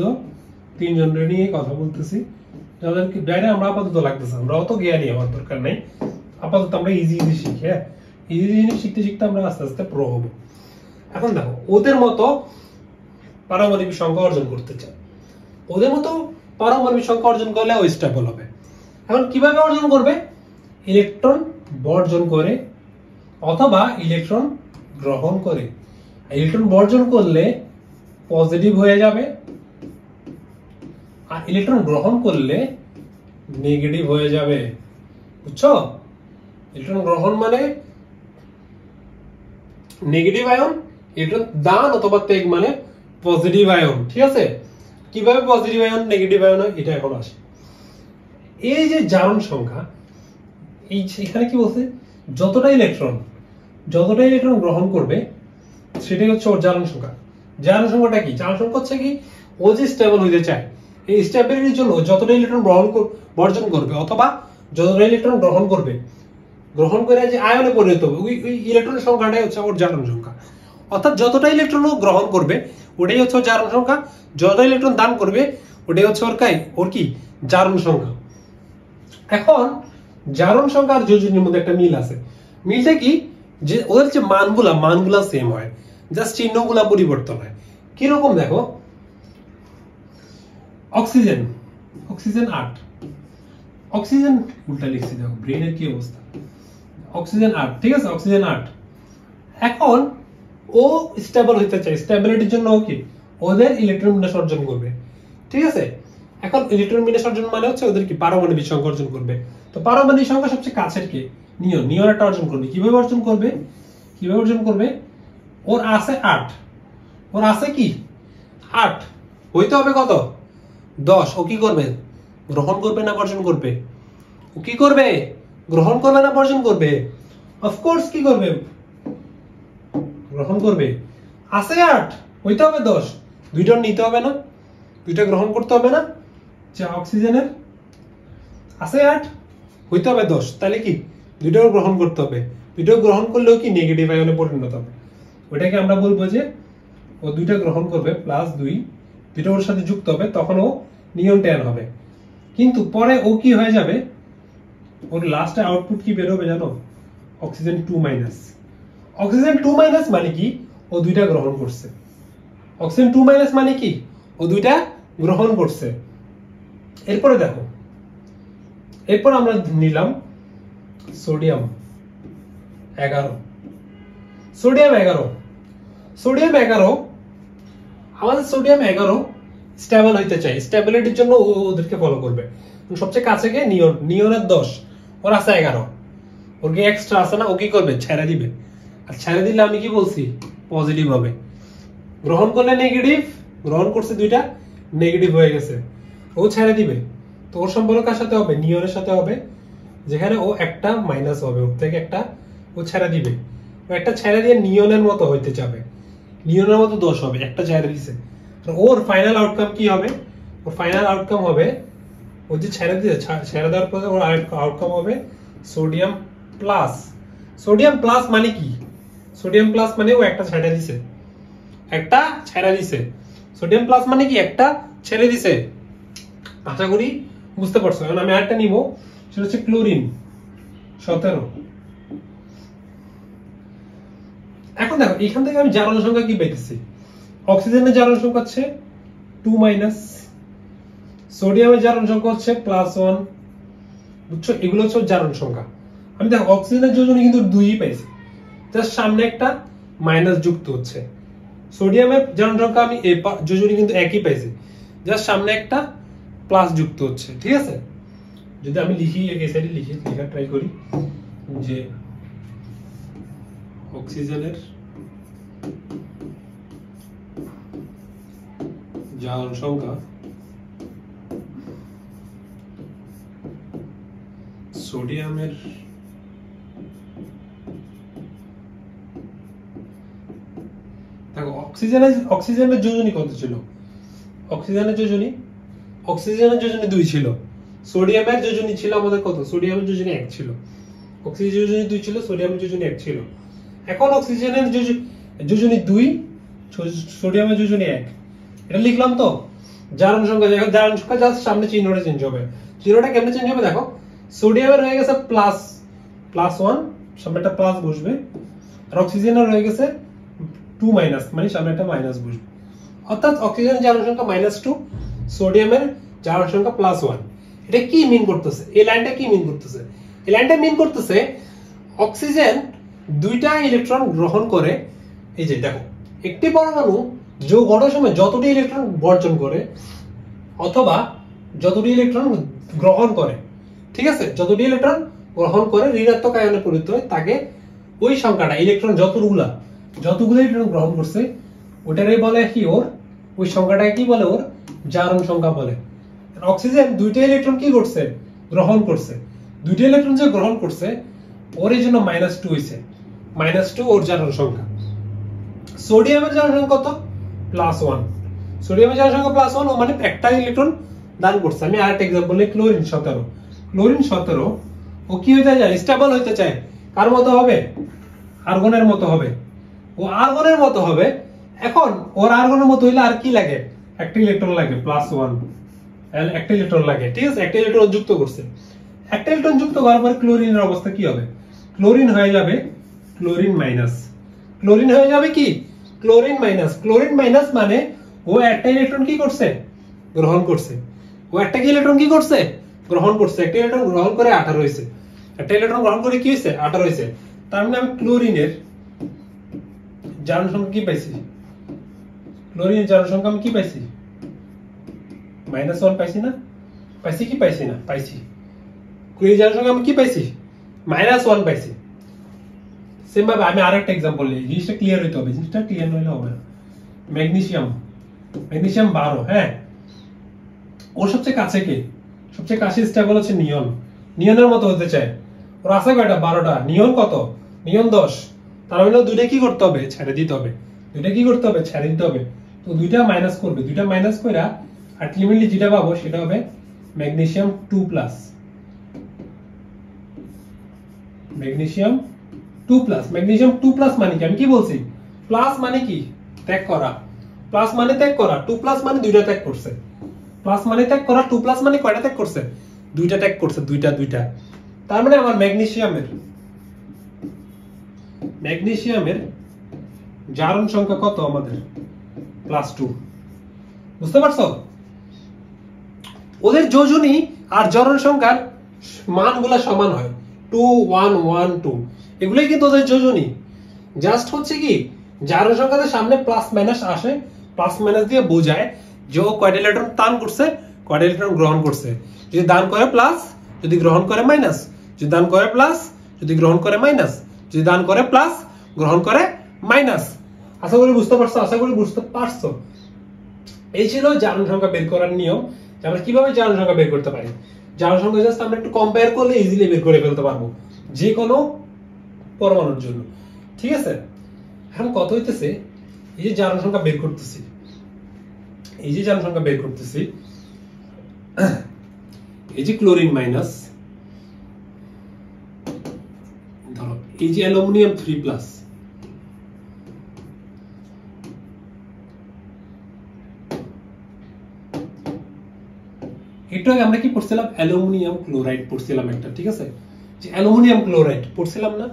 3 জনের নিয়ে কথা বলতেছি, যাদেরকে বাইরে আমরা আপাতত লাগতেছে, আমরা অত জ্ঞানী হওয়ার দরকার নেই। আপাতত আমরা ইজি ইজি শিখি, হ্যাঁ, ইজি জিনিস শিখতে শিখতে আমরা আস্তে আস্তে প্রো হবো। এখন দেখো, ওদের মতো পারমাণবিক সংখ্যা অর্জন করতে চায়, ওদের মতো পারমাণবিক সংখ্যা অর্জন করলে ও স্টেবল হবে। এখন কিভাবে অর্জন করবে, ইলেকট্রন বর্জন করে অথবা ইলেকট্রন গ্রহণ করে। ইলেকট্রন বর্জন করলে পজিটিভ হয়ে যাবে, আর ইলেকট্রন গ্রহণ করলে নেগেটিভ হয়ে যাবে। বুঝছো, ইলেকট্রন গ্রহণ মানে নেগেটিভ আয়ন, ইলেকট্রন দান অথবা ত্যাগ মানে পজিটিভ আয়ন। ঠিক আছে, কিভাবে পজিটিভ আয়ন নেগেটিভ আয়ন হয় এটা এখন আসে। এই যে জারণ সংখ্যা, এই এখানে কি বলছে, যতটা ইলেকট্রন গ্রহণ করবে সেটাই হচ্ছে ওর জারণ সংখ্যা। জারণ সংখ্যাটা কি, জারণ সংখ্যা হচ্ছে কি, ও যে স্টেবল হইতে চায়, এই স্টেবিলিটির জন্য যতটা ইলেকট্রন বর্জন করবে অথবা যতটা ইলেকট্রন গ্রহণ করে যে আয়নে পরিণত হবে, ওই ইলেকট্রনের সংখ্যাটাই হচ্ছে ওর জারণ সংখ্যা। অর্থাৎ যতটা ইলেকট্রন ও গ্রহণ করবে ওটাই হচ্ছে ওর জারণ সংখ্যা, যতটা ইলেকট্রন দান করবে ওটাই হচ্ছে ওর কি, জারণ সংখ্যা। এখন জারণ সংখ্যা আর যোজনীর মধ্যে একটা মিল আছে। মিলটা কি, যে ওদের যে মানগুলা সেম হয়, জাস্ট চিহ্নগুলা পরিবর্তন হয়। কিরকম দেখো, অক্সিজেন 8, অক্সিজেন উল্টা লিখছি, দেখো ব্রেনের কি অবস্থা, অক্সিজেন 8, ঠিক আছে, অক্সিজেন 8। এখন ও স্টেবল হতে চায়, স্টেবিলিটির জন্য ও কি, ওদের ইলেকট্রন বিন্যাস অর্জন করবে। ঠিক আছে, এখন ইলেকট্রন বিন্যাস অর্জন মানে হচ্ছে ওদের কি পারমাণবিক সংখ্যা অর্জন করবে। তো পারমাণবিক সংখ্যা সবচেয়ে কাছের কে, নিয়ন একটা অর্জন করবে। কিভাবে অর্জন করবে, ওর আছে 8, ওর আছে কি 8, হইতে হবে কত 10। ও কি করবে, গ্রহণ করবে না বর্জন করবে, ও কি করবে, গ্রহণ করবে না বর্জন করবে, অফকোর্স কি করবে, গ্রহণ করবে। আছে 8, হইতে হবে 10, দুইটা নিতে হবে না, দুইটা গ্রহণ করতে হবে না। যে অক্সিজেনের আছে 8, হইতে হবে 10, তাহলে কি দুইটাও গ্রহণ করতে হবে, দুইটাও গ্রহণ করলেও কি নেগেটিভ আয়নে পরিণত হবে। ওইটাকে আমরা বলবো যে ও দুইটা গ্রহণ করবে +2, দুইটা ওর সাথে যুক্ত হবে, তখন ও নিয়ন 10 হবে। কিন্তু পরে ও কি হয়ে যাবে, ওর লাস্টে আউটপুট কি বের হবে জানো, অক্সিজেন 2-। অক্সিজেন 2- মানে কি, ও দুইটা গ্রহণ করছে। অক্সিজেন 2- মানে কি, ও দুইটা গ্রহণ করছে। এরপরে দেখো, এরপর আমরা নিলাম সোডিয়াম 11, আমাদের সোডিয়াম 11 স্টেবল হইতে চাই, স্টেবিলিটির জন্য ওদেরকে ফলো করবে। সবচেয়ে কাছে গিয়ে নিয়ন, নিয়নের 10, ওর আছে 11, ওর কি এক্সট্রা আছে না, ও কি করবে ছেড়ে দিবে। আর ছেড়ে দিলে আমি কি বলছি পজিটিভ হবে, গ্রহণ করলে নেগেটিভ, গ্রহণ করছে দুইটা নেগেটিভ হয়ে গেছে, ও ছেড়ে দিবে। তো ওর সম্পর্ক কার সাথে হবে, নিয়নের সাথে হবে, যেখানে ও একটা মাইনাস হবে, ওর থেকে একটা ও ছেড়ে দিবে, ও একটা ছেড়ে দিয়ে নিয়নের মতো হইতে যাবে, নিয়নের মতো 10 হবে, একটা ছেড়ে দিছে। ওর ফাইনাল আউটকাম কি হবে, ওর ফাইনাল আউটকাম হবে, ও যে ছেড়ে দিয়েছে, ছেড়ে দেওয়ার পরে ওর আউটকাম হবে সোডিয়াম প্লাস। সোডিয়াম প্লাস মানে কি, সোডিয়াম প্লাস মানে ও একটা ছেড়ে দিছে, একটা ছেড়ে দিছে। সোডিয়াম প্লাস মানে কি একটা ছেড়ে দিছে। আশা করি বুঝতে পারছো। এখন আমি আরেকটা নিব, সেটা হচ্ছে ক্লোরিন 17। এখন দেখো এখান থেকে আমি জারণ সংখ্যা কি পাইতেছি, অক্সিজেনের জারণ সংখ্যা হচ্ছে 2-, সোডিয়ামের জারণ সংখ্যা হচ্ছে +1, বুঝছো, এগুলো হচ্ছে জারণ সংখ্যা। আমি দেখো অক্সিজেনের যোজনী কিন্তু 2ই পাইছি, জাস্ট সামনে একটা মাইনাস যুক্ত হচ্ছে। সোডিয়ামের জারণ সংখ্যা আমি যোজনী কিন্তু একই পাইছি, জাস্ট সামনে একটা প্লাস যুক্ত হচ্ছে, ঠিক আছে। যদি আমি লিখি এই সাইডে লেখা ট্রাই করি যে অক্সিজেনের জারণ সংখ্যা সোডিয়ামের দেখো অক্সিজেনের যোজনী কত ছিল, অক্সিজেনের যোজনী 2 ছিল, সোডিয়ামের যোজনী ছিল আমাদের কত, সোডিয়ামের যোজনী 1 ছিল, অক্সিজেনের যোজনী 2 ছিল, সোডিয়ামের যোজনী 1 ছিল। এখন অক্সিজেনের যোজনী 2, সোডিয়ামের যোজনী 1, এটা লিখলাম তো। জারণ সংখ্যা জাস্ট সামনে চিহ্নটা চেঞ্জ হবে। চিহ্নটা কেমনে চেঞ্জ হবে দেখো, সোডিয়ামের হয়ে গেছে +1, সামনে একটা প্লাস বসবে, আর অক্সিজেনের হয়ে গেছে 2-, মানে সামনে একটা মাইনাস বসবে। অর্থাৎ অক্সিজেনের জারণ সংখ্যা -2, সোডিয়ামের জারণ সংখ্যা +1। এটা কি মিন করতেছে, এই লাইনটা কি মিন করতেছে, এই লাইনটা মিন করতেছে অক্সিজেন 2টা ইলেকট্রন গ্রহণ করে। এই যে দেখো একটি পরমাণু যোগ করার সময় যতটি ইলেকট্রন বর্জন করে অথবা যতটি ইলেকট্রন গ্রহণ করে, ঠিক আছে, যতটি ইলেকট্রন গ্রহণ করে ঋণাত্মক আয়নে পরিণত হয়, তাকে ওই সংখ্যাটা ইলেকট্রন যতগুলো ইলেকট্রন গ্রহণ করছে ওটারে বলে কি, ওর ওই সংখ্যাটাকে কি বলে, ওর জারণ সংখ্যা বলে। অক্সিজেন 2টা ইলেকট্রন কি করছে, গ্রহণ করছে, 2টা ইলেকট্রন যে গ্রহণ করছে ওর এই জন্য -2 হইছে, -2 ওর জারণ সংখ্যা। সোডিয়ামের জারণ সংখ্যা কত, +1, সোডিয়ামের জারণ সংখ্যা +1, ও মানে একটা ইলেকট্রন দান করছে। আমি আরেকটা एग्जांपल নেই, ক্লোরিন 17, ও কি হইতে যায়, স্টেবল হইতে চায়, কার মতো হবে, আর্গনের মতো হবে, ও আর্গনের মতো হবে। এখন ওর আর্গনের মতো হইলে আর কি লাগে, একটা ইলেকট্রন লাগে +1, একটা ইলেকট্রন লাগে, ঠিক আছে, একটা ইলেকট্রন যুক্ত করছে। একটা ইলেকট্রন যুক্ত করার পর ক্লোরিনের অবস্থা কি হবে, ক্লোরিন হয়ে যাবে ক্লোরিন মাইনাস, ক্লোরিন হয়ে যাবে কি ক্লোরিন মাইনাস মানে ও একটা ইলেকট্রন কি করছে, গ্রহণ করছে, ও একটা কি ইলেকট্রন কি করছে, গ্রহণ করছে, একটা ইলেকট্রন গ্রহণ করে 18 হইছে, একটা ইলেকট্রন গ্রহণ করে কি হইছে 18 হইছে। তার মানে আমি ক্লোরিনের জারণ সংখ্যা কি পাইছি, ক্লোরিনের জারণ সংখ্যা আমি কি পাইছি, -1 পাইছি না, পাইছি কি পাইছি না, পাইছি। ক্লোরিনের জারণ সংখ্যা আমি কি পাইছি, -1 পাইছি। সেম ভাবে আমি আরেকটা एग्जांपल নিই, জিনিসটা ক্লিয়ার হইতে হবে, জিনিসটা ক্লিয়ার নইলে হবে না। ম্যাগনেসিয়াম 12, হ্যাঁ, ওর সবচেয়ে কাছে কে, সবচেয়ে কাছে স্টেবল হচ্ছে নিয়ন, নিয়নের মতো হতে চায়, ওর আছে কয়টা 12টা, নিয়ন কত, নিয়ন 10। তার মানে দুইটা কি করতে হবে, ছেড়ে দিতে হবে, দুইটা কি করতে হবে, ছেড়ে দিতে হবে। তো দুইটা মাইনাস করবে, দুইটা মাইনাস কইরা আলটিমেটলি যেটা পাবো সেটা হবে ম্যাগনেসিয়াম 2+, ম্যাগনেসিয়াম 2+, ম্যাগনেসিয়াম 2+ মানে কি, আমি কি বলছি, প্লাস মানে কি ত্যাগ করা, প্লাস মানে ত্যাগ করা, 2+ মানে দুইটা ত্যাগ করছে, প্লাস মানে ত্যাগ করা, 2+ মানে কয়টা ত্যাগ করছে, দুইটা ত্যাগ করছে, দুইটা। তার মানে আমার ম্যাগনেসিয়ামের জারণ সংখ্যা কত আমাদের, +2। বুঝতে পারছো, ওদের যোজনী আর জারণ সংখ্যার মানগুলা সমান হয়, 2 1 1 2, এগুলাই কিন্তু ওদের যোজনী। জাস্ট হচ্ছে কি জারণ সংখ্যাতে সামনে প্লাস মাইনাস আসে, প্লাস মাইনাস দিয়ে বোঝায় যে ও কয়টা ইলেকট্রন দান করছে, কয়টা ইলেকট্রন গ্রহণ করছে। যদি দান করে প্লাস, যদি গ্রহণ করে মাইনাস, যদি দান করে প্লাস, যদি গ্রহণ করে মাইনাস, যদি দান করে প্লাস, গ্রহণ করে মাইনাস। আশা করি বুঝতে পারছো, আশা করি বুঝতে পারছো। এই ছিল জারণ সংখ্যা বের করার নিয়ম, যে আমরা কিভাবে জারণ সংখ্যা বের করতে পারি। জারণ সংখ্যা জাস্ট আমরা একটু কম্পেয়ার করলে ইজিলি বের করে ফেলতে পারবো যে কোনো পরমাণুর জন্য, ঠিক আছে। এখন কত হইতেছে, এই যে জারণ সংখ্যা বের করতেছি, এই যে জারণ সংখ্যা বের করতেছি, এই যে ক্লোরিন মাইনাস, ধরো এই যে অ্যালুমিনিয়াম 3+, একটু আগে আমরা কি পড়ছিলাম, অ্যালুমিনিয়াম ক্লোরাইড পড়ছিলাম একটা, ঠিক আছে। যে অ্যালুমিনিয়াম ক্লোরাইড পড়ছিলাম না,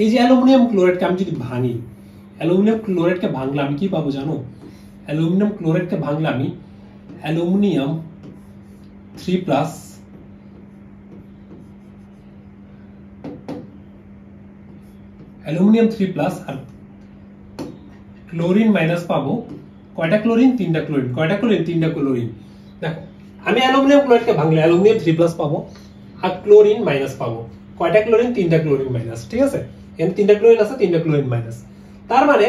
এই যে অ্যালুমিনিয়াম ক্লোরাইডকে আমি যদি ভাঙি, অ্যালুমিনিয়াম ক্লোরাইডকে ভাঙলে আমি কি পাবো জানো, অ্যালুমিনিয়াম ক্লোরাইডকে ভাঙলে আমি অ্যালুমিনিয়াম 3+, অ্যালুমিনিয়াম 3+ আর ক্লোরিন মাইনাস পাবো। কয়টা ক্লোরিন? 3টা ক্লোরিন। কয়টা ক্লোরিন? 3টা ক্লোরিন। দেখো আমি অ্যালুমিনিয়াম ক্লোরাইডকে ভাঙলে অ্যালুমিনিয়াম 3+ পাবো আর ক্লোরিন মাইনাস পাবো। কয়টা ক্লোরিন? 3টা ক্লোরিন মাইনাস, ঠিক আছে। এখানে 3টা ক্লোরিন আছে, 3টা ক্লোরিন মাইনাস। তার মানে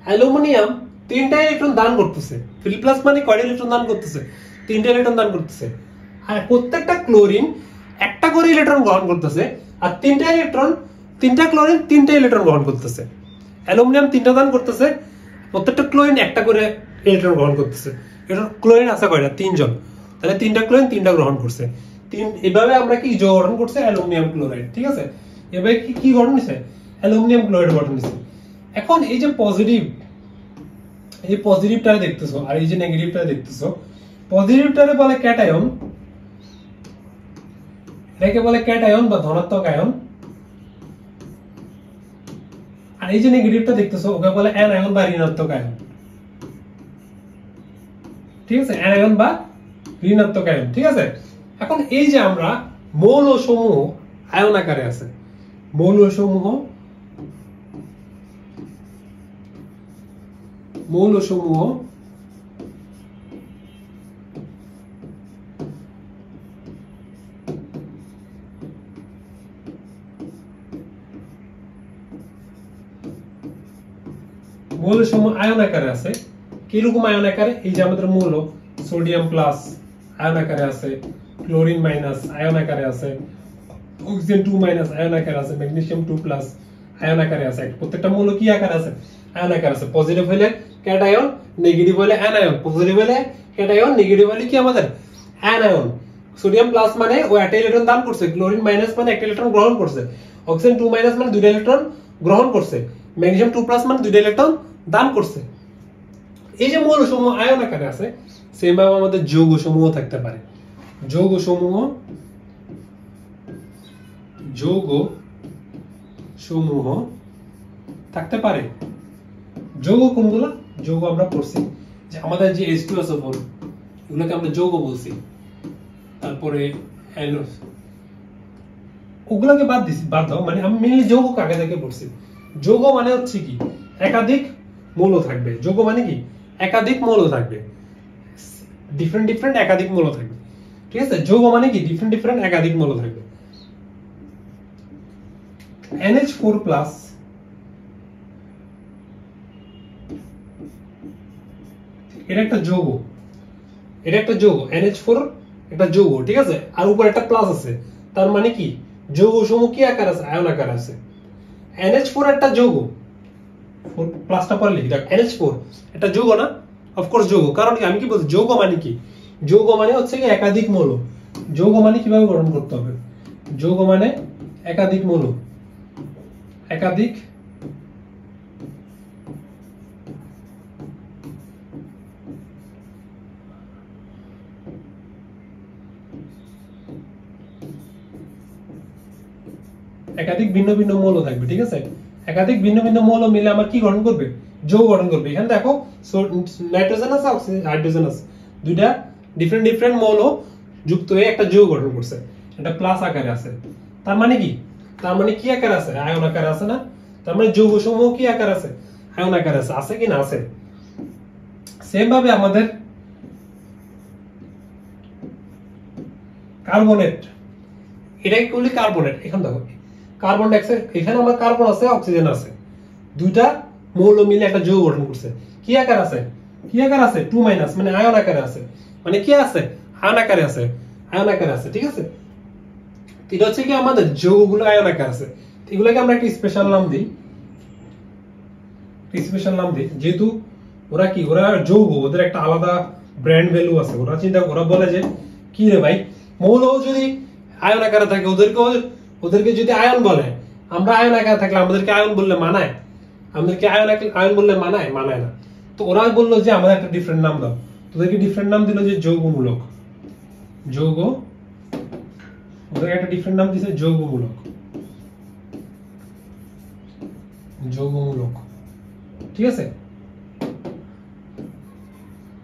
অ্যালুমিনিয়াম 3টা ইলেকট্রন দান করতেছে। 3+ মানে কয়টা ইলেকট্রন দান করতেছে? 3টা ইলেকট্রন দান করতেছে। আর প্রত্যেকটা ক্লোরিন একটা করে ইলেকট্রন গ্রহণ করতেছে, আর 3টা ইলেকট্রন, 3টা ক্লোরিন 3টা ইলেকট্রন গ্রহণ করতেছে। অ্যালুমিনিয়াম 3টা দান করতেছে, প্রত্যেকটা ক্লোরিন একটা করে ইলেকট্রন গ্রহণ করতেছে। এটা ক্লোরিন আছে কয়টা? 3 জন। তাহলে 3টা ক্লোরিন 3টা গ্রহণ করছে। এভাবে আমরা কি গঠন করছে? অ্যালুমিনিয়াম ক্লোরাইড, ঠিক আছে। এভাবে কি গঠন হইছে? অ্যালুমিনিয়াম ক্লোরাইড গঠন হইছে। এখন এই যে পজিটিভ, এই পজিটিভটারে দেখতেছো আর এই যে নেগেটিভটারে দেখতেছো, পজিটিভটারে বলে ক্যাটায়ন, এটাকে বলে ক্যাটায়ন বা ধনাত্মক আয়ন, আর এই যে নেগেটিভটা দেখতেছো ওকে বলে অ্যানায়ন বা ঋণাত্মক আয়ন, ঠিক আছে। অ্যানায়ন বা ঋণাত্মক আয়ন, ঠিক আছে। এখন এই যে আমরা মৌলসমূহ আয়ন আকারে আছে, মৌলসমূহ আয়ন আকারে আছে। কিরকম আয়ন আকারে? এই যে আমাদের মৌল সোডিয়াম প্লাস আয়ন আকারে আছে, ক্লোরিন মাইনাস আয়ন আকারে আছে, অক্সিজেন 2- আয়ন আকারে আছে, ম্যাগনেসিয়াম 2+ আয়ন আকারে আছে। প্রত্যেকটা মৌল কি আকারে আছে? আয়ন আকারে আছে। পজিটিভ হলে ক্যাটায়ন, নেগেটিভ হলে অ্যানায়ন। পজিটিভ হলে ক্যাটায়ন, নেগেটিভ হলে কি আমাদের অ্যানায়ন। সোডিয়াম প্লাস মানে ও একটা ইলেকট্রন দান করছে, ক্লোরিন মাইনাস মানে একটা ইলেকট্রন গ্রহণ করছে, অক্সিজেন 2- মানে দুইটা ইলেকট্রন গ্রহণ করছে, ম্যাগনেসিয়াম 2+ মানে দুইটা ইলেকট্রন দান করছে। এই যে মৌলসমূহ আয়ন আকারে আছে, সেম ভাবে আমাদের যৌগসমূহ থাকতে পারে। যৌগসমূহ থাকতে পারে। যৌগ কোনগুলো? যৌগ আমরা পড়ছি যে আমাদের যে H2SO4 এগুলোকে আমরা যৌগ বলছি। তারপরে ওগুলোকে বাদ দাও, মানে আমি মেইনলি যৌগ কাকে থেকে পড়ছি। যৌগ মানে হচ্ছে কি? একাধিক মৌল থাকবে। যৌগ মানে কি? একাধিক মৌল থাকবে, ডিফারেন্ট একাধিক মৌল থাকবে, ঠিক আছে। যৌগ মানে কি? ডিফারেন্ট একাধিক মৌল থাকবে। NH4+ এটা একটা যৌগ, NH4 একটা যৌগ, ঠিক আছে। আর উপরে একটা প্লাস আছে, তার মানে কি? যৌগসমূহ কি আকার আছে? আয়ন আকার আছে। NH4 একটা যৌগ, প্লাসটা পরে লিখি। দেখ NH4 একটা যৌগ না? অফকোর্স যৌগ। কারণ কি? আমি কি বলছি? যৌগ মানে কি? যৌগ মানে হচ্ছে কি একাধিক মৌল। যৌগ মানে কিভাবে গঠন করতে হবে? যৌগ মানে একাধিক মৌল, একাধিক ভিন্ন ভিন্ন মৌল থাকবে, ঠিক আছে। একাধিক ভিন্ন ভিন্ন মৌল মিলে আমার কি গঠন করবে? যৌগ গঠন করবে। এখানে দেখো নাইট্রোজেন আছে, অক্সিজেন, হাইড্রোজেন আছে, দুইটা ডিফারেন্ট মৌল যুক্ত হয়ে একটা যৌগ গঠন করছে। এটা প্লাস আকারে আছে। তার মানে কি? তার মানে কি আকারে আছে? আয়ন আকারে আছে না? তার মানে যৌগসমূহ কি আকারে আছে? আয়ন আকারে আছে। আছে কি না? আছে। সেম ভাবে আমাদের কার্বনেট, এটাকে বলি কার্বনেট। এখন দেখো কার্বন ডাইঅক্সাইড, এখানে আমার কার্বন আছে অক্সিজেন আছে, দুইটা মৌল মিলে একটা যৌগ গঠন করছে। কি আকার আছে? কি আকার আছে? 2- মানে আয়ন আকারে আছে। মানে কি আছে? আয়ন আকারে আছে, আয়ন আকারে আছে, ঠিক আছে। এটা হচ্ছে কি আমাদের যৌগগুলো আয়ন আকারে আছে, এগুলোকে আমরা একটা স্পেশাল নাম দিই, স্পেশাল নাম দিই, যেহেতু ওরা কি, ওরা যৌগ, ওদের একটা আলাদা ব্র্যান্ড ভ্যালু আছে। ওরা চিন্তা, ওরা বলে যে কি রে ভাই, মৌল যদি আয়ন আকারে থাকে, ওদেরকে যদি আয়ন বলে, আমরা আয়ন আকারে থাকলে আমাদেরকে আয়ন বললে মানায়? আমাদেরকে আয়ন বললে মানায়? মানায় না। তো ওরা বললো যে আমাদের একটা ডিফারেন্ট নাম দাও, তোদেরকে ডিফারেন্ট নাম দিল যে যৌগমূলক। যৌগ, ওদের একটা ডিফারেন্ট নাম দিছে যৌগমূলক। যৌগমূলক, ঠিক আছে,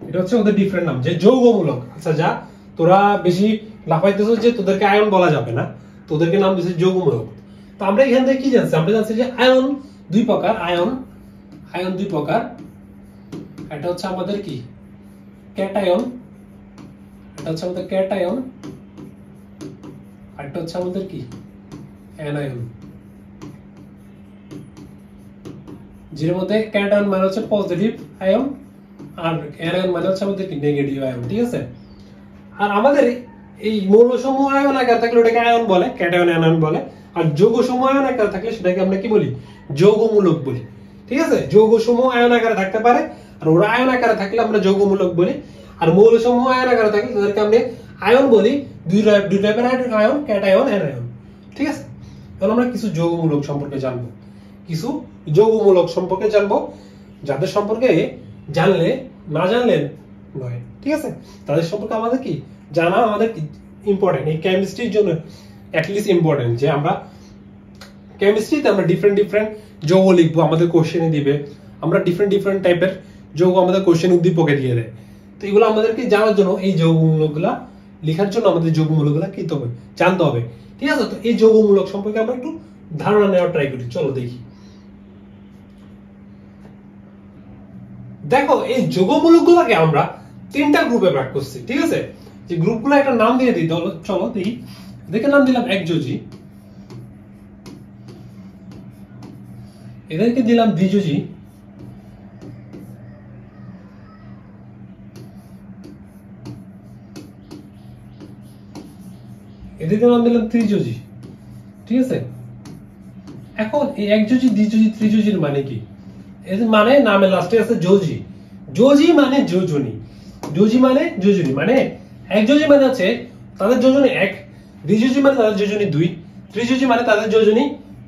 এটা হচ্ছে ওদের ডিফারেন্ট নাম, যে যৌগমূলক। আচ্ছা যা, তোরা বেশি লাফাইতেছ যে তোদেরকে আয়ন বলা যাবে না, তোদেরকে নাম দিছে যৌগমূলক। তো আমরা এখান থেকে কি জানছি? আমরা জানছি যে আয়ন দুই প্রকার, আয়ন দুই প্রকার। এটা হচ্ছে আমাদের কি ক্যাটায়ন, এটা হচ্ছে আমাদের ক্যাটায়ন, আর এটা হচ্ছে আমাদের কি অ্যানায়ন। যের মধ্যে ক্যাটায়ন মানে হচ্ছে পজিটিভ আয়ন, আর অ্যানায়ন মানে হচ্ছে আমাদের কি নেগেটিভ আয়ন, ঠিক আছে। আর আমাদের এই মৌলসমূহ আয়ন আকার থাকলে ওটাকে আয়ন বলে, ক্যাটায়ন অ্যানায়ন বলে। আর যৌগসমূহ আয়ন আকার থাকলে সেটাকে আমরা কি বলি? যৌগমূলক বলি, ঠিক আছে। যৌগসমূহ আয়ন আকারে থাকতে পারে, আর ওরা আয়ন আকারে থাকলে আমরা যৌগমূলক বলি। আর মৌলসমূহ আয়ন আকারে থাকলে তাদেরকে আমরা আয়ন বলি। দুই টাইপের আয়ন, ক্যাটায়ন অ্যানায়ন, ঠিক আছে। এখন আমরা কিছু যৌগমূলক সম্পর্কে জানবো, কিছু যৌগমূলক সম্পর্কে জানবো, যাদের সম্পর্কে জানলে না জানলে নয়, ঠিক আছে। তাদের সম্পর্কে আমাদের কি জানা আমাদের ইম্পর্টেন্ট, এই কেমিস্ট্রির জন্য অ্যাটলিস্ট ইম্পর্টেন্ট, যে আমরা কেমিস্ট্রিতে আমরা ডিফারেন্ট যৌগ লিখবো, আমাদের কোশ্চেনে দিবে। আমরা ডিফারেন্ট টাইপের যৌগ আমাদের কোশ্চেন উদ্দীপকে দিয়ে দেয়। তো এগুলো আমাদেরকে জানার জন্য, এই যৌগমূলকগুলা লেখার জন্য আমাদের যৌগমূলকগুলা কি হবে, জানতে হবে, ঠিক আছে। তো এই যৌগমূলক সম্পর্কে আমরা একটু ধারণা নেওয়ার ট্রাই করি, চলো দেখি। দেখো এই যৌগমূলকগুলোকে আমরা তিনটা গ্রুপে ভাগ করছি, ঠিক আছে। যে গ্রুপগুলো একটা নাম দিয়ে দিই, চলো দেখি। এদেরকে নাম দিলাম একযোজী, এদেরকে দিলাম দ্বিযোজী, এদেরকে নাম দিলাম ত্রিযোজী, ঠিক আছে। এখন এই একযোজী, দ্বিযোজী, ত্রিযোজীর মানে কি? এদের মানে নামে লাস্টে আছে যোজী। যোজী মানে যোজনী, যোজী মানে যোজনী। মানে একযোজী মানে আছে তাদের যোজনী 1, দ্বিযোজী মানে তাদের যোজনী 2, ত্রিযোজী মানে তাদের যোজনী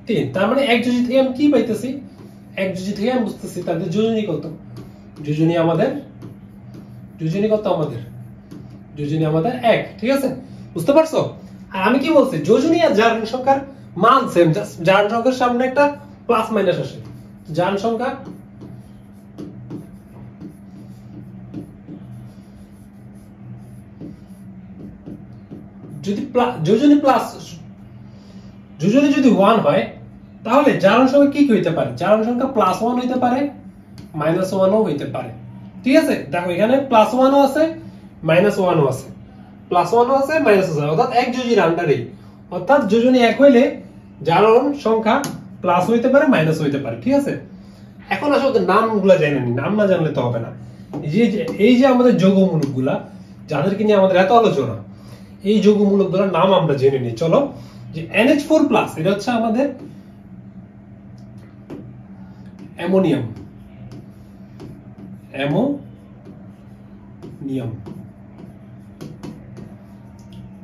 3। তার মানে একযোজী থেকে আমি কি পাইতেছি? একযোজী থেকে আমি বুঝতেছি তাদের যোজনী কত। যোজনী আমাদের যোজনী আমাদের 1, ঠিক আছে, বুঝতে পারছো? আর আমি কি বলছি, যোজনী আর জারণ সংখ্যার মান সেম, জাস্ট জারণ সংখ্যার সামনে একটা প্লাস মাইনাস আসে। জারণ সংখ্যা যদি যোজনী যদি 1 হয়, তাহলে জারণ সংখ্যা কি হইতে পারে? জারণ সংখ্যা +1 হইতে পারে, -1ও হইতে পারে, ঠিক আছে। দেখো এখানে +1ও আছে, -1ও আছে, +1ও আছে, -1ও আছে, অর্থাৎ এক যোজনীর আন্ডারে। অর্থাৎ যোজনী 1 হইলে জারণ সংখ্যা প্লাস হইতে পারে, মাইনাস হইতে পারে, ঠিক আছে। এখন আসলে ওদের নামগুলো জেনে নি, নাম না জানলে তো হবে না। এই যে আমাদের যৌগমূলকগুলা যাদেরকে নিয়ে আমাদের এত আলোচনা, এই যৌগমূলকগুলোর নাম আমরা জেনে নিই, চলো। যে NH4+, এটা হচ্ছে আমাদের অ্যামোনিয়াম,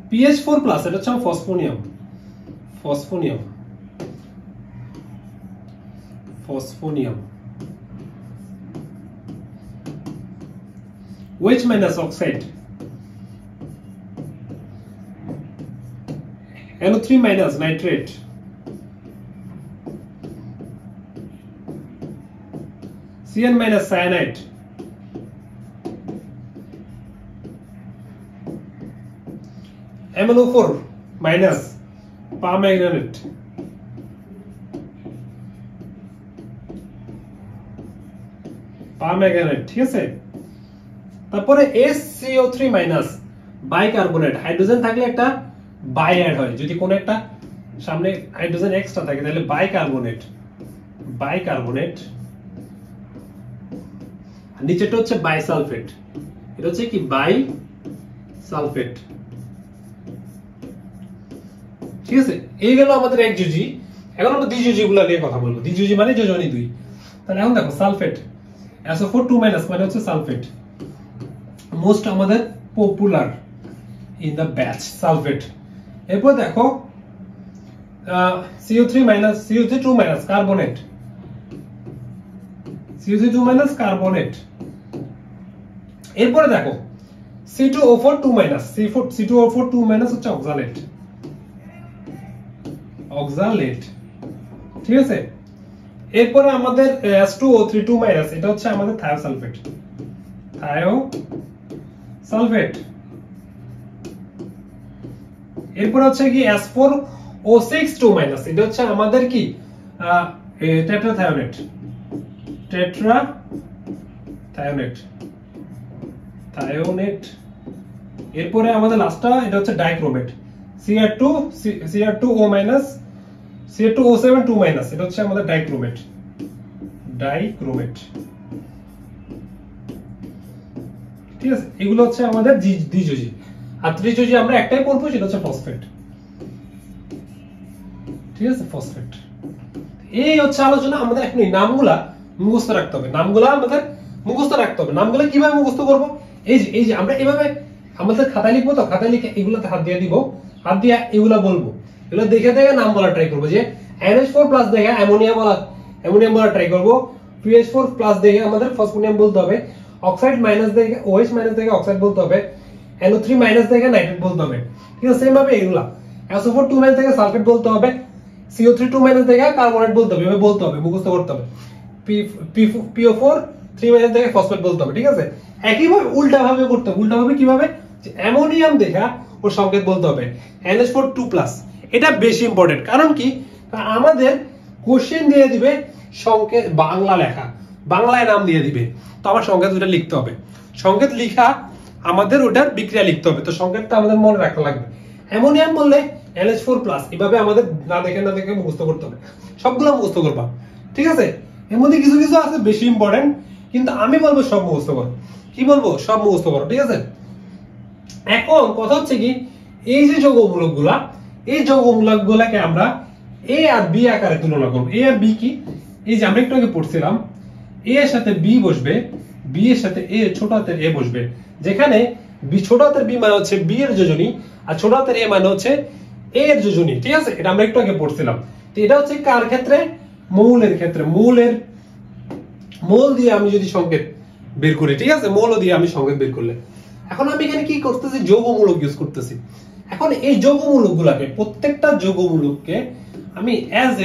PH4+, এটা হচ্ছে phosphonium, OH- oxide, NO3- nitrate, CN- cyanide, MnO4- permanganate, ঠিক আছে। তারপরে SCO3- বাইকার্বনেট, হাইড্রোজেন থাকলে একটা বাই অ্যাড হয়, যদি কোনো একটা সামনে হাইড্রোজেন এক্সট্রা থাকে তাহলে বাইকার্বনেট, বাইকার্বনেট। নিচেটা হচ্ছে বাইসালফেট, এটা হচ্ছে কি বাই সালফেট। ঠিক আছে, এই গেল আমাদের একযোজি। এখন আমরা দ্বিযোজি গুলা নিয়ে কথা বলবো। দ্বিযোজি মানে যোজনী দুই। তাহলে এখন দেখো সালফেট, SO4 2 মানে হচ্ছে সালফেট, মোস্ট আমাদের popular in the batch sulphate. এরপর দেখো CO3 2 কার্বনেট, CO3 2 কার্বনেট। এরপরে দেখো C2O4 2 C2O4 2 হচ্ছে অক্সালেট, অক্সালেট। ঠিক আছে, এরপরে আমাদের H2O3 2 এটা হচ্ছে আমাদের থায়োসালফেট, থায়োসালফেট। এরপর হচ্ছে কি S4O6 2 এটা হচ্ছে আমাদের কি টেট্রাথায়োনেট, টেট্রাথায়োনেট, থায়োনেট। এরপরে আমাদের লাস্টটা এটা হচ্ছে ডাইক্রোমেট, Cr2O CR2O7 2 এটা হচ্ছে আমাদের ডাইক্রোমেট, ডাইক্রোমেট। ঠিক আছে, এগুলো হচ্ছে আমাদের দ্বিযোজি। আর ত্রিযোজি আমরা একটাই পড়বো, সেটা হচ্ছে ফসফেট। ঠিক আছে, ফসফেট। এই হচ্ছে আলোচনা। আমাদের এখন এই নামগুলা মুখস্থ রাখতে হবে, নামগুলা আমাদের মুখস্থ রাখতে হবে। নামগুলা কিভাবে মুখস্থ করব? এই যে আমরা এভাবে আমাদের খাতায় লিখবো, তো খাতায় লিখে এগুলাতে হাত দিয়ে দিব, হাত দিয়ে এগুলা বলবো, এগুলো দেখে দেখে নাম বলা ট্রাই করবো। যে NH4+ দেখে অ্যামোনিয়াম বলা ট্রাই করবো, PH4+ দেখে আমাদের ফসফোনিয়াম বলতে হবে, অক্সাইড মাইনাস দেখে OH মাইনাস দেখে অক্সাইড বলতে হবে, NO3- দেখে নাইট্রেট বলতে হবে। ঠিক আছে, সেম ভাবে এগুলা SO4 2 থেকে সালফেট বলতে হবে, CO3 2 থেকে কার্বনেট বলতে হবে, এভাবে বলতে হবে, মুখস্থ করতে হবে। PO4 3 থেকে ফসফেট বলতে হবে। ঠিক আছে, একইভাবে উল্টা ভাবে করতে হবে। উল্টা ভাবে কিভাবে? যে অ্যামোনিয়াম দেখা ওর সংকেত বলতে হবে NH4 2+। এটা বেশি ইম্পর্টেন্ট। কারণ কি, আমাদের কোশ্চেন দিয়ে দিবে সংকেত বাংলা লেখা, বাংলায় নাম দিয়ে দিবে, তো আমার সংকেত ওটা লিখতে হবে। সংকেত লিখা আমাদের ওটার বিক্রিয়া লিখতে হবে, তো সংকেতটা আমাদের মনে রাখা লাগবে। অ্যামোনিয়াম বললে NH4+, এভাবে আমাদের না দেখে মুখস্থ করতে হবে, সবগুলো মুখস্থ করবা। ঠিক আছে, এর মধ্যে কিছু কিছু আছে বেশি ইম্পর্টেন্ট, কিন্তু আমি বলবো সব মুখস্থ করো। কি বলবো? সব মুখস্থ করো। ঠিক আছে, এখন কথা হচ্ছে কি, এই যে যৌগমূলক গুলা, এই যৌগমূলক গুলাকে আমরা A আর B আকারে তুলনা করব। A আর B কি? এই যে আমরা একটু আগে পড়ছিলাম, A এর সাথে B বসবে, B এর সাথে A ছোট হাতের A বসবে, যেখানে ছোট হাতের B মানে হচ্ছে B এর যোজনী, আর ছোট হাতের A মানে হচ্ছে A এর যোজনী। ঠিক আছে, এটা আমরা একটু আগে পড়ছিলাম। তো এটা হচ্ছে কার ক্ষেত্রে? মৌলের ক্ষেত্রে। মৌল দিয়ে আমি যদি সংকেত বের করি, ঠিক আছে, মৌল দিয়ে আমি সংকেত বের করলে, এখন আমি এখানে কি করতেছি? যৌগমূলক ইউজ করতেছি। এখন এই যৌগমূলক গুলাকে, প্রত্যেকটা যৌগমূলককে আমি অ্যাজ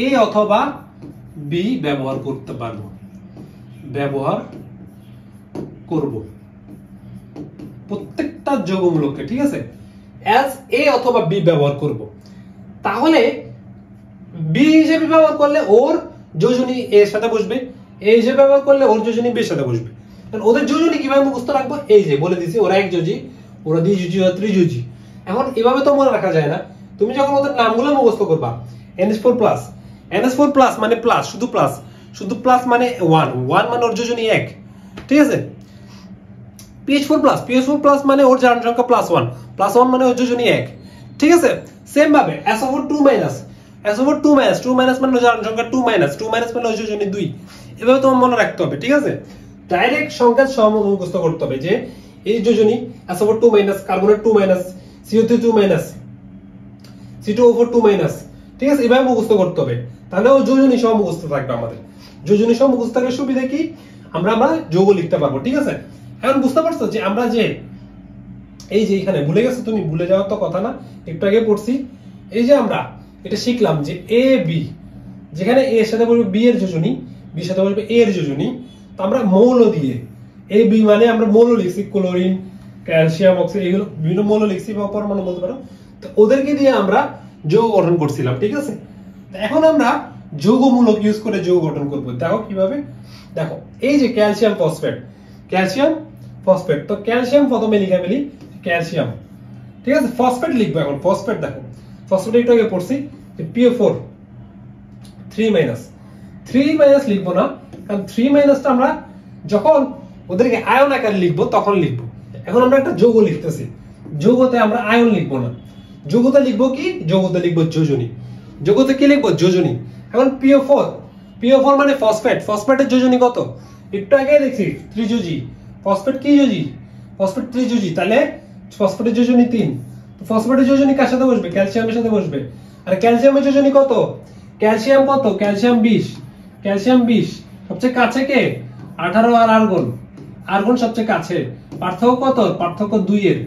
এ অথবা বি ব্যবহার করতে পারবো, ব্যবহার করব প্রত্যেকটা যৌগমূলককে। ঠিক আছে, অ্যাজ এ অথবা বি ব্যবহার করব। তাহলে বি হিসেবে ব্যবহার করলে ওর যোজনী এর সাথে বসবে, এ হিসেবে ব্যবহার করলে ওর যোজনী বি এর সাথে বসবে। ওদের যোজনী কিভাবে মুখস্থ রাখবো? এই যে বলে দিছি, ওরা একযোজি, ওরা দ্বিযোজি, ওরা ত্রিযোজি। এখন এভাবে তো মনে রাখা যায় না। তুমি যখন ওদের নামগুলো মুখস্থ করবা, NH4+ মানে প্লাস, শুধু প্লাস মানে 1 মানে ওর যোজনী 1। ঠিক আছে, PH4+ মানে ওর জারণ সংখ্যা +1 মানে ওর যোজনী 1। ঠিক আছে, সেম ভাবে SO4 2 মানে ওর জারণ সংখ্যা 2 মানে ওর যোজনী 2। এভাবে তোমার মনে রাখতে হবে। ঠিক আছে, ডাইরেক্ট সংকেত সহ মুখস্থ করতে হবে যে এই যোজনী SO4 2 কার্বনেট 2 CO3 2 C2O4 2 ঠিক আছে, এভাবে মুখস্থ করতে হবে। তাহলে ও যোজনী সহ মুখস্থ থাকবে আমাদের। যোজনী সহ মুখস্থ থাকলে সুবিধা কি? আমরা যৌগ লিখতে পারবো। ঠিক আছে, এখন বুঝতে পারছো যে আমরা যে এই যে এখানে ভুলে গেছো তুমি, ভুলে যাওয়ার তো কথা না, একটু আগে পড়ছি। এই যে আমরা এটা শিখলাম যে A B, যেখানে A এর সাথে বলবে B এর যোজনী, B এর সাথে বলবে A এর যোজনী। তো আমরা মৌল দিয়ে A B মানে আমরা মৌল লিখছি, ক্লোরিন, ক্যালসিয়াম, অক্সিজেন, এগুলো বিভিন্ন মৌল লিখছি বা পরমাণু বলতে পারো। তো ওদেরকে দিয়ে আমরা যৌগ গঠন করছিলাম। ঠিক আছে, এখন আমরা যৌগমূলক ইউজ করে যৌগ গঠন করব। দেখো কিভাবে, দেখো এই যে ক্যালসিয়াম ফসফেট। তো ক্যালসিয়াম প্রথমে লিখে ফেলি, ক্যালসিয়াম, ঠিক আছে। ফসফেট লিখবো এখন, ফসফেট দেখো, ফসফেট একটু আগে পড়ছি যে PO4 3 - লিখবো না, কারণ 3 - আমরা যখন ওদেরকে আয়ন আকারে লিখবো তখন লিখবো। এখন আমরা একটা যৌগ লিখতেছি, যৌগতে আমরা আয়ন লিখবো না, যৌগতে লিখবো কি, যৌগতে লিখবো যোজনী। যৌগতে কি লিখবো, যোজনী। এখন PO4 মানে ফসফেট, ফসফেটের যোজনী কত, একটু আগে লিখছি ত্রিযোজী। ফসফেট কি যোজী, ফসফেট ত্রিযোজী, তাহলে ফসফেটের যোজনী 3। তো ফসফেটের যোজনী কার সাথে বসবে, ক্যালসিয়ামের সাথে বসবে। আর ক্যালসিয়ামের যোজনী কত, ক্যালসিয়াম কত, ক্যালসিয়াম 20, ক্যালসিয়াম 20। সবচেয়ে কাছে কে, 18 আর আর্গন, আর্গন সবচেয়ে কাছে। পার্থক্য কত, পার্থক্য 2 এর,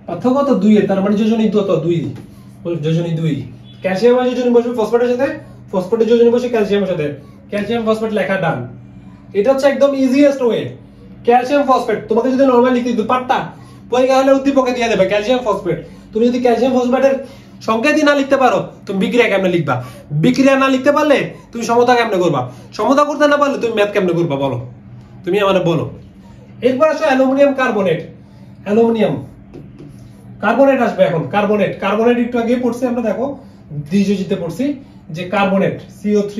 পার্থক্য কত 2 এর, তার মানে যোজনী কত 2, যোজনী 2। ক্যালসিয়ামের যোজনী বসবে ফসফেটের সাথে, ফসফেটের যোজনী বসে ক্যালসিয়ামের সাথে, ক্যালসিয়াম ফসফেট লেখা ডান। এটা হচ্ছে একদম ইজিয়েস্ট ওয়ে। ক্যালসিয়াম ফসফেট তোমাকে যদি নরমালি লিখতে দিত পারতা, পরীক্ষা হলে উদ্দীপকে দিয়ে দেবে ক্যালসিয়াম ফসফেট। তুমি যদি ক্যালসিয়াম ফসফেটের সংখ্যা দিয়ে না লিখতে পারো, তুমি বিক্রিয়া কেমনে লিখবা, বিক্রিয়া না লিখতে পারলে তুমি সমতা কেমনে করবা, সমতা করতে না পারলে তুমি ম্যাথ কেমনে করবা, বলো, তুমি আমারে বলো। এরপর আসো অ্যালুমিনিয়াম কার্বনেট, অ্যালুমিনিয়াম কার্বনেট আসবে এখন, কার্বনেট, কার্বনেট একটু আগে পড়ছি আমরা, দেখো দ্বিযোজিতে পড়ছি যে কার্বনেট CO3,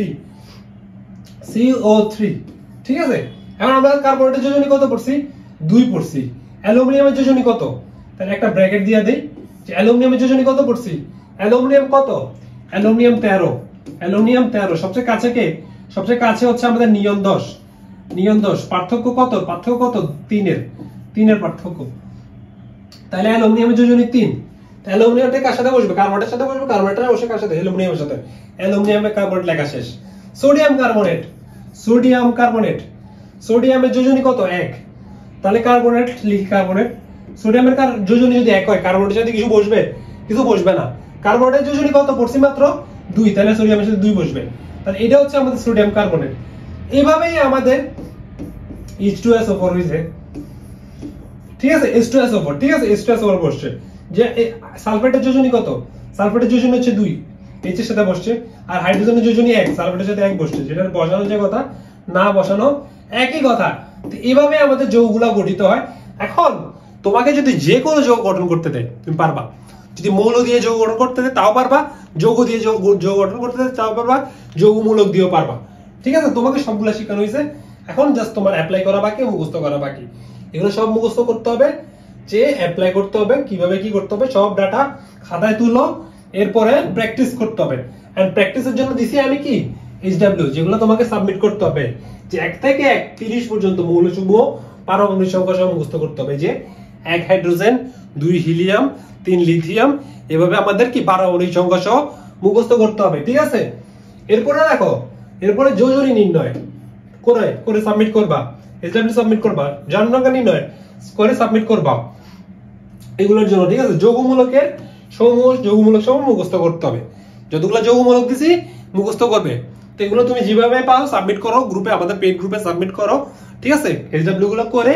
ঠিক আছে। এখন আমরা কার্বনেটের যোজনী কত পড়ছি, 2 পড়ছি। অ্যালুমিনিয়ামের যোজনী কত, তাহলে একটা ব্র্যাকেট দিয়ে দেই যে অ্যালুমিনিয়ামের যোজনী কত পড়ছি, অ্যালুমিনিয়াম কত, অ্যালুমিনিয়াম 13, অ্যালুমিনিয়াম 13। সবচেয়ে কাছে কে, সবচেয়ে কাছে হচ্ছে আমাদের নিয়ন 10, নিয়ন 10। পার্থক্য কত, পার্থক্য কত 3 এর পার্থক্য। তাহলে অ্যালুমিনিয়ামের যোজনী 3। অ্যালুমিনিয়ামটা কার সাথে বসবে, কার্বনেটের সাথে বসবে, কার্বনেটটা বসে কার সাথে, অ্যালুমিনিয়ামের সাথে। অ্যালুমিনিয়ামে কার্বনেট লেখা শেষ। সোডিয়াম কার্বনেট, সোডিয়াম কার্বনেট, সোডিয়ামের যোজনী কত 1, তাহলে কার্বনেট লিখি, কার্বনেট। সোডিয়ামের যোজনী যদি 1 হয়, কার্বনেটের সাথে কিছু বসবে, কিছু বসবে না। কার্বনেটের যোজনী কত পড়ছি মাত্র 2, তাহলে সোডিয়ামের সাথে 2 বসবে। তাহলে এটা হচ্ছে আমাদের সোডিয়াম কার্বনেট। এইভাবেই আমাদের H2SO4 হইছে, ঠিক আছে, H2SO4, ঠিক আছে, H2SO4 বসছে। যে সালফেটের যোজনী কত, সালফেটের যোজনী হচ্ছে 2, H এর সাথে বসছে। আর হাইড্রোজেনের যোজনী 1, সালফেটের সাথে 1 বসছে। যেটা বসানো যে কথা, না বসানো একই কথা। তো এইভাবে আমাদের যৌগগুলো গঠিত হয়। এখন তোমাকে যদি যে কোনো যৌগ গঠন করতে দেয় তুমি পারবা, যদি মৌল দিয়ে যৌগ গঠন করতে দেয় তাও পারবা, যৌগ দিয়ে যৌগ গঠন করতে দেয় তাও পারবা, যৌগমূলক দিয়েও পারবা, ঠিক আছে। তোমাকে সবগুলা শেখানো হয়েছে, এখন জাস্ট তোমার অ্যাপ্লাই করা বাকি, মুখস্থ করা বাকি। এগুলো সব মুখস্থ করতে হবে, যে অ্যাপ্লাই করতে হবে, কিভাবে কি করতে হবে, সব ডাটা খাতায় তুলো, এরপরে প্র্যাকটিস করতে হবে। এন্ড প্র্যাকটিসের জন্য দিছি আমি কি HW, যেগুলো তোমাকে সাবমিট করতে হবে, যে 1 থেকে 30 পর্যন্ত মৌলসমূহ পারমাণবিক সংখ্যা সহ মুখস্থ করতে হবে, যে 1 হাইড্রোজেন, 2 হিলিয়াম, 3 লিথিয়াম, এভাবে আমাদের কি পারমাণবিক সংখ্যা সহ মুখস্থ করতে হবে, ঠিক আছে। এরপরে দেখো, এরপরে যোজনী নির্ণয় করে সাবমিট করবা, HW সাবমিট করবা, জনসংখ্যা নির্ণয় করে সাবমিট করবা, এগুলোর জন্য, ঠিক আছে। যৌগমূলকের সমূহ, যৌগমূলক সমূহ মুখস্থ করতে হবে। যতগুলো যৌগমূলক দিছি মুখস্থ করবে। তো এগুলো তুমি যেভাবে পাও সাবমিট করো গ্রুপে, আমাদের পেড গ্রুপে সাবমিট করো, ঠিক আছে। HW গুলো করে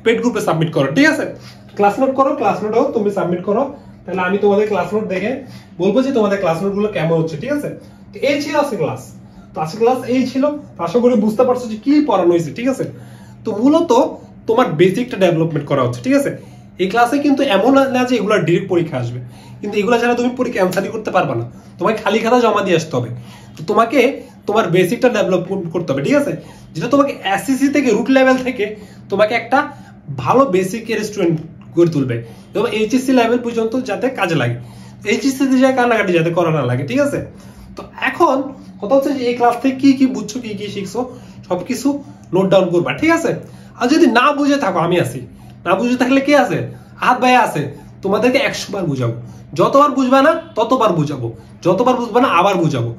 পেড গ্রুপে সাবমিট করো, ঠিক আছে। ক্লাস নোট করো, ক্লাস নোটও তুমি সাবমিট করো, তাহলে আমি তোমাদের ক্লাস নোট দেখে বলবো যে তোমাদের ক্লাস নোট গুলো কেমন হচ্ছে, ঠিক আছে। তো এই ছিল আজকে ক্লাস, তো আজকে ক্লাস এই ছিল। আশা করি বুঝতে পারছো যে কি পড়ানো হয়েছে, ঠিক আছে। তো মূলত তোমার বেসিকটা ডেভেলপমেন্ট করা হচ্ছে, ঠিক আছে। এই ক্লাসে কিন্তু এমন না যে এগুলো ডিরেক্ট পরীক্ষা আসবে, কিন্তু এগুলো ছাড়া তুমি পরীক্ষা অ্যান্সারই করতে পারবে না, তোমাকে খালি খাতা জমা দিয়ে আসতে হবে। তো তোমাকে তোমার বেসিকটা ডেভেলপ করতে হবে, ঠিক আছে। যেটা তোমাকে এসএসসি থেকে রুট লেভেল থেকে তোমাকে একটা ভালো বেসিকের স্টুডেন্ট গড়ে তুলবে, এবং এইচএসসি লেভেল পর্যন্ত যাতে কাজে লাগে, এইচএসসি তে যায় কান্নাকাটি যাতে করা না লাগে, ঠিক আছে। তো এখন কথা হচ্ছে যে এই ক্লাস থেকে কি কি বুঝছো, কি কি শিখছো, সবকিছু নোট ডাউন করবা, ঠিক আছে। আর যদি না বুঝে থাকো আমি আছি, না বুঝে থাকলে কে আছে, হাত ভাইয়া আছে, তোমাদেরকে 100 বার বুঝাবো। যতবার বুঝবা না ততবার বুঝাবো, যতবার বুঝবা না আবার বুঝাবো,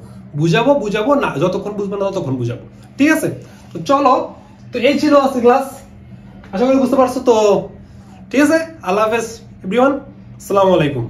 বুঝাবো না, যতক্ষণ বুঝবা না ততক্ষণ বুঝাবো, ঠিক আছে। তো চলো, তো এই ছিল আজকে ক্লাস, আশা করি বুঝতে পারছো। তো ঠিক আছে, আল্লাহ হাফেজ এভরিওয়ান, আসসালামু আলাইকুম।